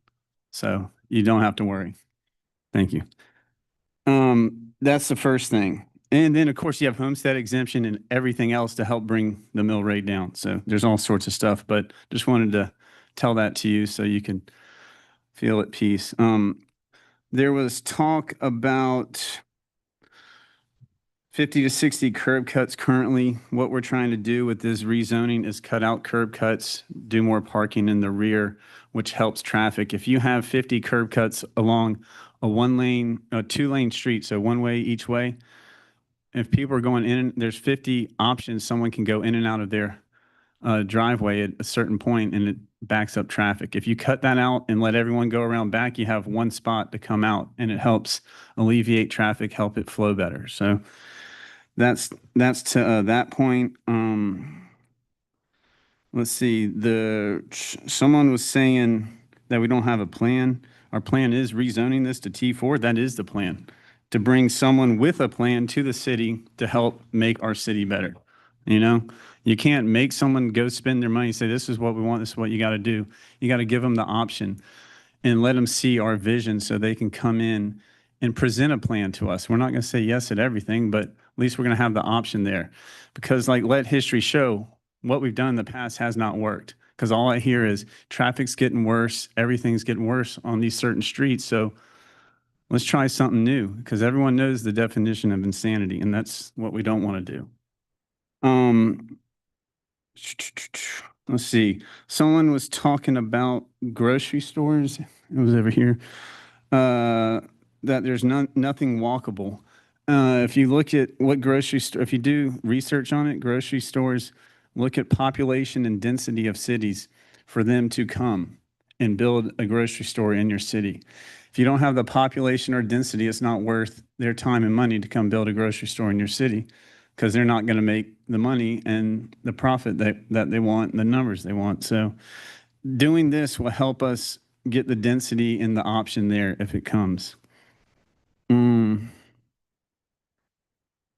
So you don't have to worry. Thank you. That's the first thing. And then, of course, you have homestead exemption and everything else to help bring the mill rate down. So there's all sorts of stuff, but just wanted to tell that to you so you can feel at peace. There was talk about 50 to 60 curb cuts currently. What we're trying to do with this rezoning is cut out curb cuts, do more parking in the rear, which helps traffic. If you have 50 curb cuts along a 2-lane street, so one way each way, if people are going in, there's 50 options. Someone can go in and out of their driveway at a certain point, and it backs up traffic. If you cut that out and let everyone go around back, you have one spot to come out, and it helps alleviate traffic, help it flow better. So that's to that point. Let's see. Someone was saying that we don't have a plan. Our plan is rezoning this to T4. That is the plan, to bring someone with a plan to the city to help make our city better. You know, you can't make someone go spend their money and say, this is what we want, this is what you got to do. You got to give them the option and let them see our vision so they can come in and present a plan to us. We're not going to say yes at everything, but at least we're going to have the option there. Because like let history show, what we've done in the past has not worked. Because all I hear is traffic's getting worse, everything's getting worse on these certain streets. So let's try something new, because everyone knows the definition of insanity, and that's what we don't want to do. Let's see. Someone was talking about grocery stores. It was over here. That there's nothing walkable. If you look at what grocery store, if you do research on it, grocery stores look at population and density of cities for them to come and build a grocery store in your city. If you don't have the population or density, it's not worth their time and money to come build a grocery store in your city, because they're not going to make the money and the profit that they want and the numbers they want. So doing this will help us get the density and the option there if it comes.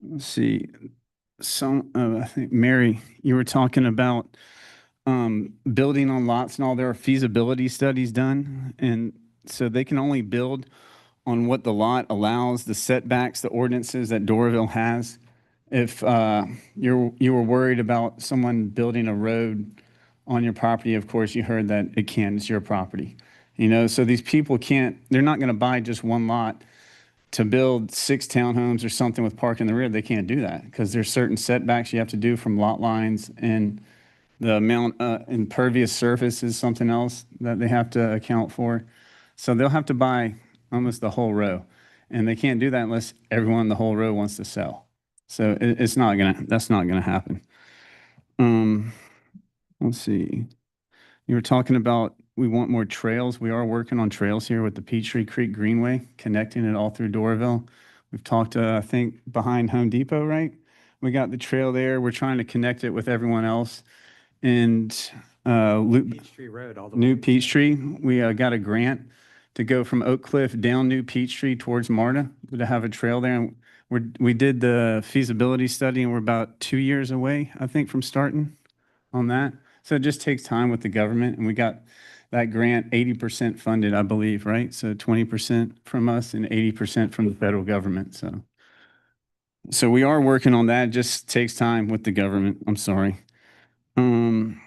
Let's see. I think Mary, you were talking about building on lots and all. There are feasibility studies done, and so they can only build on what the lot allows, the setbacks, the ordinances that Doraville has. If you were worried about someone building a road on your property, of course, you heard that it can't, it's your property. You know, so these people they're not going to buy just one lot to build 6 townhomes or something with park in the rear. They can't do that because there's certain setbacks you have to do from lot lines, and the amount impervious surface is something else that they have to account for. So they'll have to buy almost the whole row, and they can't do that unless everyone in the whole row wants to sell. So that's not gonna happen. Let's see. You were talking about we want more trails. We are working on trails here with the Peachtree Creek Greenway, connecting it all through Doraville. We've talked, I think, behind Home Depot, right? We got the trail there. We're trying to connect it with everyone else. And Peachtree Road all the way. New Peachtree, we got a grant to go from Oak Cliff down New Peachtree towards MARTA to have a trail there. And we did the feasibility study, and we're about 2 years away, I think, from starting on that. So it just takes time with the government, and we got that grant 80% funded, I believe, right? So 20% from us and 80% from the federal government. So we are working on that. It just takes time with the government. I'm sorry. Then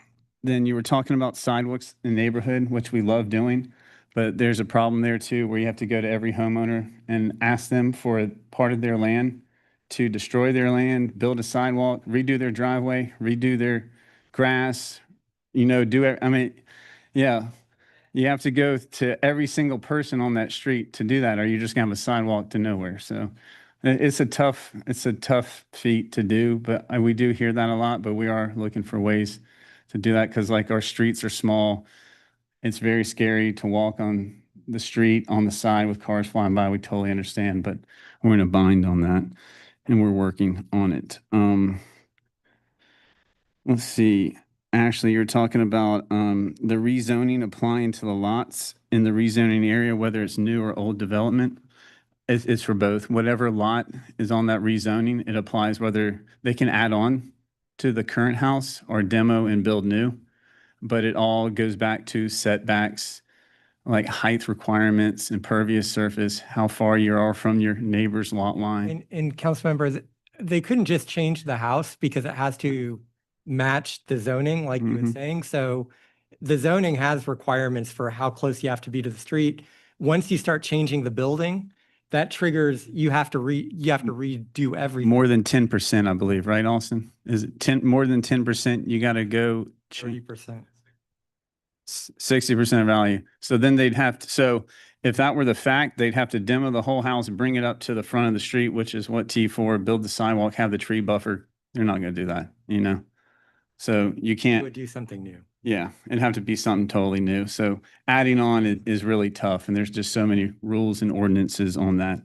you were talking about sidewalks in the neighborhood, which we love doing, but there's a problem there too, where you have to go to every homeowner and ask them for a part of their land to destroy their land, build a sidewalk, redo their driveway, redo their grass, you know, yeah, you have to go to every single person on that street to do that, or you're just gonna have a sidewalk to nowhere. So It's a tough feat to do, but we do hear that a lot, but we are looking for ways to do that because like our streets are small. It's very scary to walk on the street on the side with cars flying by. We totally understand, but we're in a bind on that and we're working on it. Let's see. Ashley, you're talking about the rezoning applying to the lots in the rezoning area, whether it's new or old development. It's for both. Whatever lot is on that rezoning, it applies whether they can add on to the current house or demo and build new. But it all goes back to setbacks, like height requirements, impervious surface, how far you are from your neighbor's lot line. And council members, they couldn't just change the house because it has to match the zoning, like you were saying. So the zoning has requirements for how close you have to be to the street. Once you start changing the building, that triggers, you have to redo everything. More than 10%, I believe, right, Austin? Is it more than 10%? You got to go 30%. 60% of value. So then they'd have to, so if that were the fact, they'd have to demo the whole house and bring it up to the front of the street, which is what T4, build the sidewalk, have the tree buffer. They're not going to do that, you know? So you You can't, would do something new. yeah, it'd have to be something totally new. So adding on is really tough. And there's just so many rules and ordinances on that.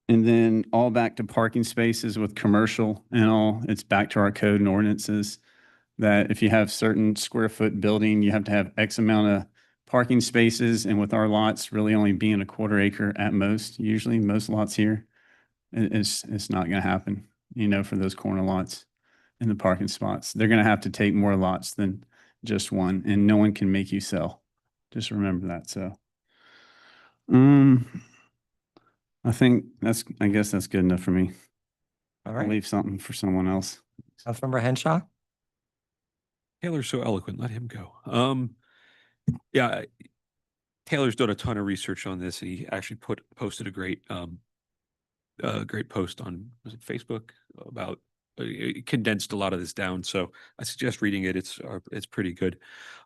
And then all back to parking spaces with commercial and all, it's back to our code and ordinances that if you have certain square foot building, you have to have X amount of parking spaces. And with our lots really only being a quarter acre at most, usually most lots here, it's not going to happen, you know, for those corner lots in the parking spots. They're going to have to take more lots than just one, and no one can make you sell. Just remember that. So, I guess that's good enough for me. All I'll right. leave something for someone else. Councilmember Henshaw? Taylor's so eloquent, let him go. Yeah, Taylor's done a ton of research on this. He actually posted a great post on, was it Facebook, about condensed a lot of this down. So I suggest reading it. It's pretty good.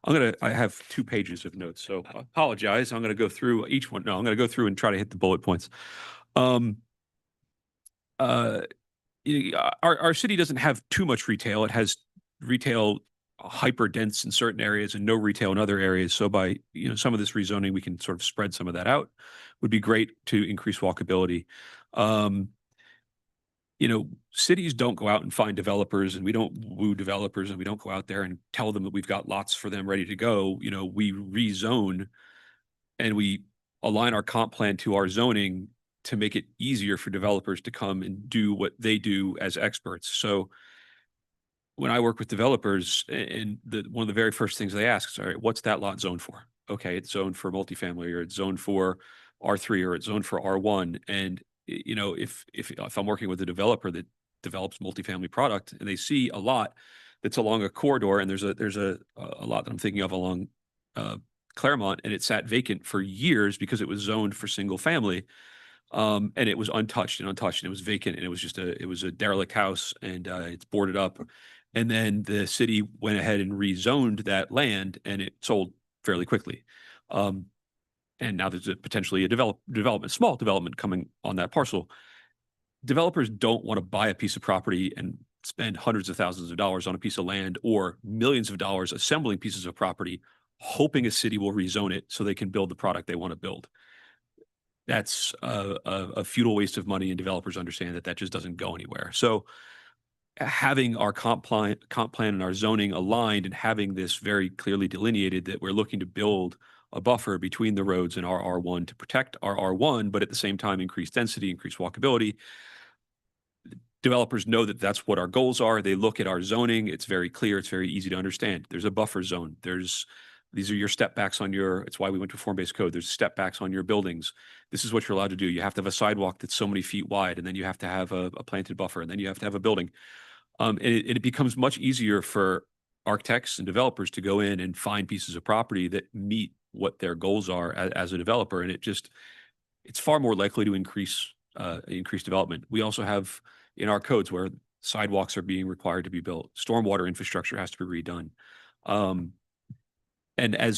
I have 2 pages of notes, so I apologize. I'm going to go through each one. No, I'm going to go through and try to hit the bullet points. Our city doesn't have too much retail. It has retail hyper dense in certain areas and no retail in other areas. So by, some of this rezoning, we can sort of spread some of that out. Would be great to increase walkability. Cities don't go out and find developers, and we don't woo developers, and we don't go out there and tell them that we've got lots for them ready to go. We rezone and we align our comp plan to our zoning to make it easier for developers to come and do what they do as experts. So when I work with developers, and one of the very first things they ask is, all right, what's that lot zoned for? Okay, it's zoned for multifamily, or it's zoned for R3, or it's zoned for R1. And if I'm working with a developer that develops multifamily product and they see a lot that's along a corridor, and there's a lot that I'm thinking of along Claremont, and it sat vacant for years because it was zoned for single family, and it was untouched, and it was vacant, and it was a derelict house, and it's boarded up. And then the city went ahead and rezoned that land, and it sold fairly quickly. And now there's potentially a small development coming on that parcel. Developers don't want to buy a piece of property and spend hundreds of thousands of dollars on a piece of land, or millions of dollars assembling pieces of property, hoping a city will rezone it so they can build the product they want to build. That's a futile waste of money, and developers understand that just doesn't go anywhere. So having our comp plan and our zoning aligned, and having this very clearly delineated that we're looking to build a buffer between the roads and our R1 to protect our R1, but at the same time increase density, increase walkability. Developers know that that's what our goals are. They look at our zoning. It's very clear. It's very easy to understand. There's a buffer zone. These are your step backs on it's why we went to form-based code. There's step backs on your buildings. This is what you're allowed to do. You have to have a sidewalk that's so many feet wide, and then you have to have a planted buffer, and then you have to have a building. And it becomes much easier for architects and developers to go in and find pieces of property that meet what their goals are as a developer. And it's far more likely to increase development. We also have in our codes where sidewalks are being required to be built. Stormwater infrastructure has to be redone. And I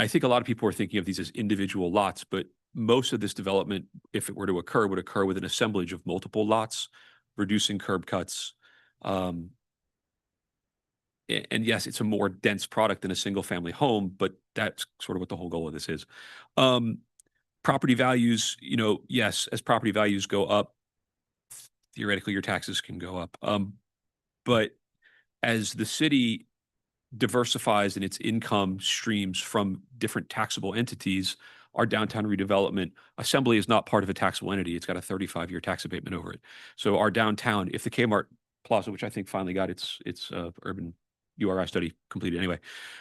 think a lot of people are thinking of these as individual lots, but most of this development, if it were to occur, would occur with an assemblage of multiple lots, reducing curb cuts. And yes, it's a more dense product than a single family home, but that's sort of what the whole goal of this is. Property values, yes, as property values go up, theoretically your taxes can go up. But as the city diversifies in its income streams from different taxable entities, our downtown redevelopment assembly is not part of a taxable entity. It's got a 35-year tax abatement over it. So our downtown, if the Kmart Plaza, which I think finally got its urban URI study completed anyway,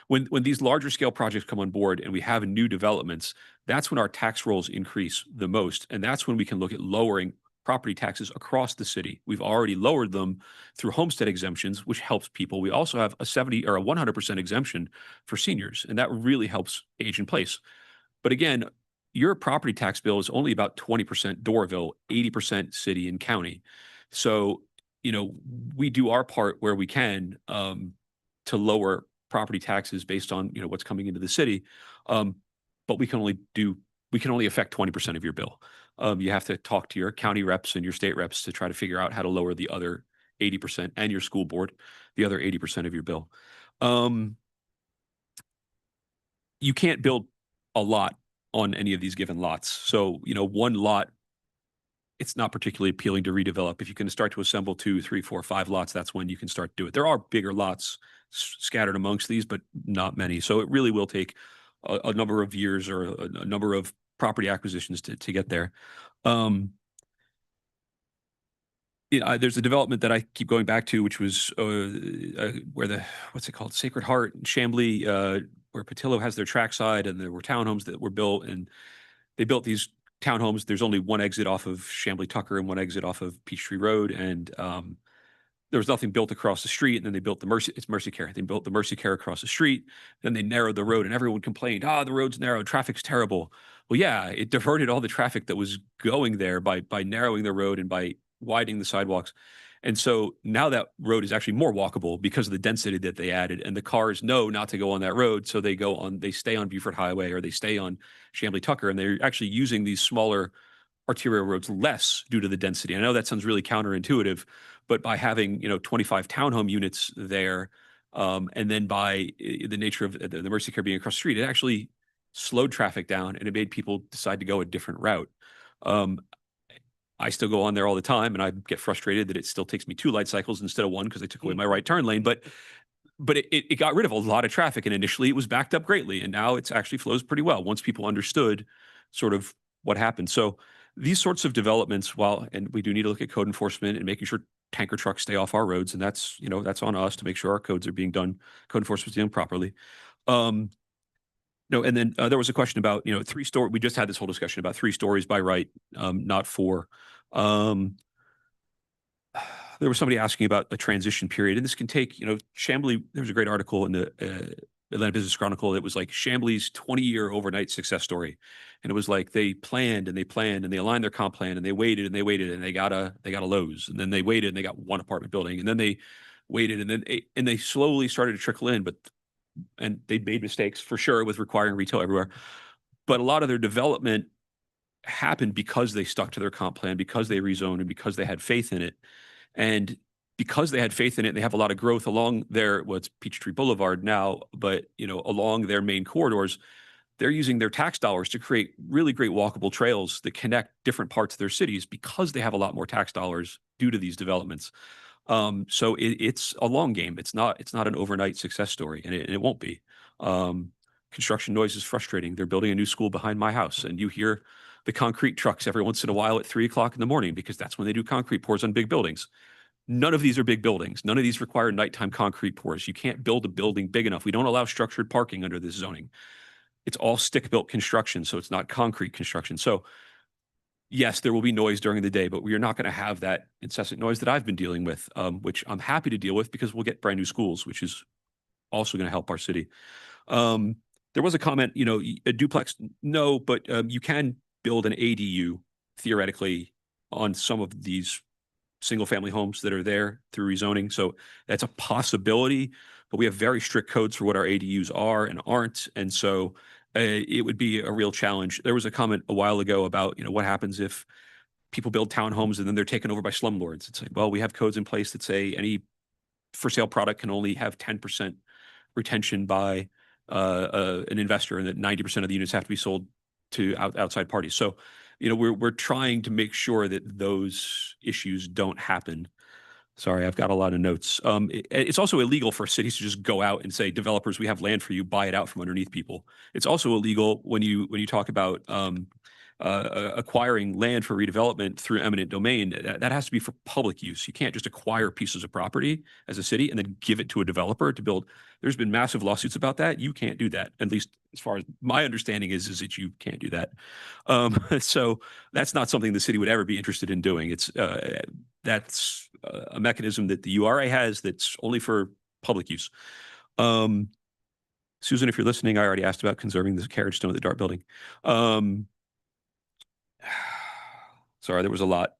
when these larger scale projects come on board and we have new developments, that's when our tax rolls increase the most. And that's when we can look at lowering property taxes across the city. We've already lowered them through homestead exemptions, which helps people. We also have a 70 or a 100% exemption for seniors, and that really helps age in place. But again, your property tax bill is only about 20% Doraville, 80% city and county. So, we do our part where we can to lower property taxes based on, what's coming into the city. But we can only affect 20% of your bill. You have to talk to your county reps and your state reps to try to figure out how to lower the other 80% and your school board, the other 80% of your bill. You can't build a lot on any of these given lots. So, one lot, it's not particularly appealing to redevelop. If you can start to assemble 2, 3, 4, 5 lots, that's when you can start to do it. There are bigger lots scattered amongst these, but not many. So it really will take a number of years or a number of property acquisitions to get there. There's a development that I keep going back to, which was where what's it called? Sacred Heart in Chamblee, where Patillo has their trackside, and there were townhomes that were built, and they built these townhomes. There's only one exit off of Chamblee Tucker and one exit off of Peachtree Road. And there was nothing built across the street. And then they built it's Mercy Care. They built the Mercy Care across the street. Then they narrowed the road, and everyone complained, the road's narrow, traffic's terrible. Well, yeah, it diverted all the traffic that was going there by narrowing the road and by widening the sidewalks. And so now that road is actually more walkable because of the density that they added, and the cars know not to go on that road. So they stay on Beaufort Highway, or they stay on Chamblee Tucker, and they're actually using these smaller arterial roads less due to the density. I know that sounds really counterintuitive, but by having, 25 townhome units there, and then by the nature of the Mercy Care being across the street, it actually slowed traffic down, and it made people decide to go a different route. I still go on there all the time, and I get frustrated that it still takes me 2 light cycles instead of 1 because they took away my right turn lane. But it got rid of a lot of traffic, and initially it was backed up greatly, and now it's actually flows pretty well once people understood sort of what happened. So these sorts of developments, and we do need to look at code enforcement and making sure tanker trucks stay off our roads, and that's on us to make sure our codes are being done, code enforcement is done properly. No, and then there was a question about, 3-story. We just had this whole discussion about 3 stories by right, not 4. There was somebody asking about a transition period, and this can take, Chamblee. There was a great article in the Atlanta Business Chronicle that was like Chamblee's 20-year overnight success story, and it was like they planned and they aligned their comp plan, and they waited and they waited, and they got a Lowe's, and then they waited and they got 1 apartment building, and then they waited, and they slowly started to trickle in, and they made mistakes for sure with requiring retail everywhere. But a lot of their development happened because they stuck to their comp plan, because they rezoned, and because they had faith in it. And because they had faith in it, they have a lot of growth along what's Peachtree Boulevard now, but along their main corridors, they're using their tax dollars to create really great walkable trails that connect different parts of their cities because they have a lot more tax dollars due to these developments. So it's a long game. It's not an overnight success story, and it won't be. Construction noise is frustrating. They're building a new school behind my house, and you hear the concrete trucks every once in a while at 3 o'clock in the morning because that's when they do concrete pours on big buildings. None of these are big buildings. None of these require nighttime concrete pours. You can't build a building big enough. We don't allow structured parking under this zoning. It's all stick-built construction, so it's not concrete construction. So yes, there will be noise during the day, but we are not going to have that incessant noise that I've been dealing with, which I'm happy to deal with because we'll get brand new schools, which is also going to help our city. There was a comment, a duplex, no, but you can build an ADU theoretically on some of these single-family homes that are there through rezoning. So that's a possibility, but we have very strict codes for what our ADUs are and aren't. And so it would be a real challenge. There was a comment a while ago about, what happens if people build townhomes and then they're taken over by slumlords. It's like, well, we have codes in place that say any for sale product can only have 10% retention by an investor, and that 90% of the units have to be sold to outside parties. So, we're trying to make sure that those issues don't happen. Sorry, I've got a lot of notes. It's also illegal for cities to just go out and say, developers, we have land for you, buy it out from underneath people. It's also illegal when you talk about acquiring land for redevelopment through eminent domain. That has to be for public use. You can't just acquire pieces of property as a city and then give it to a developer to build. There's been massive lawsuits about that. You can't do that. At least as far as my understanding is that you can't do that. So that's not something the city would ever be interested in doing. That's a mechanism that the URA has that's only for public use. Susan, if you're listening, I already asked about conserving the carriage stone at the Dart building. Sorry, there was a lot.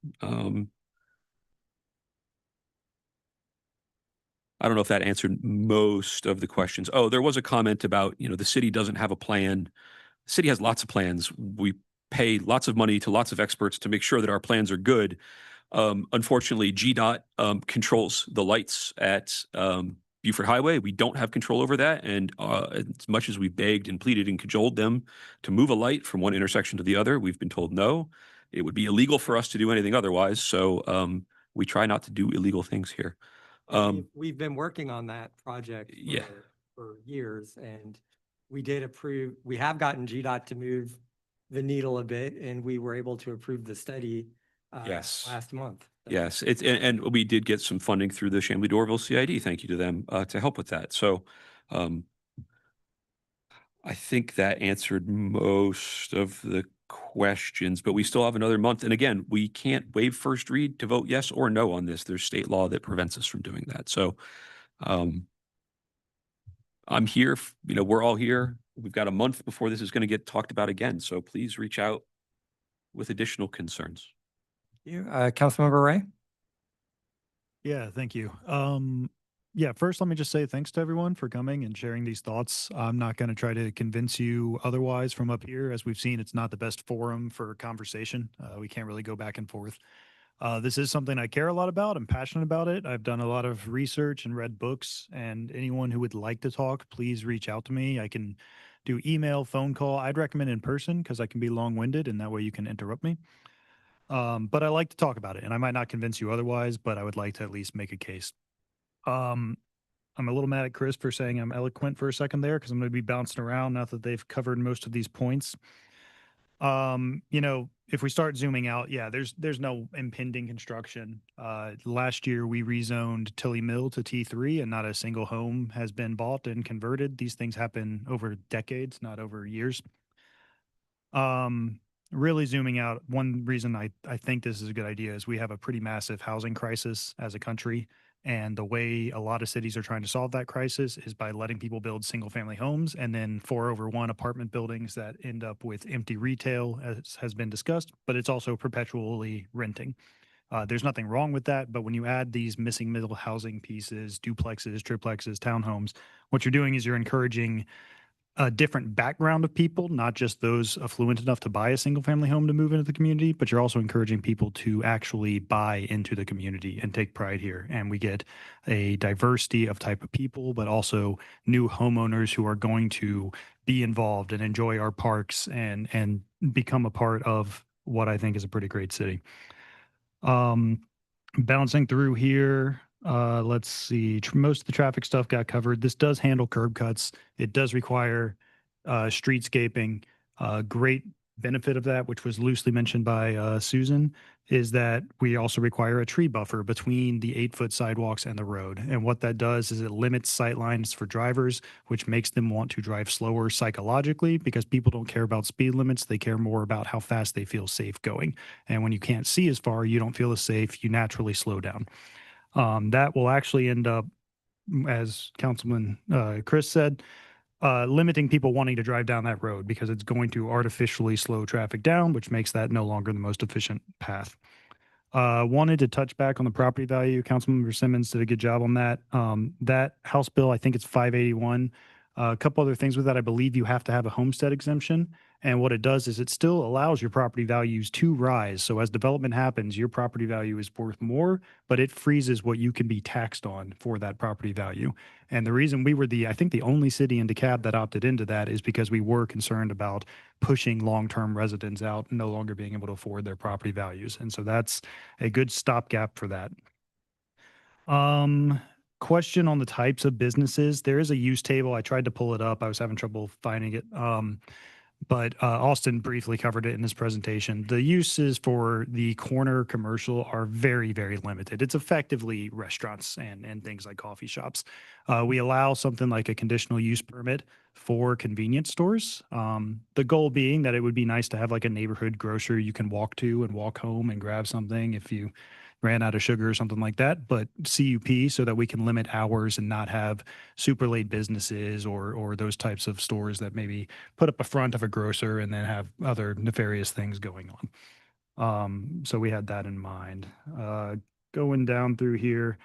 I don't know if that answered most of the questions. Oh, there was a comment about, the city doesn't have a plan. The city has lots of plans. We pay lots of money to lots of experts to make sure that our plans are good. Unfortunately, GDOT controls the lights at Buford Highway. We don't have control over that. And as much as we begged and pleaded and cajoled them to move a light from one intersection to the other, we've been told no. It would be illegal for us to do anything otherwise. So we try not to do illegal things here. We've been working on that project for years, and we have gotten GDOT to move the needle a bit, and we were able to approve the study last month. Yes, and we did get some funding through the Chambly Dorville CID. Thank you to them to help with that. So I think that answered most of the questions, but we still have another month. And again, we can't waive first read to vote yes or no on this. There's state law that prevents us from doing that. So I'm here, we're all here. We've got a month before this is going to get talked about again. So please reach out with additional concerns. Councilmember Ray? Yeah, thank you. Yeah, first, let me just say thanks to everyone for coming and sharing these thoughts. I'm not going to try to convince you otherwise from up here. As we've seen, it's not the best forum for conversation. We can't really go back and forth. This is something I care a lot about. I'm passionate about it. I've done a lot of research and read books, and anyone who would like to talk, please reach out to me. I can do email, phone call. I'd recommend in person because I can be long-winded, and that way you can interrupt me. But I like to talk about it, and I might not convince you otherwise, but I would like to at least make a case. I'm a little mad at Chris for saying I'm eloquent for a second there because I'm going to be bouncing around now that they've covered most of these points. If we start zooming out, yeah, there's no impending construction. Last year we rezoned Tilly Mill to T3 and not a single home has been bought and converted. These things happen over decades, not over years. Really zooming out, one reason I think this is a good idea is we have a pretty massive housing crisis as a country. And the way a lot of cities are trying to solve that crisis is by letting people build single family homes and then 4/1 apartment buildings that end up with empty retail, as has been discussed, but it's also perpetually renting. There's nothing wrong with that, but when you add these missing middle housing pieces, duplexes, triplexes, townhomes, what you're doing is you're encouraging a different background of people, not just those affluent enough to buy a single family home to move into the community, but you're also encouraging people to actually buy into the community and take pride here. And we get a diversity of type of people, but also new homeowners who are going to be involved and enjoy our parks and become a part of what I think is a pretty great city. Bouncing through here, let's see. Most of the traffic stuff got covered. This does handle curb cuts. It does require streetscaping. Great benefit of that, which was loosely mentioned by Susan, is that we also require a tree buffer between the 8-foot sidewalks and the road. And what that does is it limits sight lines for drivers, which makes them want to drive slower psychologically because people don't care about speed limits. They care more about how fast they feel safe going. And when you can't see as far, you don't feel as safe, you naturally slow down. That will actually end up, as Councilman Chris said, limiting people wanting to drive down that road because it's going to artificially slow traffic down, which makes that no longer the most efficient path. Wanted to touch back on the property value. Councilmember Simmons did a good job on that. That House bill, I think it's 581. A couple other things with that, I believe you have to have a homestead exemption. And what it does is it still allows your property values to rise. So as development happens, your property value is worth more, but it freezes what you can be taxed on for that property value. And the reason we were I think the only city in DeKalb that opted into that is because we were concerned about pushing long-term residents out, no longer being able to afford their property values. And so that's a good stopgap for that. Question on the types of businesses. There is a use table. I tried to pull it up. I was having trouble finding it. But Austin briefly covered it in his presentation. The uses for the corner commercial are very, very limited. It's effectively restaurants and things like coffee shops. We allow something like a conditional use permit for convenience stores. The goal being that it would be nice to have like a neighborhood grocery you can walk to and walk home and grab something if you ran out of sugar or something like that, but CUP so that we can limit hours and not have super late businesses or those types of stores that maybe put up a front of a grocer and then have other nefarious things going on. So we had that in mind. Going down through here.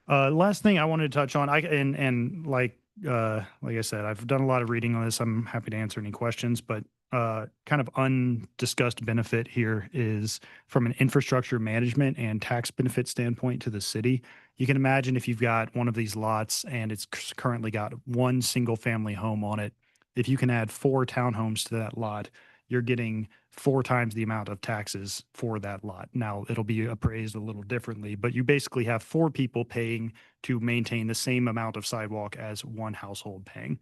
Last thing I wanted to touch on, like I said, I've done a lot of reading on this. I'm happy to answer any questions, but kind of undiscussed benefit here is from an infrastructure management and tax benefit standpoint to the city. You can imagine if you've got one of these lots and it's currently got one single family home on it, if you can add 4 townhomes to that lot, you're getting 4 times the amount of taxes for that lot. Now, it'll be appraised a little differently, but you basically have 4 people paying to maintain the same amount of sidewalk as one household paying.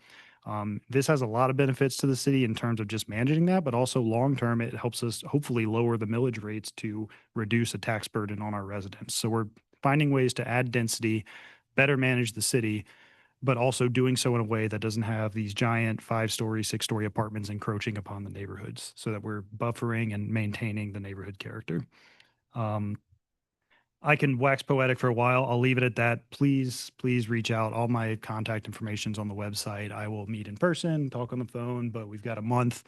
This has a lot of benefits to the city in terms of just managing that, but also long-term, it helps us hopefully lower the millage rates to reduce a tax burden on our residents. So we're finding ways to add density, better manage the city, but also doing so in a way that doesn't have these giant 5-story, 6-story apartments encroaching upon the neighborhoods so that we're buffering and maintaining the neighborhood character. I can wax poetic for a while. I'll leave it at that. Please reach out. All my contact information's on the website. I will meet in person, talk on the phone, but we've got a month.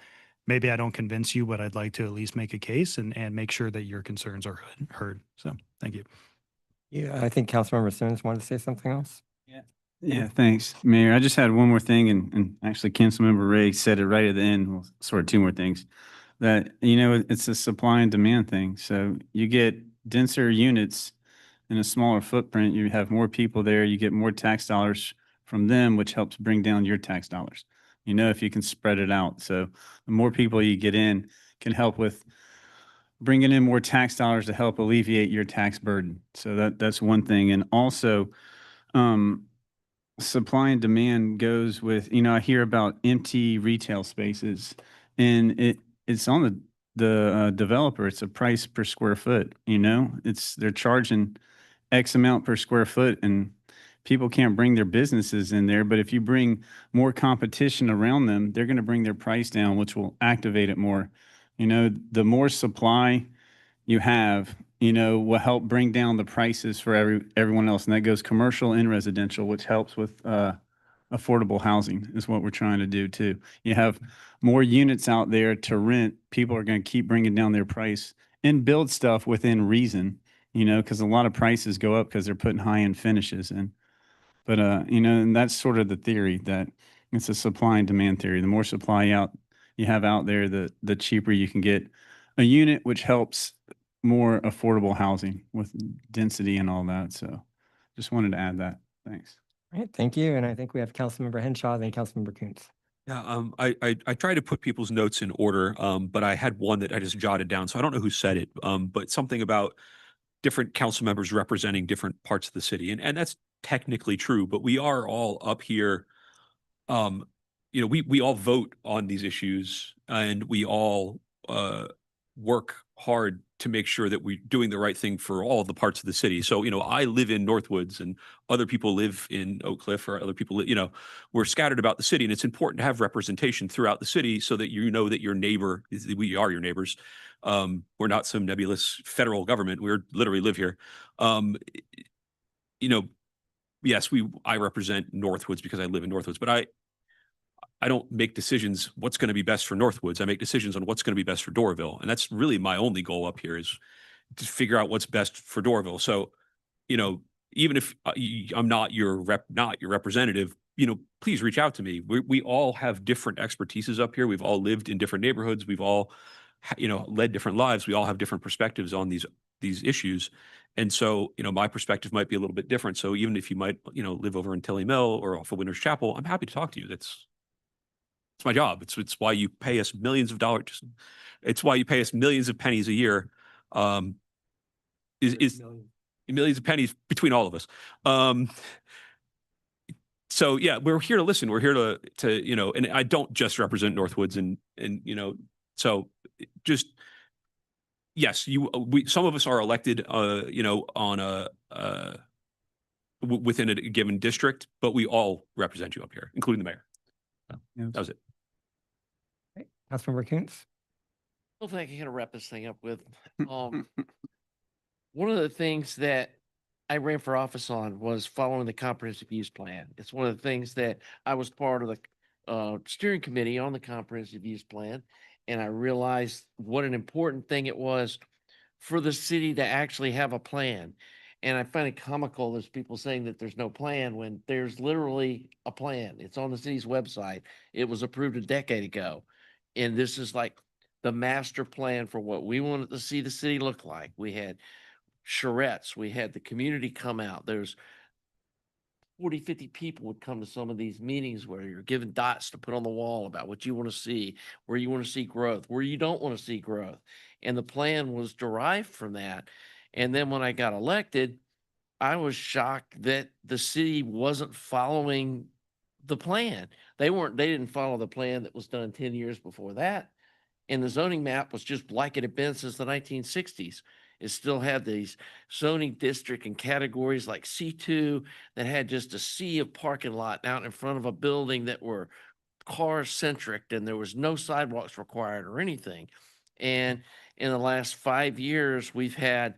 Maybe I don't convince you, but I'd like to at least make a case and make sure that your concerns are heard. So thank you. Yeah, I think Councilmember Simmons wanted to say something else. Yeah, thanks, Mayor. I just had one more thing, and actually Councilmember Ray said it right at the end, well, sort of 2 more things, that, it's a supply and demand thing. So you get denser units in a smaller footprint, you have more people there, you get more tax dollars from them, which helps bring down your tax dollars, if you can spread it out. So the more people you get in can help with bringing in more tax dollars to help alleviate your tax burden. So that's one thing. And also, supply and demand goes with, I hear about empty retail spaces, and it's on the developer. It's a price per square foot, they're charging X amount per square foot, and people can't bring their businesses in there. But if you bring more competition around them, they're going to bring their price down, which will activate it more. The more supply you have, will help bring down the prices for everyone else. And that goes commercial and residential, which helps with affordable housing is what we're trying to do too. You have more units out there to rent. People are going to keep bringing down their price and build stuff within reason, because a lot of prices go up because they're putting high-end finishes in. But, and that's sort of the theory, that it's a supply and demand theory. The more supply you have out there, the cheaper you can get a unit, which helps more affordable housing with density and all that. So just wanted to add that. Thanks. All right, thank you. And I think we have Councilmember Henshaw, then Councilmember Kuntz. Yeah, I try to put people's notes in order, but I had one that I just jotted down, so I don't know who said it, but something about different council members representing different parts of the city, and that's technically true. But we are all up here. We all vote on these issues, and we all work hard to make sure that we're doing the right thing for all the parts of the city. So, I live in Northwoods, and other people live in Oak Cliff, or other people, we're scattered about the city, and it's important to have representation throughout the city so that that your neighbor, we are your neighbors. We're not some nebulous federal government. We're literally live here. Yes, I represent Northwoods because I live in Northwoods, but I don't make decisions what's going to be best for Northwoods. I make decisions on what's going to be best for Doraville. And that's really my only goal up here, is to figure out what's best for Doraville. So, even if I'm not your representative, please reach out to me. We all have different expertises up here. We've all lived in different neighborhoods. We've all, led different lives. We all have different perspectives on these issues. And so, my perspective might be a little bit different. So even if you might, live over in Tilly Mill or off of Winters Chapel, I'm happy to talk to you. It's my job. It's why you pay us millions of dollars. It's why you pay us millions of pennies a year. Is millions of pennies between all of us. So yeah, we're here to listen. We're here to and I don't just represent Northwoods and so just yes, some of us are elected on within a given district, but we all represent you up here, including the mayor. So, that was it. Okay. Councilmember Kuntz. Well, thank you. Gonna wrap this thing up with one of the things that I ran for office on was following the comprehensive use plan. It's one of the things that I was part of the steering committee on the comprehensive use plan. And I realized what an important thing it was for the city to actually have a plan. And I find it comical there's people saying that there's no plan when there's literally a plan. It's on the city's website. It was approved a decade ago. And this is like the master plan for what we wanted to see the city look like. We had charrettes, we had the community come out. There's 40, 50 people would come to some of these meetings where you're given dots to put on the wall about what you want to see, where you want to see growth, where you don't want to see growth. And the plan was derived from that. And then when I got elected, I was shocked that the city wasn't following the plan. They didn't follow the plan that was done 10 years before that. And the zoning map was just like it had been since the 1960s. It still had these zoning district and categories like C2 that had just a sea of parking lot out in front of a building that were car centric, and there was no sidewalks required or anything. And in the last 5 years, we've had,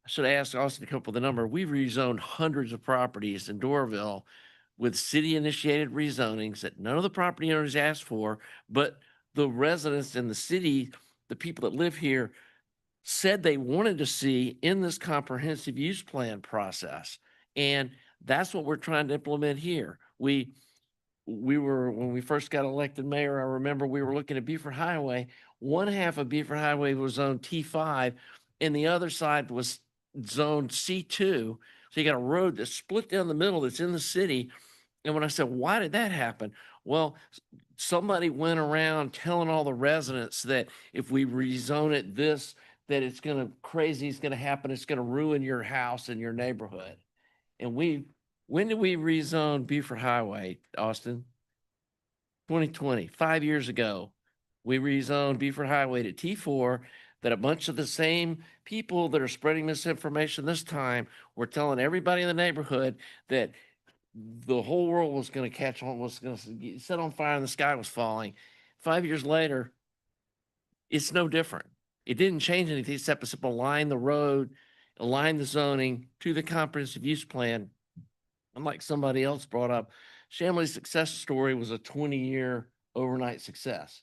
I should ask Austin to come up with a number. We've rezoned hundreds of properties in Doraville with city initiated rezonings that none of the property owners asked for, but the residents in the city, the people that live here, said they wanted to see in this comprehensive use plan process. And that's what we're trying to implement here. We were, when we first got elected mayor, I remember we were looking at Beaufort Highway. One half of Beaufort Highway was zone T5 and the other side was zone C2. So you got a road that's split down the middle that's in the city. And when I said, why did that happen? Well, somebody went around telling all the residents that if we rezone it this, that it's crazy is gonna happen. It's gonna ruin your house and your neighborhood. And when did we rezone Beaufort Highway, Austin? 2020, 5 years ago. We rezoned Beaufort Highway to T4, that a bunch of the same people that are spreading misinformation this time were telling everybody in the neighborhood that the whole world was going to catch on, was going to set on fire and the sky was falling. 5 years later, it's no different. It didn't change anything except align the road, align the zoning to the comprehensive use plan. Unlike somebody else brought up, Shamley's success story was a 20-year overnight success.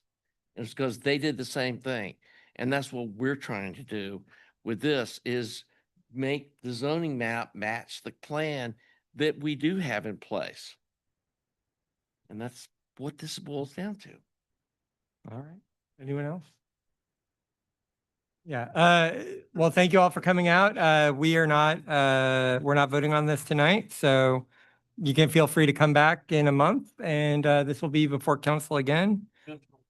It's because they did the same thing. And that's what we're trying to do with this, is make the zoning map match the plan that we do have in place. And that's what this boils down to. All right. Anyone else? Yeah. Well, thank you all for coming out. We're not voting on this tonight, so you can feel free to come back in a month, and this will be before council again.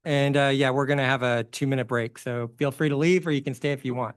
And yeah, we're going to have a 2-minute break, so feel free to leave, or you can stay if you want.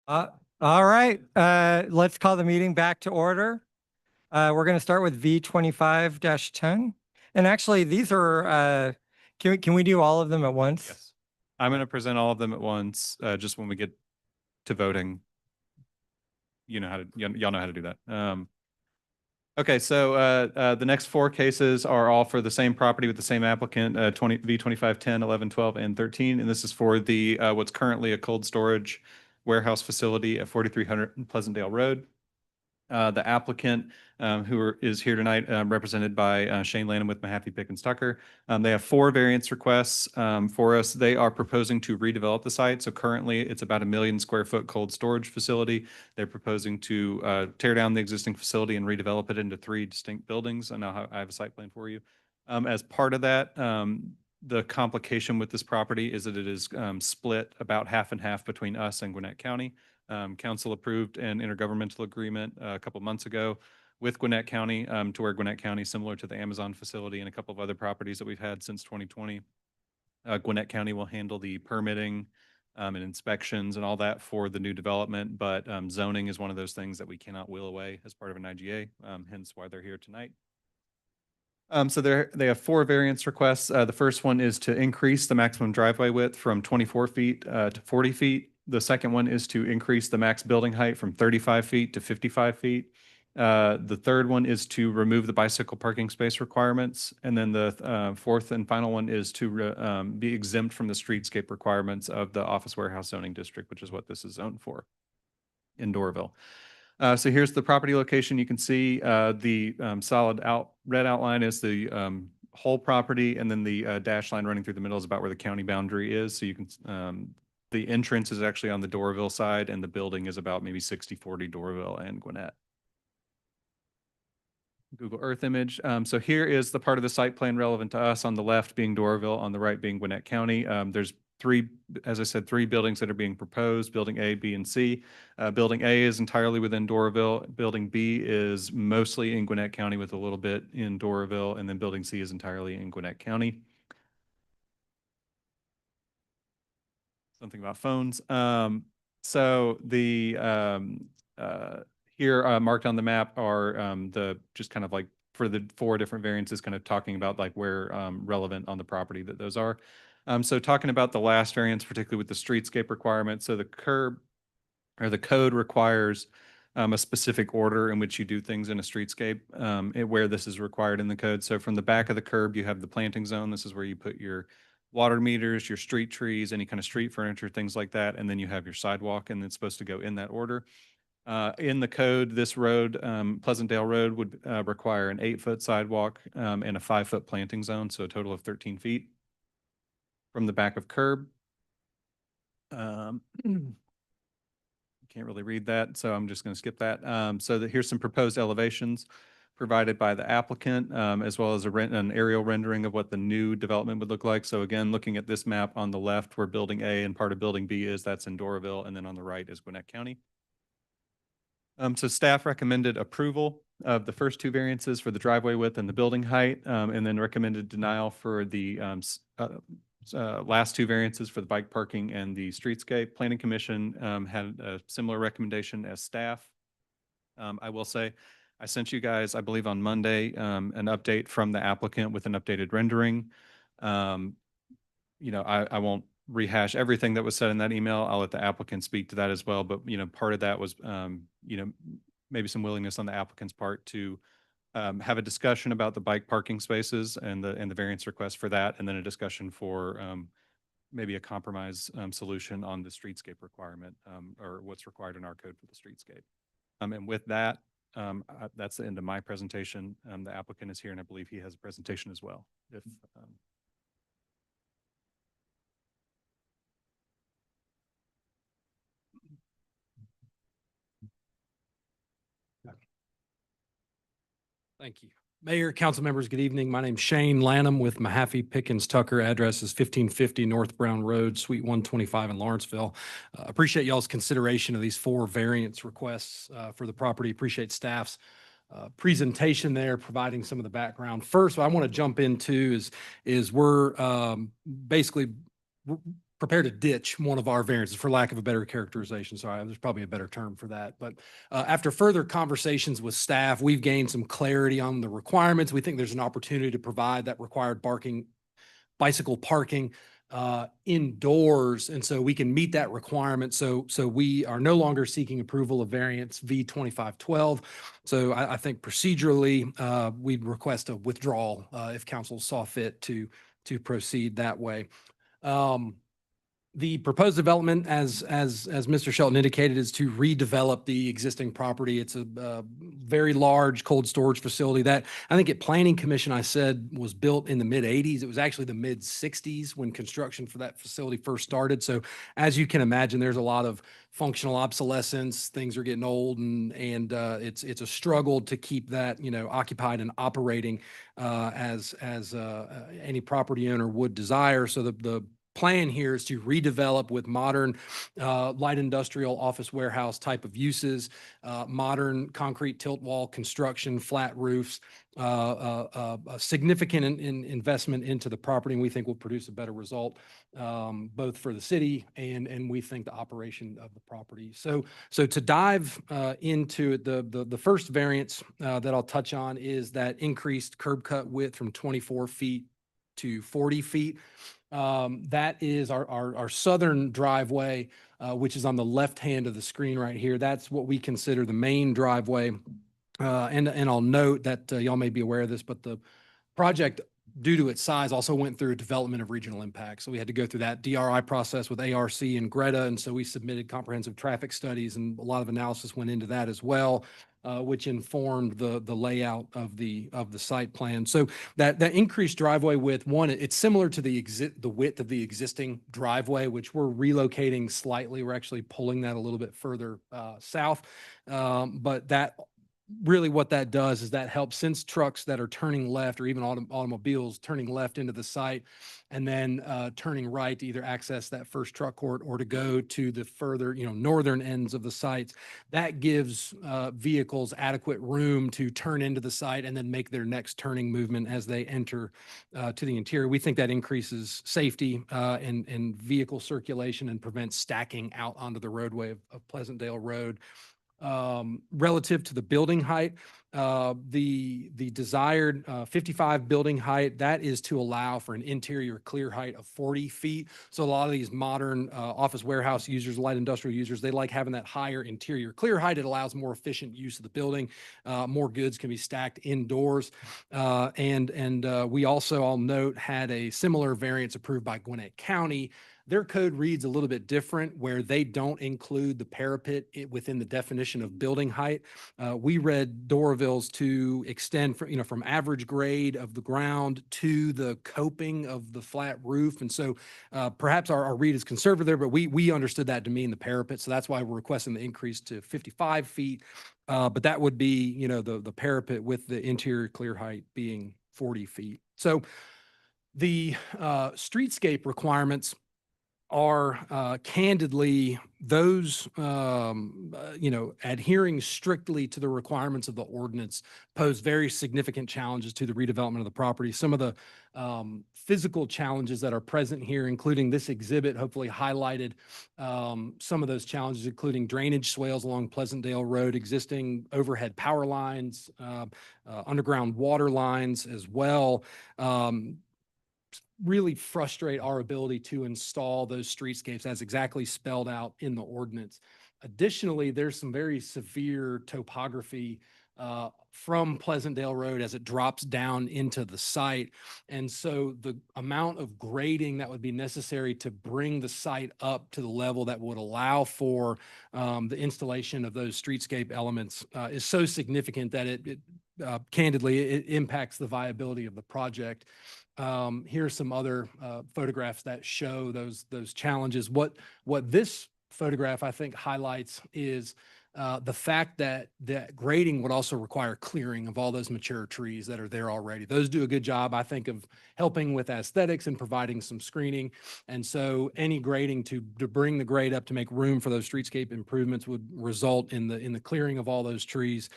All right, let's call the meeting back to order. We're going to start with V25-10. And actually, these are, can we do all of them at once? Yes. I'm going to present all of them at once, just when we get to voting. You know how to, y'all know how to do that. Okay, so the next four cases are all for the same property with the same applicant, V25, 10, 11, 12, and 13. And this is for the what's currently a cold storage warehouse facility at 4300 Pleasantdale Road. The applicant who is here tonight, represented by Shane Lanham with Mahaffey Pickens Tucker. They have 4 variance requests for us. They are proposing to redevelop the site. So currently it's about 1 million square foot cold storage facility. They're proposing to tear down the existing facility and redevelop it into 3 distinct buildings. I know I have a site plan for you. As part of that, the complication with this property is that it is split about half and half between us and Gwinnett County. Council approved an intergovernmental agreement a couple months ago with Gwinnett County to where Gwinnett County, similar to the Amazon facility and a couple of other properties that we've had since 2020. Gwinnett County will handle the permitting and inspections and all that for the new development, but zoning is one of those things that we cannot will away as part of an IGA, hence why they're here tonight. So they have 4 variance requests. The first one is to increase the maximum driveway width from 24 feet to 40 feet. The second one is to increase the max building height from 35 feet to 55 feet. The third one is to remove the bicycle parking space requirements. And then the fourth and final one is to be exempt from the streetscape requirements of the office warehouse zoning district, which is what this is zoned for in Doraville. So here's the property location. You can see the solid red outline is the whole property, and then the dash line running through the middle is about where the county boundary is. So you can, the entrance is actually on the Doraville side, and the building is about maybe 60-40 Doraville and Gwinnett. Google Earth image. So here is the part of the site plan relevant to us, on the left being Doraville, on the right being Gwinnett County. There's 3, as I said, 3 buildings that are being proposed, building A, B, and C. Building A is entirely within Doraville. Building B is mostly in Gwinnett County with a little bit in Doraville, and then building C is entirely in Gwinnett County. Something about phones. So the here marked on the map are the just kind of like for the 4 different variances, kind of talking about like where relevant on the property that those are. So talking about the last variance, particularly with the streetscape requirement. So the curb or the code requires a specific order in which you do things in a streetscape, where this is required in the code. So from the back of the curb, you have the planting zone. This is where you put your water meters, your street trees, any kind of street furniture, things like that. And then you have your sidewalk, and it's supposed to go in that order. In the code, this road, Pleasantdale Road, would require an 8-foot sidewalk and a 5-foot planting zone, so a total of 13 feet from the back of curb. Can't really read that, so I'm just going to skip that. So here's some proposed elevations provided by the applicant, as well as an aerial rendering of what the new development would look like. So again, looking at this map on the left where building A and part of building B is, that's in Doraville, and then on the right is Gwinnett County. So staff recommended approval of the first 2 variances for the driveway width and the building height, and then recommended denial for the last 2 variances for the bike parking and the streetscape. Planning Commission had a similar recommendation as staff. I will say, I sent you guys, I believe on Monday, an update from the applicant with an updated rendering. You know, I won't rehash everything that was said in that email. I'll let the applicant speak to that as well. But, you know, part of that was, you know, maybe some willingness on the applicant's part to have a discussion about the bike parking spaces and the variance request for that, and then a discussion for maybe a compromise solution on the streetscape requirement, or what's required in our code for the streetscape. And with that, that's the end of my presentation. The applicant is here, and I believe he has a presentation as well. If Thank you. Mayor, council members, good evening. My name's Shane Lanham with Mahaffey Pickens Tucker. Address is 1550 North Brown Road, Suite 125 in Lawrenceville. Appreciate y'all's consideration of these 4 variance requests for the property. Appreciate staff's presentation there, providing some of the background. First, what I want to jump into is we're basically prepared to ditch one of our variances for lack of a better characterization. Sorry, there's probably a better term for that. But after further conversations with staff, we've gained some clarity on the requirements. We think there's an opportunity to provide that required bicycle parking indoors. And so we can meet that requirement. So we are no longer seeking approval of variance V2512. So I think procedurally, we'd request a withdrawal if council saw fit to proceed that way. The proposed development, as Mr. Shelton indicated, is to redevelop the existing property. It's a very large cold storage facility that I think at Planning Commission, I said was built in the mid-80s. It was actually the mid-60s when construction for that facility first started. So as you can imagine, there's a lot of functional obsolescence. Things are getting old, and it's a struggle to keep that, you know, occupied and operating as any property owner would desire. So the plan here is to redevelop with modern light industrial office warehouse type of uses, modern concrete tilt wall construction, flat roofs, a significant investment into the property, and we think will produce a better result both for the city and we think the operation of the property. So to dive into it, the first variance that I'll touch on is that increased curb cut width from 24 feet to 40 feet. That is our southern driveway, which is on the left hand of the screen right here. That's what we consider the main driveway. And I'll note that y'all may be aware of this, but the project, due to its size, also went through a development of regional impact. So we had to go through that DRI process with ARC and Greta. And so we submitted comprehensive traffic studies, and a lot of analysis went into that as well, which informed the layout of the site plan. So that increased driveway width, one, it's similar to the width of the existing driveway, which we're relocating slightly. We're actually pulling that a little bit further south. But that really what that does is that helps, since trucks that are turning left, or even automobiles turning left into the site and then turning right to either access that first truck court or to go to the further, you know, northern ends of the sites, that gives vehicles adequate room to turn into the site and then make their next turning movement as they enter to the interior. We think that increases safety and vehicle circulation and prevents stacking out onto the roadway of Pleasantdale Road. Relative to the building height, the desired 55 building height, that is to allow for an interior clear height of 40 feet. So a lot of these modern office warehouse users, light industrial users, they like having that higher interior clear height. It allows more efficient use of the building. More goods can be stacked indoors. And we also, I'll note, had a similar variance approved by Gwinnett County. Their code reads a little bit different, where they don't include the parapet within the definition of building height. We read Doraville's to extend from average grade of the ground to the coping of the flat roof. And so perhaps our read is conservative there, but we understood that to mean the parapet. So that's why we're requesting the increase to 55 feet. But that would be, you know, the parapet with the interior clear height being 40 feet. So the streetscape requirements are candidly those, adhering strictly to the requirements of the ordinance pose very significant challenges to the redevelopment of the property. Some of the physical challenges that are present here, including this exhibit, hopefully highlighted some of those challenges, including drainage swales along Pleasantdale Road, existing overhead power lines, underground water lines as well. Really frustrate our ability to install those streetscapes as exactly spelled out in the ordinance. Additionally, there's some very severe topography from Pleasantdale Road as it drops down into the site. And so the amount of grading that would be necessary to bring the site up to the level that would allow for the installation of those streetscape elements is so significant that it candidly, it impacts the viability of the project. Here's some other photographs that show those challenges. What this photograph, I think, highlights is the fact that grading would also require clearing of all those mature trees that are there already. Those do a good job, I think, of helping with aesthetics and providing some screening. And so any grading to bring the grade up to make room for those streetscape improvements would result in the clearing of all those trees,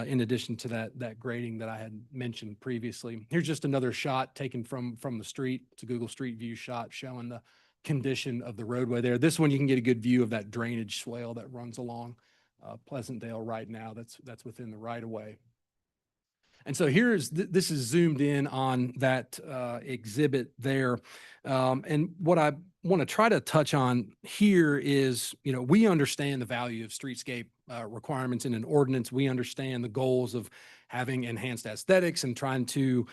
in addition to that grading that I had mentioned previously. Here's just another shot taken from the street. It's a Google Street View shot showing the condition of the roadway there. This one, you can get a good view of that drainage swale that runs along Pleasantdale right now. That's within the right of way. And so this is zoomed in on that exhibit there. And what I want to try to touch on here is, we understand the value of streetscape requirements in an ordinance. We understand the goals of having enhanced aesthetics and trying to,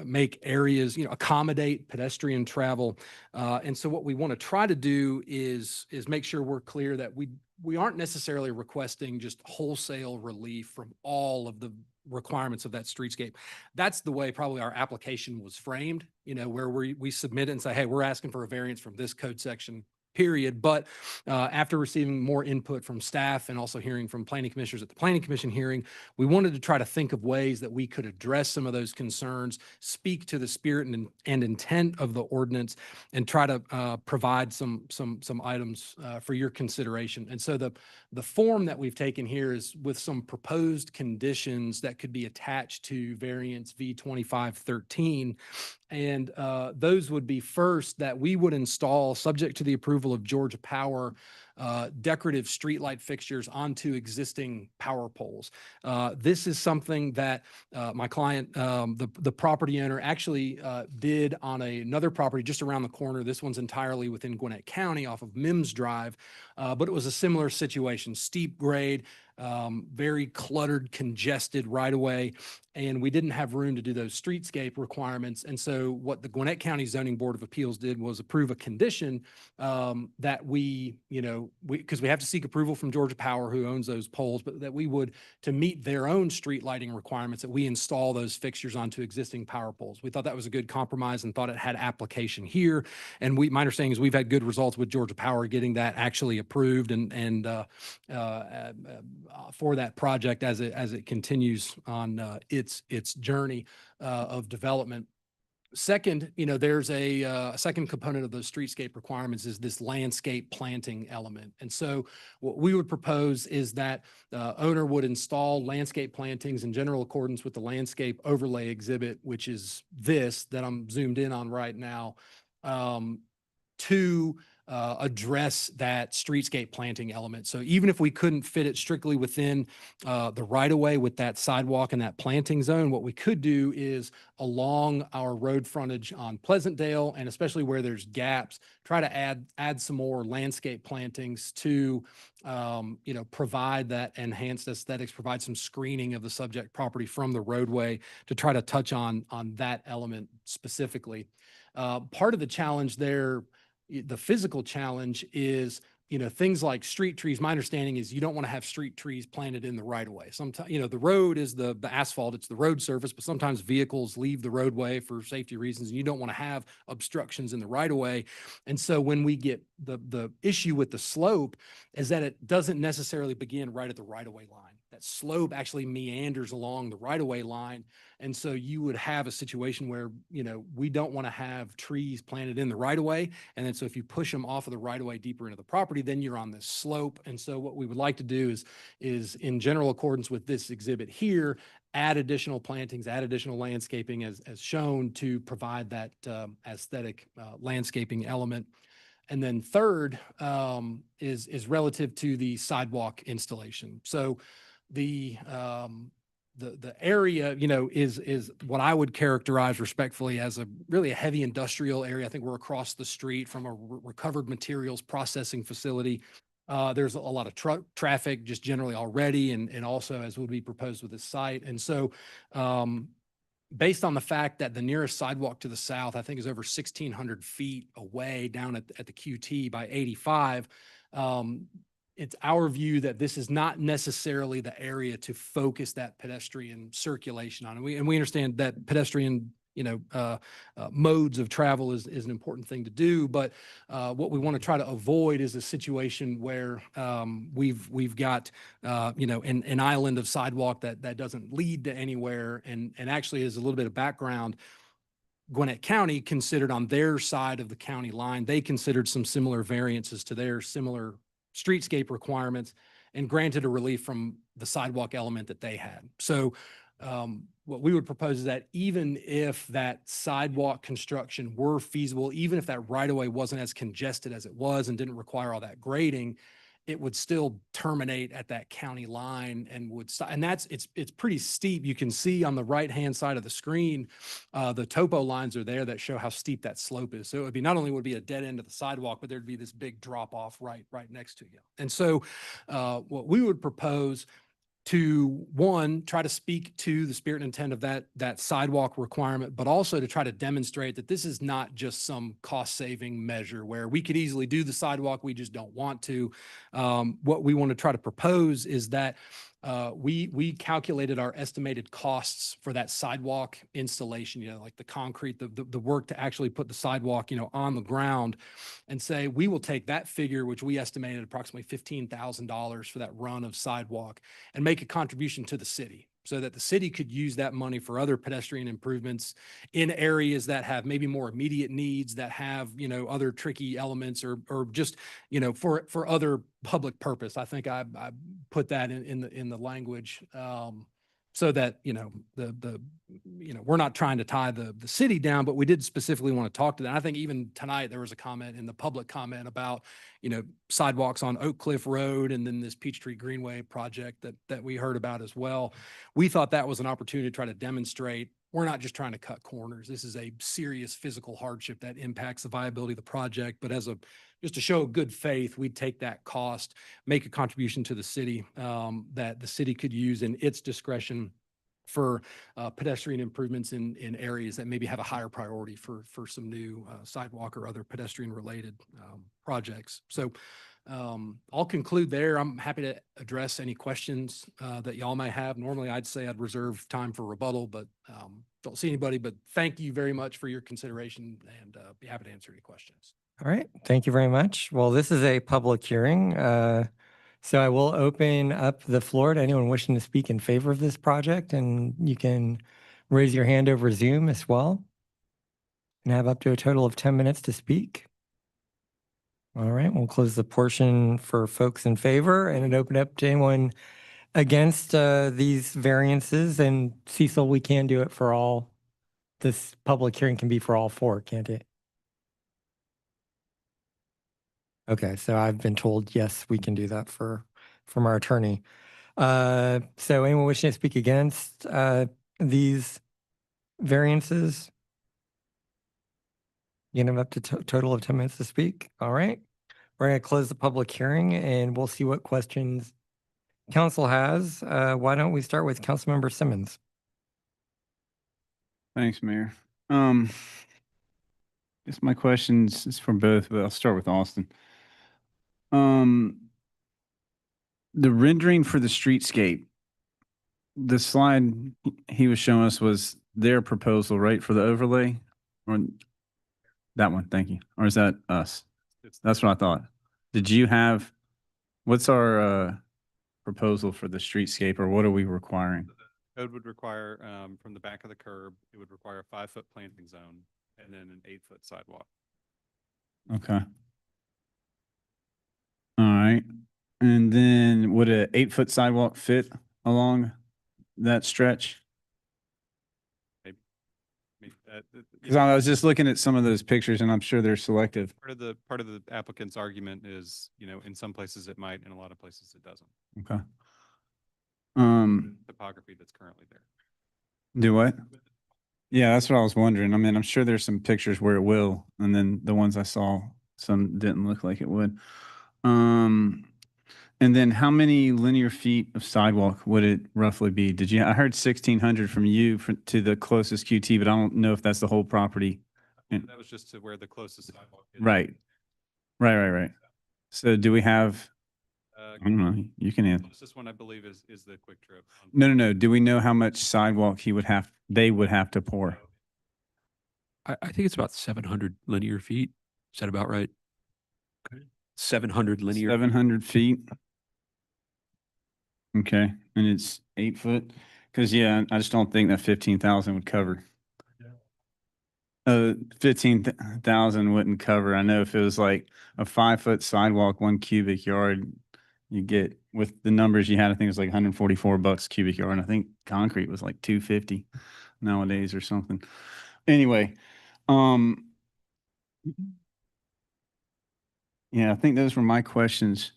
make areas, accommodate pedestrian travel. And so what we want to try to do is make sure we're clear that we aren't necessarily requesting just wholesale relief from all of the requirements of that streetscape. That's the way probably our application was framed, where we submit it and say, hey, we're asking for a variance from this code section, period. But after receiving more input from staff and also hearing from planning commissioners at the planning commission hearing, we wanted to try to think of ways that we could address some of those concerns, speak to the spirit and intent of the ordinance, and try to provide some items for your consideration. And so the form that we've taken here is with some proposed conditions that could be attached to variance V2513. And those would be first that we would install, subject to the approval of Georgia Power, decorative streetlight fixtures onto existing power poles. This is something that my client, the property owner, actually did on another property just around the corner. This one's entirely within Gwinnett County off of Mims Drive, but it was a similar situation, steep grade, very cluttered, congested right away, and we didn't have room to do those streetscape requirements. And so what the Gwinnett County Zoning Board of Appeals did was approve a condition that because we have to seek approval from Georgia Power, who owns those poles, but that we would, to meet their own street lighting requirements, that we install those fixtures onto existing power poles. We thought that was a good compromise and thought it had application here. And my understanding is we've had good results with Georgia Power getting that actually approved and for that project as it continues on its journey of development. Second, there's a second component of those streetscape requirements is this landscape planting element. And so what we would propose is that the owner would install landscape plantings in general accordance with the landscape overlay exhibit, which is this that I'm zoomed in on right now, to address that streetscape planting element. So even if we couldn't fit it strictly within the right of way with that sidewalk and that planting zone, what we could do is along our road frontage on Pleasantdale, and especially where there's gaps, try to add some more landscape plantings to provide that enhanced aesthetics, provide some screening of the subject property from the roadway to try to touch on that element specifically. Part of the challenge there, the physical challenge, is things like street trees. My understanding is you don't want to have street trees planted in the right of way. Sometimes, the road is the asphalt, it's the road surface, but sometimes vehicles leave the roadway for safety reasons, and you don't want to have obstructions in the right of way. And so when we get the issue with the slope is that it doesn't necessarily begin right at the right of way line. That slope actually meanders along the right of way line. And so you would have a situation where, we don't want to have trees planted in the right of way. And then so if you push them off of the right of way deeper into the property, then you're on this slope. And so what we would like to do is in general accordance with this exhibit here, add additional plantings, add additional landscaping as shown to provide that aesthetic landscaping element. And then third is relative to the sidewalk installation. So the area, is what I would characterize respectfully as really a heavy industrial area. I think we're across the street from a recovered materials processing facility. There's a lot of truck traffic just generally already, and also as would be proposed with this site. And so based on the fact that the nearest sidewalk to the south, I think, is over 1,600 feet away down at the QT by 85, it's our view that this is not necessarily the area to focus that pedestrian circulation on. And we understand that pedestrian, modes of travel is an important thing to do. But what we want to try to avoid is a situation where we've got, an island of sidewalk that doesn't lead to anywhere. And actually, as a little bit of background, Gwinnett County considered on their side of the county line, they considered some similar variances to their similar streetscape requirements and granted a relief from the sidewalk element that they had. So what we would propose is that even if that sidewalk construction were feasible, even if that right of way wasn't as congested as it was and didn't require all that grading, it would still terminate at that county line and would, and it's pretty steep. You can see on the right-hand side of the screen, the topo lines are there that show how steep that slope is. So it would be, not only would it be a dead end of the sidewalk, but there'd be this big drop off right next to you. And so what we would propose to, one, try to speak to the spirit and intent of that sidewalk requirement, but also to try to demonstrate that this is not just some cost-saving measure where we could easily do the sidewalk, we just don't want to. What we want to try to propose is that we calculated our estimated costs for that sidewalk installation, like the concrete, the work to actually put the sidewalk, on the ground, and say, we will take that figure, which we estimated approximately $15,000 for that run of sidewalk, and make a contribution to the city, so that the city could use that money for other pedestrian improvements in areas that have maybe more immediate needs, that have, other tricky elements, or just, for other public purpose. I think I put that in the language, so that, we're not trying to tie the city down, but we did specifically want to talk to that. I think even tonight there was a comment in the public comment about, sidewalks on Oak Cliff Road, and then this Peachtree Greenway project that we heard about as well. We thought that was an opportunity to try to demonstrate we're not just trying to cut corners. This is a serious physical hardship that impacts the viability of the project. But just to show good faith, we'd take that cost, make a contribution to the city, that the city could use in its discretion for pedestrian improvements in areas that maybe have a higher priority for some new sidewalk or other pedestrian related projects. So I'll conclude there. I'm happy to address any questions that y'all may have. Normally I'd say I'd reserve time for rebuttal, but don't see anybody. But thank you very much for your consideration, and be happy to answer any questions. All right, thank you very much. Well, this is a public hearing, so I will open up the floor to anyone wishing to speak in favor of this project, and you can raise your hand over Zoom as well, and have up to a total of 10 minutes to speak. All right, we'll close the portion for folks in favor and open up to anyone against these variances. And Cecil, we can do it for all. This public hearing can be for all four, can't it? Okay, so I've been told, yes, we can do that from our attorney. So anyone wishing to speak against these variances? You can have up to total of 10 minutes to speak. All right, we're going to close the public hearing, and we'll see what questions council has. Why don't we start with Councilmember Simmons? Thanks, Mayor. Guess my questions is for both, but I'll start with Austin. The rendering for the streetscape, the slide he was showing us was their proposal, right, for the overlay? Or that one, thank you. Or is that us? That's what I thought. What's our proposal for the streetscape, or what are we requiring? Code would require, from the back of the curb, it would require a 5-foot planting zone and then an 8-foot sidewalk. Okay. All right. And then would a 8-foot sidewalk fit along that stretch? Because I was just looking at some of those pictures, and I'm sure they're selective. Part of the applicant's argument is, in some places it might, in a lot of places it doesn't. Okay. Topography that's currently there. Do what? Yeah, that's what I was wondering. I mean, I'm sure there's some pictures where it will, and then the ones I saw, some didn't look like it would. And then how many linear feet of sidewalk would it roughly be? I heard 1,600 from you to the closest QT, but I don't know if that's the whole property. That was just to where the closest sidewalk is. Right. So do we have, I don't know, you can answer. This one I believe is the Quick Trip. No. Do we know how much sidewalk they would have to pour? I think it's about 700 linear feet. Is that about right? 700 linear. 700 feet. Okay, and it's 8 foot? Because, I just don't think that 15,000 would cover. 15,000 wouldn't cover. I know if it was like a 5-foot sidewalk, 1 cubic yard, you get with the numbers you had, I think it was like $144 cubic yard. And I think concrete was like 250 nowadays or something. Anyway, yeah, I think those were my questions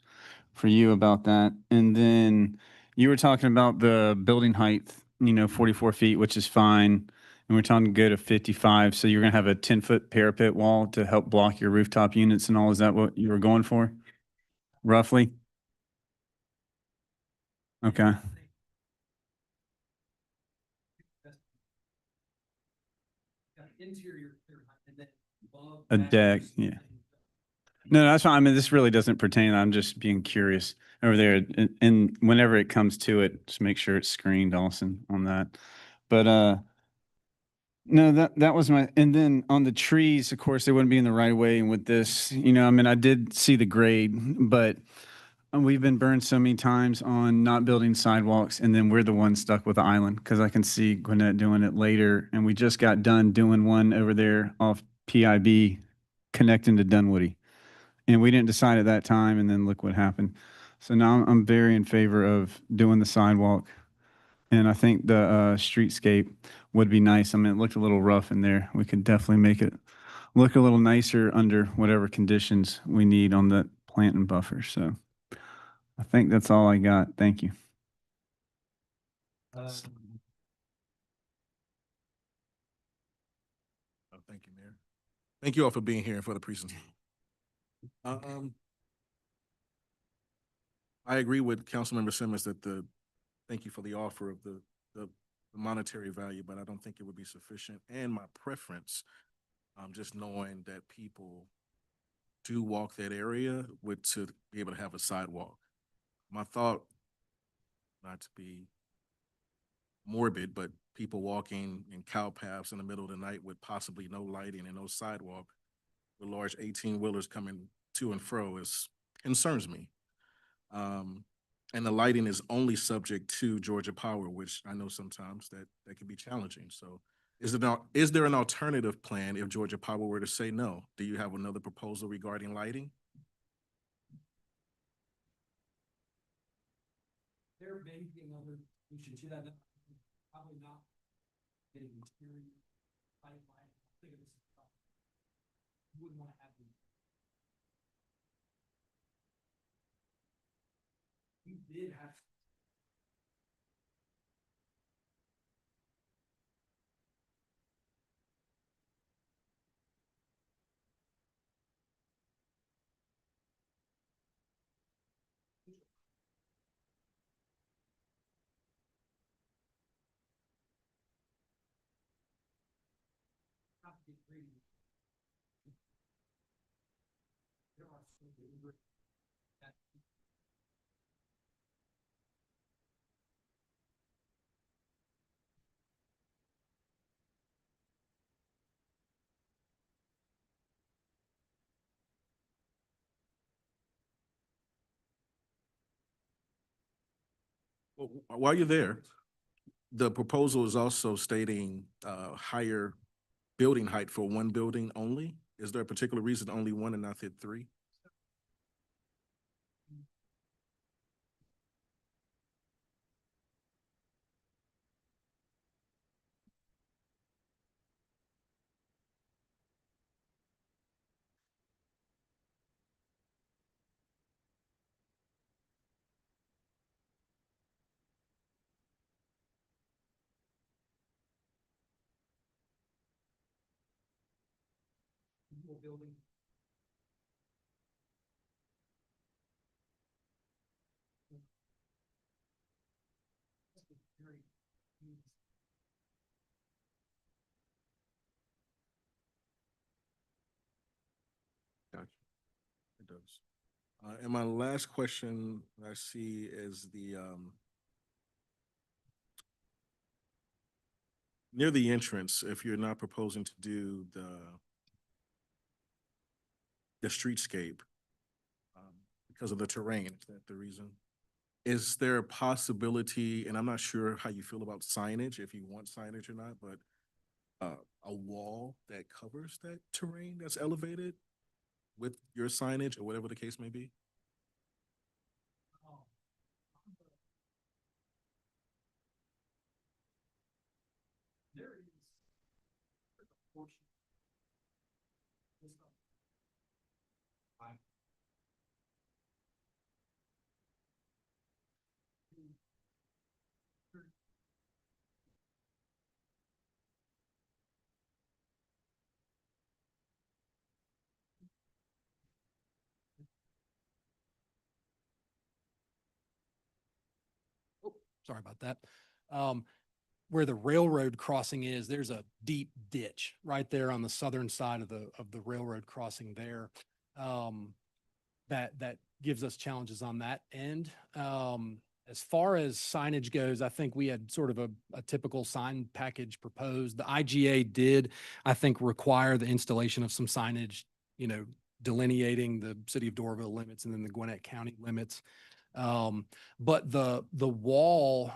for you about that. And then you were talking about the building height, 44 feet, which is fine. And we're talking to go to 55. So you're going to have a 10-foot parapet wall to help block your rooftop units and all. Is that what you were going for? Roughly? Okay. A deck, yeah. No, that's fine. I mean, this really doesn't pertain. I'm just being curious over there. And whenever it comes to it, just make sure it's screened, Austin, on that. But no, that was my, and then on the trees, of course, they wouldn't be in the right way. And with this, I mean, I did see the grade, but we've been burned so many times on not building sidewalks, and then we're the ones stuck with the island, because I can see Gwinnett doing it later, and we just got done doing one over there off PIB connecting to Dunwoody. And we didn't decide at that time, and then look what happened. So now I'm very in favor of doing the sidewalk. And I think the streetscape would be nice. I mean, it looked a little rough in there. We could definitely make it look a little nicer under whatever conditions we need on the plant and buffer. So I think that's all I got. Thank you. Oh, thank you, Mayor. Thank you all for being here and for the presentation. I agree with Councilmember Simmons that thank you for the offer of the monetary value, but I don't think it would be sufficient. And my preference, just knowing that people do walk that area, would to be able to have a sidewalk. My thought, not to be morbid, but people walking in cow paths in the middle of the night with possibly no lighting and no sidewalk, with large 18-wheelers coming to and fro, concerns me. And the lighting is only subject to Georgia Power, which I know sometimes that can be challenging. So is there an alternative plan if Georgia Power were to say no? Do you have another proposal regarding lighting? There may be another solution to that, probably not getting interior light. I think it's you wouldn't want to have them. We did have. Well, while you're there, the proposal is also stating higher building height for one building only. Is there a particular reason only one and not the three? Building. Gotcha. It does. And my last question I see is near the entrance, if you're not proposing to do the streetscape because of the terrain, is that the reason? Is there a possibility, and I'm not sure how you feel about signage, if you want signage or not, but a wall that covers that terrain that's elevated with your signage or whatever the case may be? sorry about that. Where the railroad crossing is, there's a deep ditch right there on the southern side of the railroad crossing there. That gives us challenges on that end. As far as signage goes, I think we had sort of a typical sign package proposed. The IGA did, I think, require the installation of some signage, delineating the city of Doraville limits and then the Gwinnett County limits. But the wall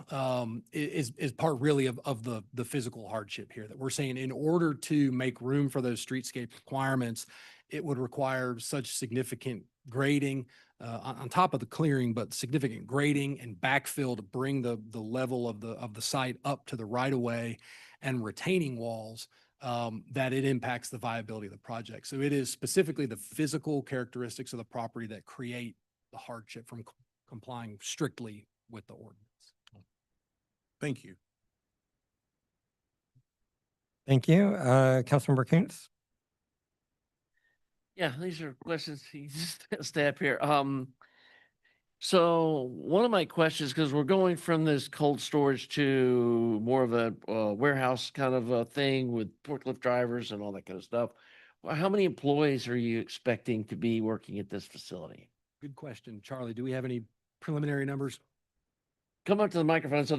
is part really of the physical hardship here, that we're saying in order to make room for those streetscape requirements, it would require such significant grading on top of the clearing, but significant grading and backfill to bring the level of the site up to the right of way and retaining walls, that it impacts the viability of the project. So it is specifically the physical characteristics of the property that create the hardship from complying strictly with the ordinance. Thank you. Thank you. Councilmember Kuntz. Yeah, these are questions. Step here. So one of my questions, because we're going from this cold storage to more of a warehouse kind of a thing with forklift drivers and all that kind of stuff. Well, how many employees are you expecting to be working at this facility? Good question. Charlie, do we have any preliminary numbers? Come up to the microphone so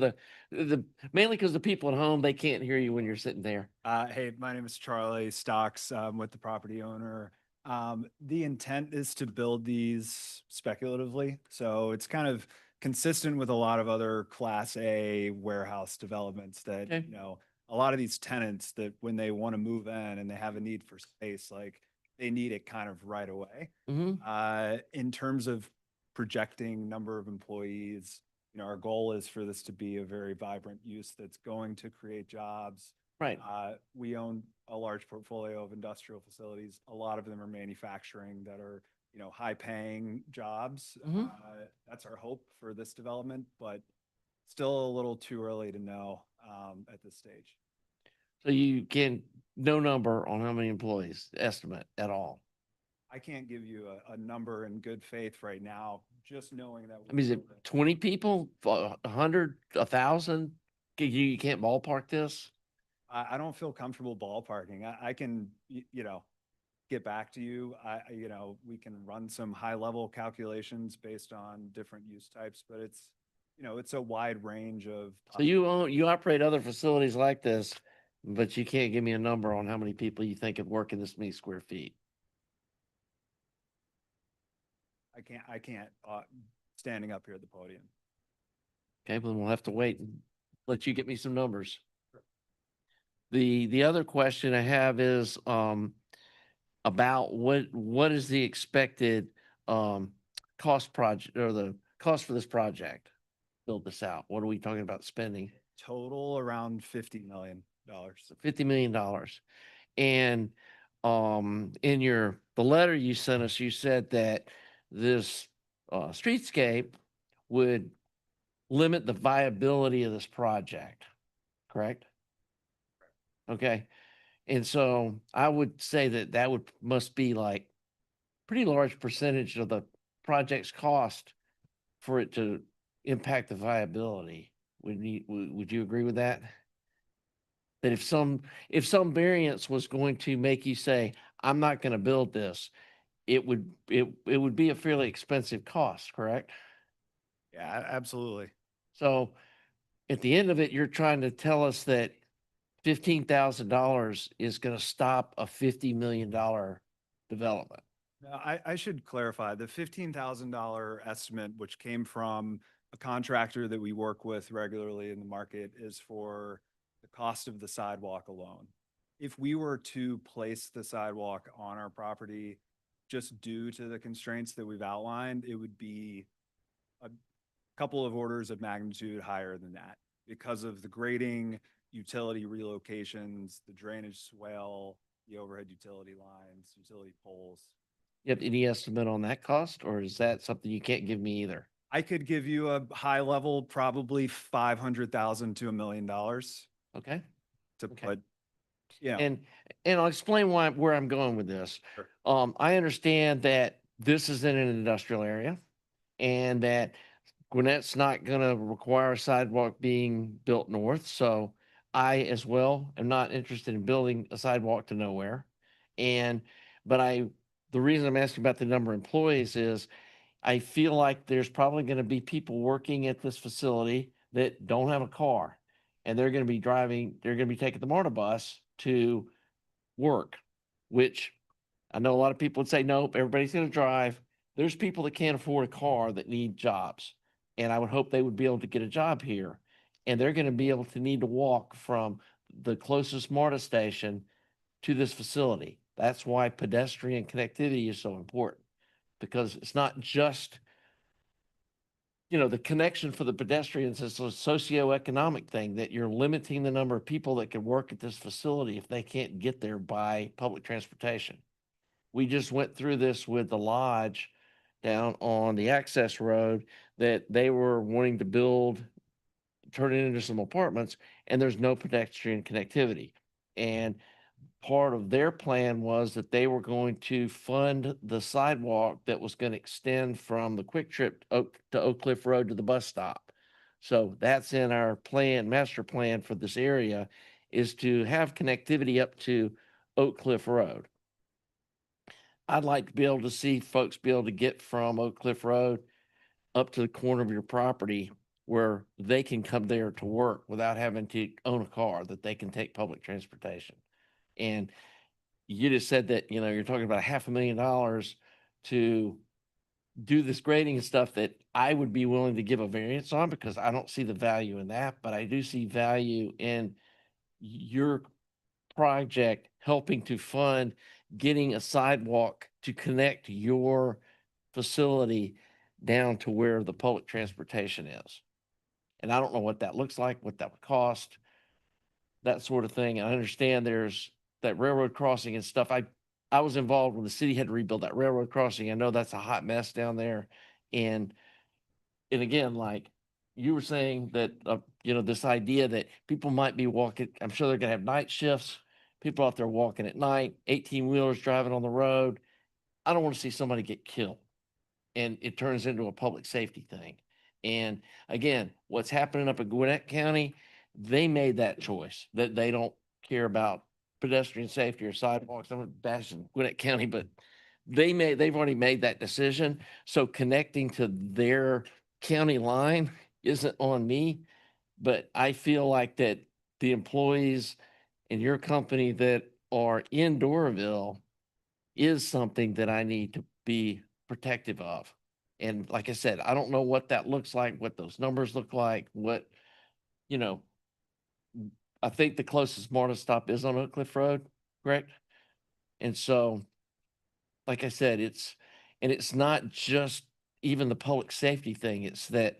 the mainly because the people at home, they can't hear you when you're sitting there. Hey, my name is Charlie Stocks. I'm with the property owner. The intent is to build these speculatively. So it's kind of consistent with a lot of other Class A warehouse developments that, Okay. A lot of these tenants that when they want to move in and they have a need for space, like they need it kind of right away. In terms of projecting number of employees, our goal is for this to be a very vibrant use that's going to create jobs. Right. We own a large portfolio of industrial facilities. A lot of them are manufacturing that are, high paying jobs. That's our hope for this development, but still a little too early to know at this stage. So you can, no number on how many employees estimate at all. I can't give you a number in good faith right now, just knowing that. I mean, is it 20 people, 100, 1,000? You can't ballpark this? I don't feel comfortable ballparking. I can, get back to you. We can run some high level calculations based on different use types, but it's a wide range of. So you operate other facilities like this, but you can't give me a number on how many people you think could work in this many square feet. I can't, standing up here at the podium. Okay, well, we'll have to wait and let you get me some numbers. The other question I have is about what is the expected cost project or the cost for this project? Build this out. What are we talking about spending? Total around $50 million. $50 million. And in the letter you sent us, you said that this streetscape would limit the viability of this project, correct? Okay. And so I would say that must be like pretty large percentage of the project's cost for it to impact the viability. Would you agree with that? That if some variance was going to make you say, I'm not going to build this, it would be a fairly expensive cost, correct? Yeah, absolutely. So at the end of it, you're trying to tell us that $15,000 is going to stop a $50 million development. Now, I should clarify the $15,000 estimate, which came from a contractor that we work with regularly in the market, is for the cost of the sidewalk alone. If we were to place the sidewalk on our property, just due to the constraints that we've outlined, it would be a couple of orders of magnitude higher than that because of the grading, utility relocations, the drainage swale, the overhead utility lines, utility poles. You have any estimate on that cost, or is that something you can't give me either? I could give you a high level, probably $500,000 to $1 million. Okay. Put, yeah. And I'll explain where I'm going with this. Sure. I understand that this is in an industrial area and that Gwinnett's not gonna require a sidewalk being built north, so I as well am not interested in building a sidewalk to nowhere. And, but the reason I'm asking about the number of employees is I feel like there's probably gonna be people working at this facility that don't have a car. And they're gonna be taking the MARTA bus to work, which I know a lot of people would say, nope, everybody's gonna drive. There's people that can't afford a car that need jobs. And I would hope they would be able to get a job here. And they're gonna be able to need to walk from the closest MARTA station to this facility. That's why pedestrian connectivity is so important. Because it's not just, the connection for the pedestrians is a socioeconomic thing, that you're limiting the number of people that can work at this facility if they can't get there by public transportation. We just went through this with the lodge down on the access road that they were wanting to build, turn it into some apartments, and there's no pedestrian connectivity. And part of their plan was that they were going to fund the sidewalk that was going to extend from the Quick Trip to Oak Cliff Road to the bus stop. So that's in our plan, master plan for this area, is to have connectivity up to Oak Cliff Road. I'd like to be able to see folks be able to get from Oak Cliff Road up to the corner of your property where they can come there to work without having to own a car, that they can take public transportation. And you just said that, you're talking about $500,000 to do this grading and stuff that I would be willing to give a variance on, because I don't see the value in that, but I do see value in your project helping to fund getting a sidewalk to connect your facility down to where the public transportation is. And I don't know what that looks like, what that would cost, that sort of thing. And I understand there's that railroad crossing and stuff. I was involved when the city had to rebuild that railroad crossing. I know that's a hot mess down there. And again, like you were saying that, this idea that people might be walking, I'm sure they're gonna have night shifts, people out there walking at night, 18-wheelers driving on the road. I don't want to see somebody get killed and it turns into a public safety thing. And again, what's happening up in Gwinnett County, they made that choice, that they don't care about pedestrian safety or sidewalks. I'm bashing Gwinnett County, but they've already made that decision. So connecting to their county line isn't on me, but I feel like that the employees in your company that are in Doraville is something that I need to be protective of. And like I said, I don't know what that looks like, what those numbers look like, I think the closest MARTA stop is on Oak Cliff Road, correct? And so, like I said, it's not just even the public safety thing. It's that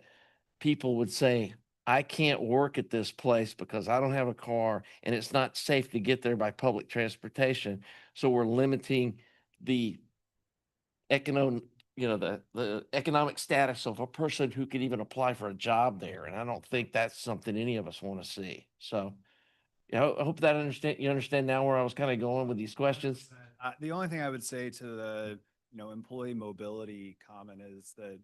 people would say, I can't work at this place because I don't have a car and it's not safe to get there by public transportation. So we're limiting the economic, the economic status of a person who could even apply for a job there. And I don't think that's something any of us want to see. So, I hope that you understand now where I was kind of going with these questions. The only thing I would say to the, employee mobility comment is that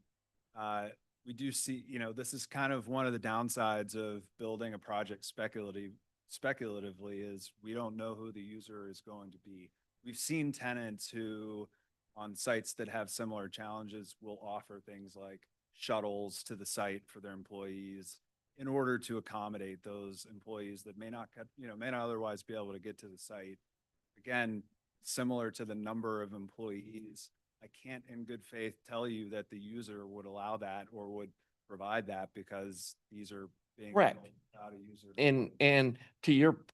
we do see, this is kind of one of the downsides of building a project speculatively is we don't know who the user is going to be. We've seen tenants who on sites that have similar challenges will offer things like shuttles to the site for their employees in order to accommodate those employees that may not otherwise be able to get to the site. Again, similar to the number of employees, I can't in good faith tell you that the user would allow that or would provide that, because these are being Correct. built without a user. And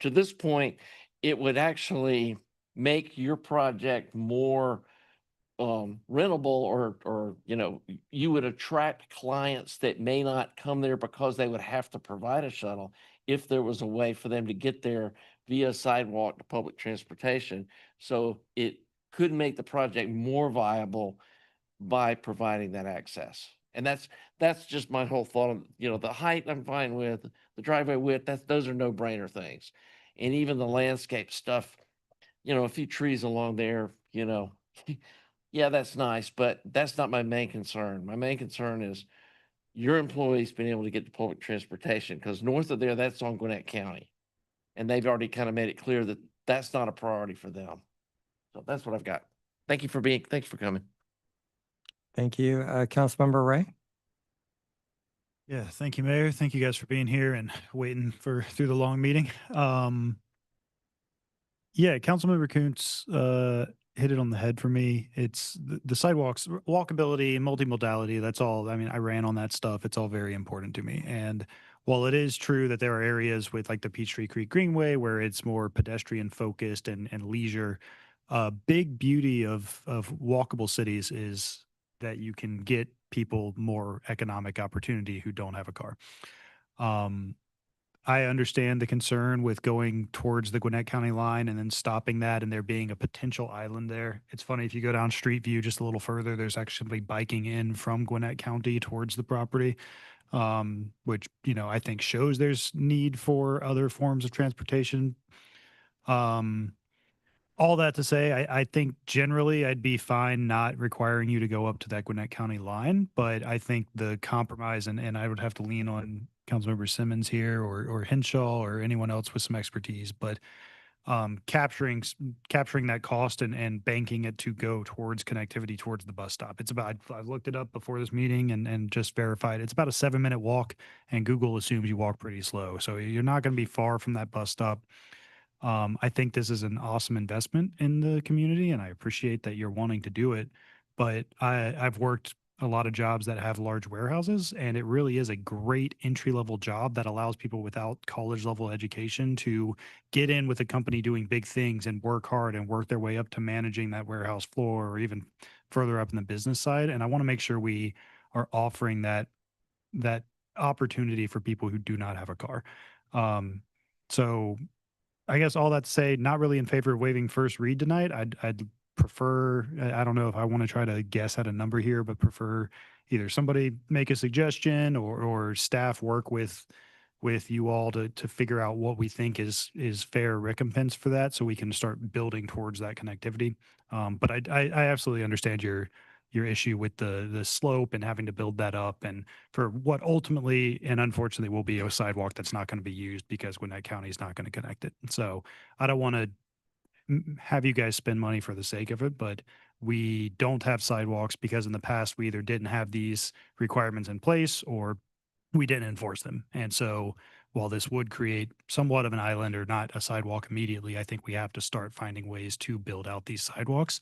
to this point, it would actually make your project more rentable, or you would attract clients that may not come there because they would have to provide a shuttle if there was a way for them to get there via sidewalk to public transportation. So it could make the project more viable by providing that access. And that's just my whole thought of, the height I'm fine with, the driveway width, those are no-brainer things. And even the landscape stuff, a few trees along there, yeah, that's nice, but that's not my main concern. My main concern is, your employees being able to get to public transportation, because north of there, that's on Gwinnett County. And they've already kind of made it clear that that's not a priority for them. So that's what I've got. Thank you for coming. Thank you. Councilmember Ray? Yeah, thank you, Mayor. Thank you guys for being here and waiting through the long meeting. Yeah, Councilmember Kuntz hit it on the head for me. It's the sidewalks, walkability, and multimodality. That's all. I mean, I ran on that stuff. It's all very important to me. And while it is true that there are areas with like the Peachtree Creek Greenway where it's more pedestrian focused and leisure, big beauty of walkable cities is that you can get people more economic opportunity who don't have a car. I understand the concern with going towards the Gwinnett County line and then stopping that and there being a potential island there. It's funny, if you go down Street View just a little further, there's actually biking in from Gwinnett County towards the property, which, you know, I think shows there's need for other forms of transportation. All that to say, I think generally I'd be fine not requiring you to go up to that Gwinnett County line, but I think the compromise, and I would have to lean on Councilmember Simmons here or Henshaw or anyone else with some expertise, but capturing that cost and banking it to go towards connectivity towards the bus stop. It's about, I've looked it up before this meeting and just verified, it's about a 7-minute walk, and Google assumes you walk pretty slow. So you're not going to be far from that bus stop. I think this is an awesome investment in the community, and I appreciate that you're wanting to do it. But I've worked a lot of jobs that have large warehouses, and it really is a great entry-level job that allows people without college-level education to get in with a company doing big things and work hard and work their way up to managing that warehouse floor or even further up in the business side. And I want to make sure we are offering that opportunity for people who do not have a car. So I guess all that to say, not really in favor of waiving first read tonight. I'd prefer, I don't know if I want to try to guess at a number here, but prefer either somebody make a suggestion or staff work with you all to figure out what we think is fair recompense for that, so we can start building towards that connectivity. But I absolutely understand your issue with the slope and having to build that up, and for what ultimately and unfortunately will be a sidewalk that's not going to be used because Gwinnett County is not going to connect it. So I don't want to have you guys spend money for the sake of it, but we don't have sidewalks because in the past we either didn't have these requirements in place or we didn't enforce them. And so while this would create somewhat of an island or not a sidewalk immediately, I think we have to start finding ways to build out these sidewalks.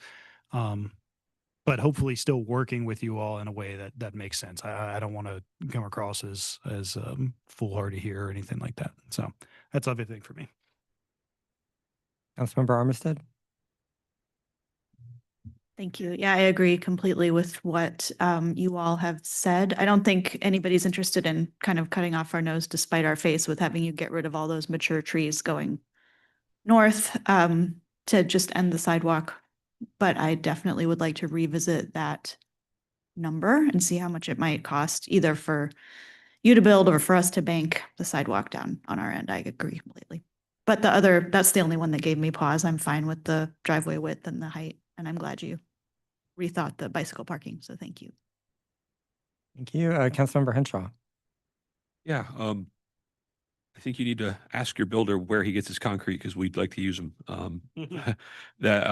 But hopefully still working with you all in a way that makes sense. I don't want to come across as foolhardy here or anything like that. So that's everything for me. Councilmember Armistead? Thank you. Yeah, I agree completely with what you all have said. I don't think anybody's interested in kind of cutting off our nose to spite our face with having you get rid of all those mature trees going north to just end the sidewalk. But I definitely would like to revisit that number and see how much it might cost either for you to build or for us to bank the sidewalk down on our end. I agree completely. But that's the only one that gave me pause. I'm fine with the driveway width and the height, and I'm glad you rethought the bicycle parking. So thank you. Thank you. Councilmember Henshaw? Yeah, I think you need to ask your builder where he gets his concrete, because we'd like to use them. I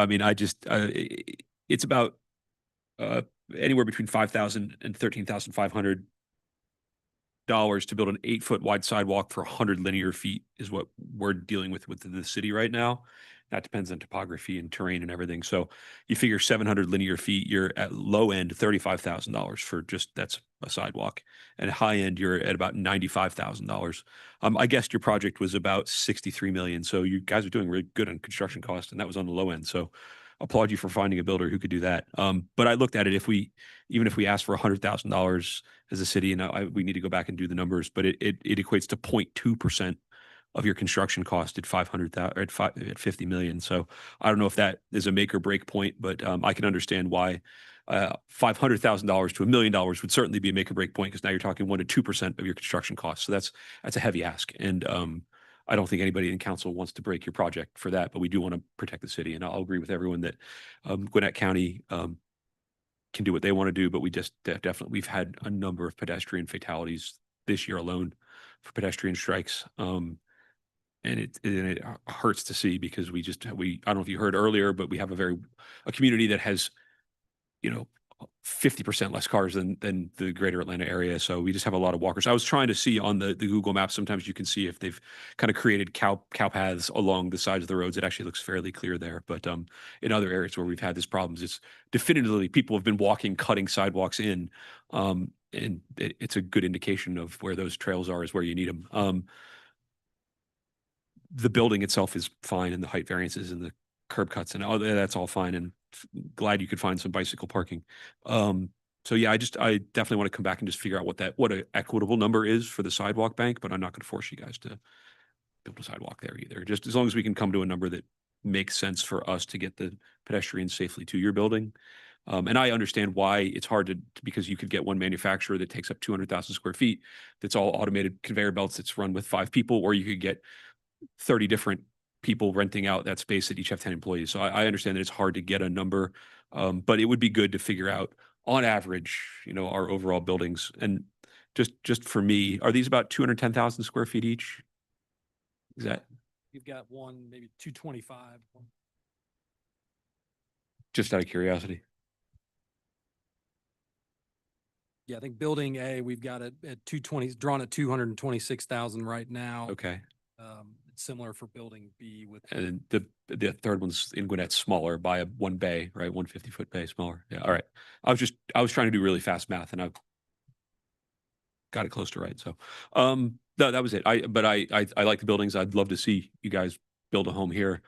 mean, it's about anywhere between $5,000 and $13,500 to build an 8-foot wide sidewalk for 100 linear feet is what we're dealing with within the city right now. That depends on topography and terrain and everything. So you figure 700 linear feet, you're at low end $35,000 for that's a sidewalk, and high end you're at about $95,000. I guessed your project was about 63 million. So you guys are doing really good on construction costs, and that was on the low end. So applaud you for finding a builder who could do that. But I looked at it, even if we asked for $100,000 as a city, and we need to go back and do the numbers, but it equates to 0.2% of your construction cost at 50 million. So I don't know if that is a make or break point, but I can understand why $500,000 to $1 million would certainly be a make or break point, because now you're talking 1 to 2% of your construction costs. So that's a heavy ask. And I don't think anybody in council wants to break your project for that, but we do want to protect the city. And I'll agree with everyone that Gwinnett County can do what they want to do, but we just definitely, we've had a number of pedestrian fatalities this year alone for pedestrian strikes. And it hurts to see because I don't know if you heard earlier, but we have a community that has, 50% less cars than the greater Atlanta area. So we just have a lot of walkers. I was trying to see on the Google Maps, sometimes you can see if they've kind of created cow paths along the sides of the roads. It actually looks fairly clear there. But in other areas where we've had this problems, it's definitively people have been walking, cutting sidewalks in. And it's a good indication of where those trails are is where you need them. The building itself is fine, and the height variances and the curb cuts and all that's all fine. And glad you could find some bicycle parking. So yeah, I definitely want to come back and just figure out what an equitable number is for the sidewalk bank, but I'm not going to force you guys to build a sidewalk there either. Just as long as we can come to a number that makes sense for us to get the pedestrians safely to your building. And I understand why it's hard because you could get one manufacturer that takes up 200,000 square feet. That's all automated conveyor belts that's run with 5 people, or you could get 30 different people renting out that space that each have 10 employees. So I understand that it's hard to get a number, but it would be good to figure out on average, our overall buildings. And just for me, are these about 210,000 square feet each? Is that You've got one, maybe 225. just out of curiosity? Yeah, I think building A, we've got it at 220, drawn at 226,000 right now. Okay. It's similar for building B with. And the third one's in Gwinnett, smaller by one bay, right? 150-foot bay, smaller. Yeah. All right. I was trying to do really fast math, and I've got it close to right. So, no, that was it. I like the buildings. I'd love to see you guys build a home here.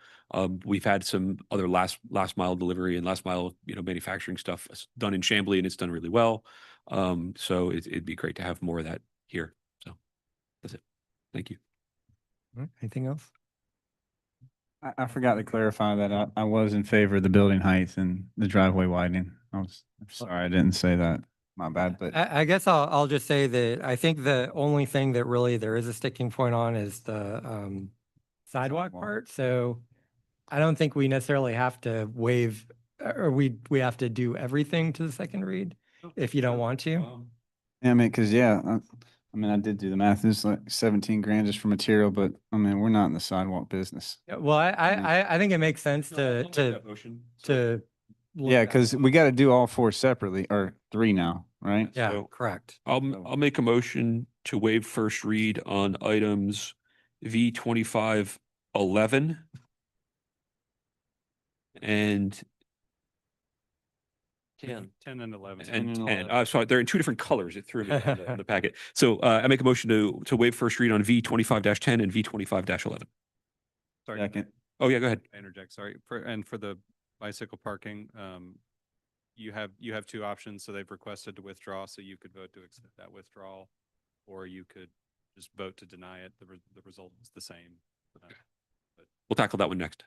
We've had some other last mile delivery and last mile, manufacturing stuff done in Chamblee, and it's done really well. So it'd be great to have more of that here. So that's it. Thank you. Anything else? I forgot to clarify that I was in favor of the building height and the driveway widening. I'm sorry I didn't say that. My bad, but I guess I'll just say that I think the only thing that really there is a sticking point on is the sidewalk part. So I don't think we necessarily have to waive, or we have to do everything to the second read if you don't want to. yeah, I mean, I did do the math. It's like 17 grand just for material, but we're not in the sidewalk business. Yeah, well, I think it makes sense to look Yeah, at because it. we got to do all 4 separately, or 3 now, right? Yeah, So- correct. I'll make a motion to waive first read on items V2511 and 10. 10 and 11. and 10. Sorry, they're in 2 different colors. It threw me on the packet. So I make a motion to waive first read on V25-10 and V25-11. Sorry. Second. Oh yeah, go ahead. I interject, sorry. For the bicycle parking, you have 2 options. So they've requested to withdraw, so you could vote to accept that withdrawal, or you could just vote to deny it. The result is the same. We'll tackle that one next.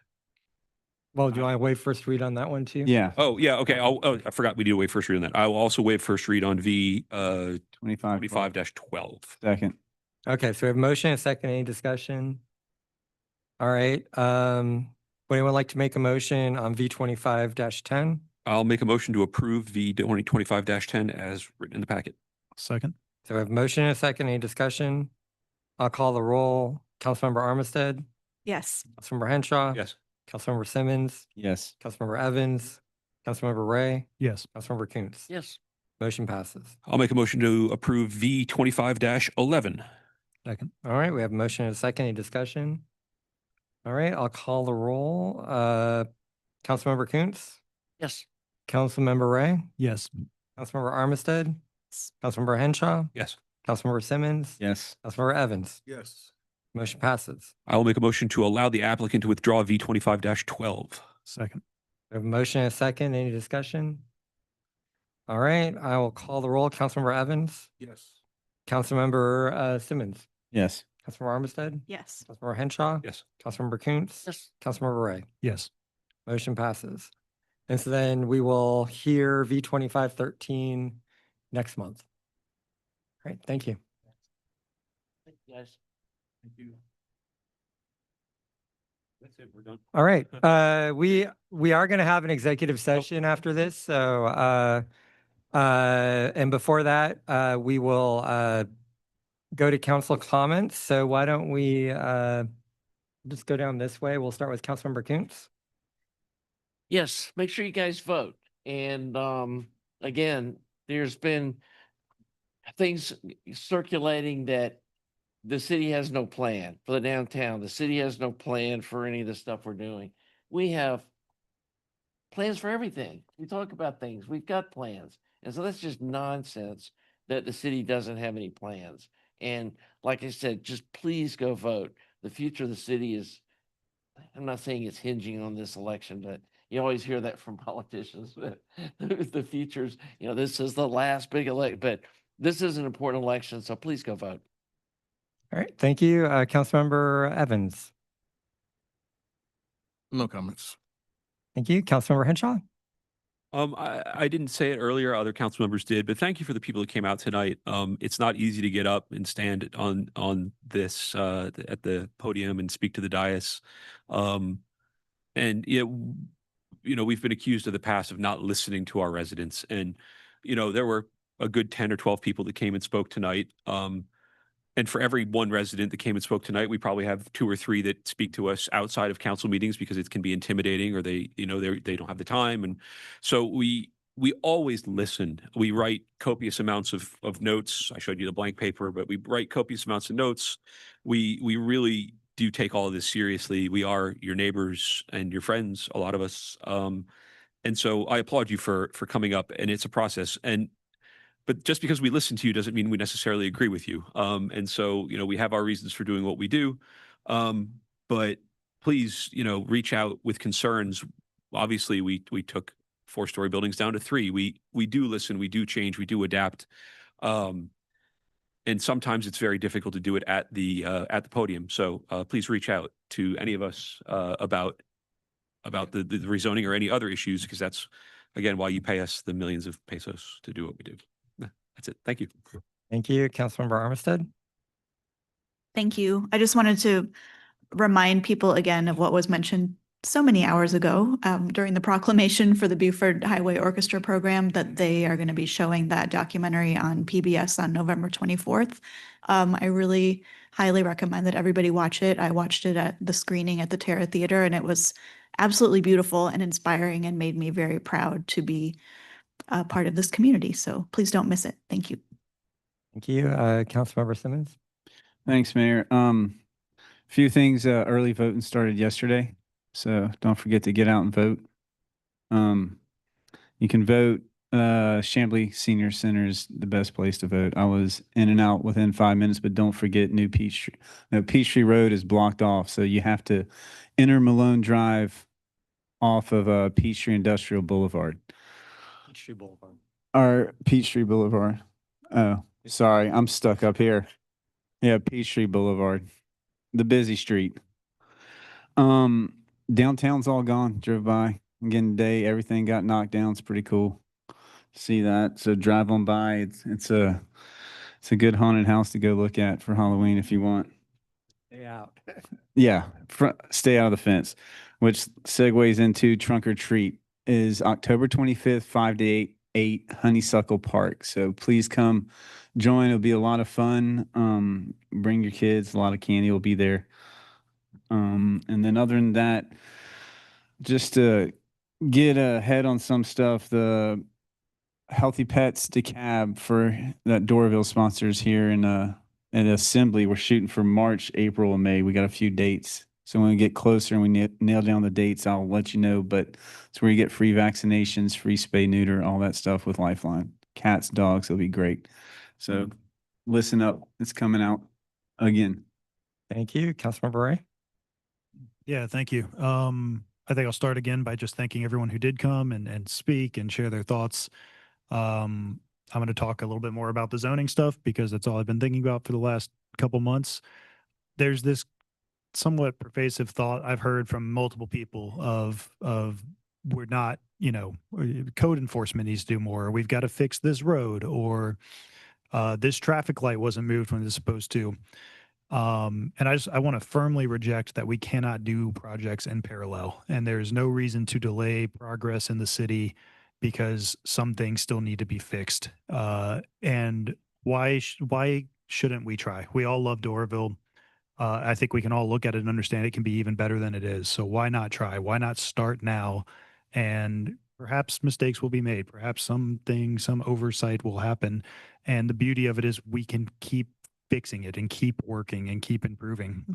Well, do you want to waive first read on that one too? Yeah. Oh yeah, okay. I forgot we need to waive first read on that. I will also waive first read on V 25. 25-12. Second. Okay, so we have a motion and a second. Any discussion? All right. Would anyone like to make a motion on V25-10? I'll make a motion to approve V 2025-10 as written in the packet. Second. So we have a motion and a second. Any discussion? I'll call the roll. Councilmember Armistead, Yes. Councilmember Henshaw. Yes. Councilmember Simmons, Yes. Councilmember Evans, Councilmember Ray, Yes. Councilmember Coons. Yes. Motion passes. I'll make a motion to approve V 25-11. Second. All right, we have a motion and a second. Any discussion? All right, I'll call the roll. Councilmember Coons, Yes. Councilmember Ray, Yes. Councilmember Armistead, Councilmember Henshaw, Yes. Councilmember Simmons, Yes. Councilmember Evans. Yes. Motion passes. I will make a motion to allow the applicant to withdraw V 25-12. Second. We have a motion and a second. Any discussion? All right, I will call the roll. Councilmember Evans, Yes. Councilmember Simmons, Yes. Councilmember Armistead, Yes. Councilmember Henshaw, Yes. Councilmember Coons, Yes. Councilmember Ray. Yes. Motion passes. And so then we will hear V25-13 next month. Great, thank you. Thank you, guys. Thank you. That's it. We're done. All right, we are going to have an executive session after this, so And before that, we will go to council comments. So why don't we just go down this way? We'll start with Councilmember Kuntz. Yes, make sure you guys vote. And again, there's been things circulating that the city has no plan for the downtown. The city has no plan for any of the stuff we're doing. We have plans for everything. We talk about things. We've got plans. And so that's just nonsense that the city doesn't have any plans. And like I said, just please go vote. The future of the city is, I'm not saying it's hinging on this election, but you always hear that from politicians. But the future's, this is the last big election, but this is an important election. So please go vote. All right. Thank you. Councilmember Evans. No comments. Thank you. Councilmember Henshaw. I didn't say it earlier, other council members did, but thank you for the people that came out tonight. It's not easy to get up and stand on this at the podium and speak to the dais. And we've been accused of the past of not listening to our residents. And there were a good 10 or 12 people that came and spoke tonight. And for every one resident that came and spoke tonight, we probably have 2 or 3 that speak to us outside of council meetings because it can be intimidating, or they don't have the time. And so we always listen. We write copious amounts of notes. I showed you the blank paper, but we write copious amounts of notes. We really do take all of this seriously. We are your neighbors and your friends, a lot of us. And so I applaud you for coming up, and it's a process. But just because we listen to you doesn't mean we necessarily agree with you. And so, we have our reasons for doing what we do. But please, reach out with concerns. Obviously, we took 4-story buildings down to 3. We do listen, we do change, we do adapt. And sometimes it's very difficult to do it at the podium. So please reach out to any of us about the rezoning or any other issues, because that's, again, why you pay us the millions of pesos to do what we do. That's it. Thank you. Thank you. Councilmember Armistead. Thank you. I just wanted to remind people again of what was mentioned so many hours ago during the proclamation for the Buford Highway Orchestra program, that they are going to be showing that documentary on PBS on November 24th. I really highly recommend that everybody watch it. I watched it at the screening at the Terra Theater, and it was absolutely beautiful and inspiring and made me very proud to be part of this community. So please don't miss it. Thank you. Thank you. Councilmember Simmons. Thanks, Mayor. Few things, early voting started yesterday, so don't forget to get out and vote. You can vote. Chamblee Senior Center is the best place to vote. I was in and out within 5 minutes, but don't forget New Peachtree. No, Peachtree Road is blocked off, so you have to enter Malone Drive off of Peachtree Industrial Boulevard. Peachtree Boulevard. Or Peachtree Boulevard. Oh, sorry, I'm stuck up here. Yeah, Peachtree Boulevard, the busy street. Downtown's all gone. Drove by again today. Everything got knocked down. It's pretty cool. See that? So drive on by. It's a good haunted house to go look at for Halloween if you want. Stay out. Yeah, stay out of the fence, which segues into Trunk or Treat. Is October 25th, 5 to 8, Honeysuckle Park. So please come join. It'll be a lot of fun. Bring your kids. A lot of candy will be there. And then other than that, just to get ahead on some stuff, the Healthy Pets DeKalb for that Doraville sponsors here in at Assembly. We're shooting for March, April, and May. We got a few dates. So when we get closer and we nail down the dates, I'll let you know. But it's where you get free vaccinations, free spay, neuter, all that stuff with Lifeline. Cats, dogs, it'll be great. So listen up. It's coming out again. Thank you. Councilmember Ray. Yeah, thank you. I think I'll start again by just thanking everyone who did come and speak and share their thoughts. I'm going to talk a little bit more about the zoning stuff because that's all I've been thinking about for the last couple months. There's this somewhat pervasive thought I've heard from multiple people of we're not, code enforcement needs to do more. Or we've got to fix this road, or this traffic light wasn't moved when it's supposed to. And I want to firmly reject that we cannot do projects in parallel, and there's no reason to delay progress in the city because some things still need to be fixed. And why shouldn't we try? We all love Doraville. I think we can all look at it and understand it can be even better than it is. So why not try? Why not start now? And perhaps mistakes will be made. Perhaps some oversight will happen. And the beauty of it is we can keep fixing it and keep working and keep improving.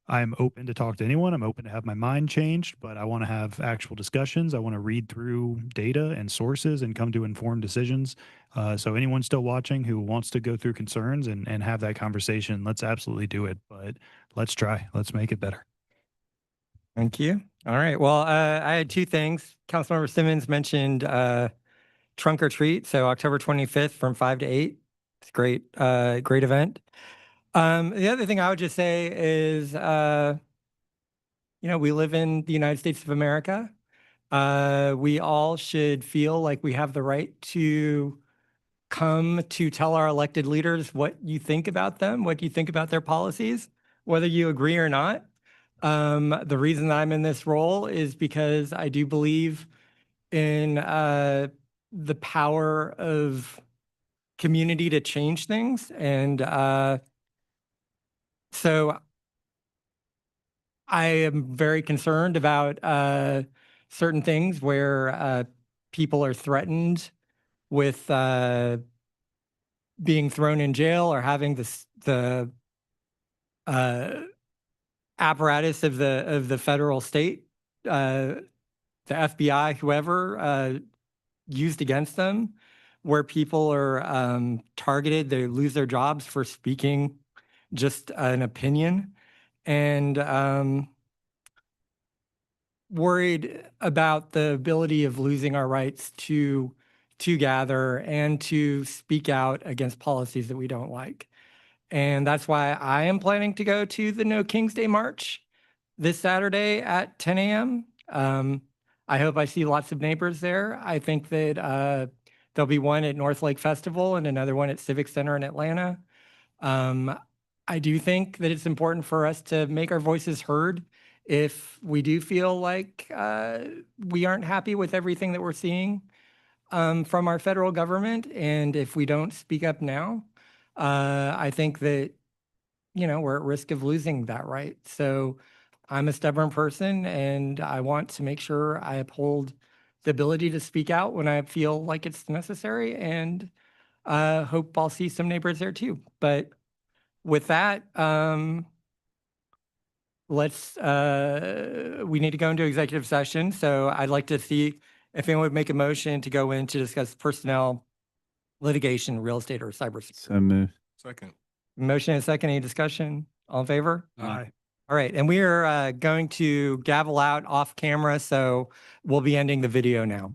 I'm open to talk to anyone. I'm open to have my mind changed, but I want to have actual discussions. I want to read through data and sources and come to informed decisions. So anyone still watching who wants to go through concerns and have that conversation, let's absolutely do it. But let's try. Let's make it better. Thank you. All right. Well, I had two things. Councilmember Simmons mentioned Trunk or Treat. So October 25th from 5 to 8. It's a great event. The other thing I would just say is, we live in the United States of America. We all should feel like we have the right to come to tell our elected leaders what you think about them, what you think about their policies, whether you agree or not. The reason I'm in this role is because I do believe in the power of community to change things. And so I am very concerned about certain things where people are threatened with being thrown in jail or having the apparatus of the federal state, the FBI, whoever, used against them, where people are targeted, they lose their jobs for speaking just an opinion, and worried about the ability of losing our rights to gather and to speak out against policies that we don't like. And that's why I am planning to go to the No King's Day March this Saturday at 10 a.m. I hope I see lots of neighbors there. I think that there'll be one at North Lake Festival and another one at Civic Center in Atlanta. I do think that it's important for us to make our voices heard if we do feel like we aren't happy with everything that we're seeing from our federal government. And if we don't speak up now, I think that, we're at risk of losing that right. So I'm a stubborn person and I want to make sure I uphold the ability to speak out when I feel like it's necessary, and hope I'll see some neighbors there too. But with that, we need to go into executive session. So I'd like to see if anyone would make a motion to go in to discuss personnel, litigation, real estate, or cybersecurity. So move. Second. Motion and second, any discussion? All in favor? Aye. All right, and we are going to gavel out off camera, so we'll be ending the video now.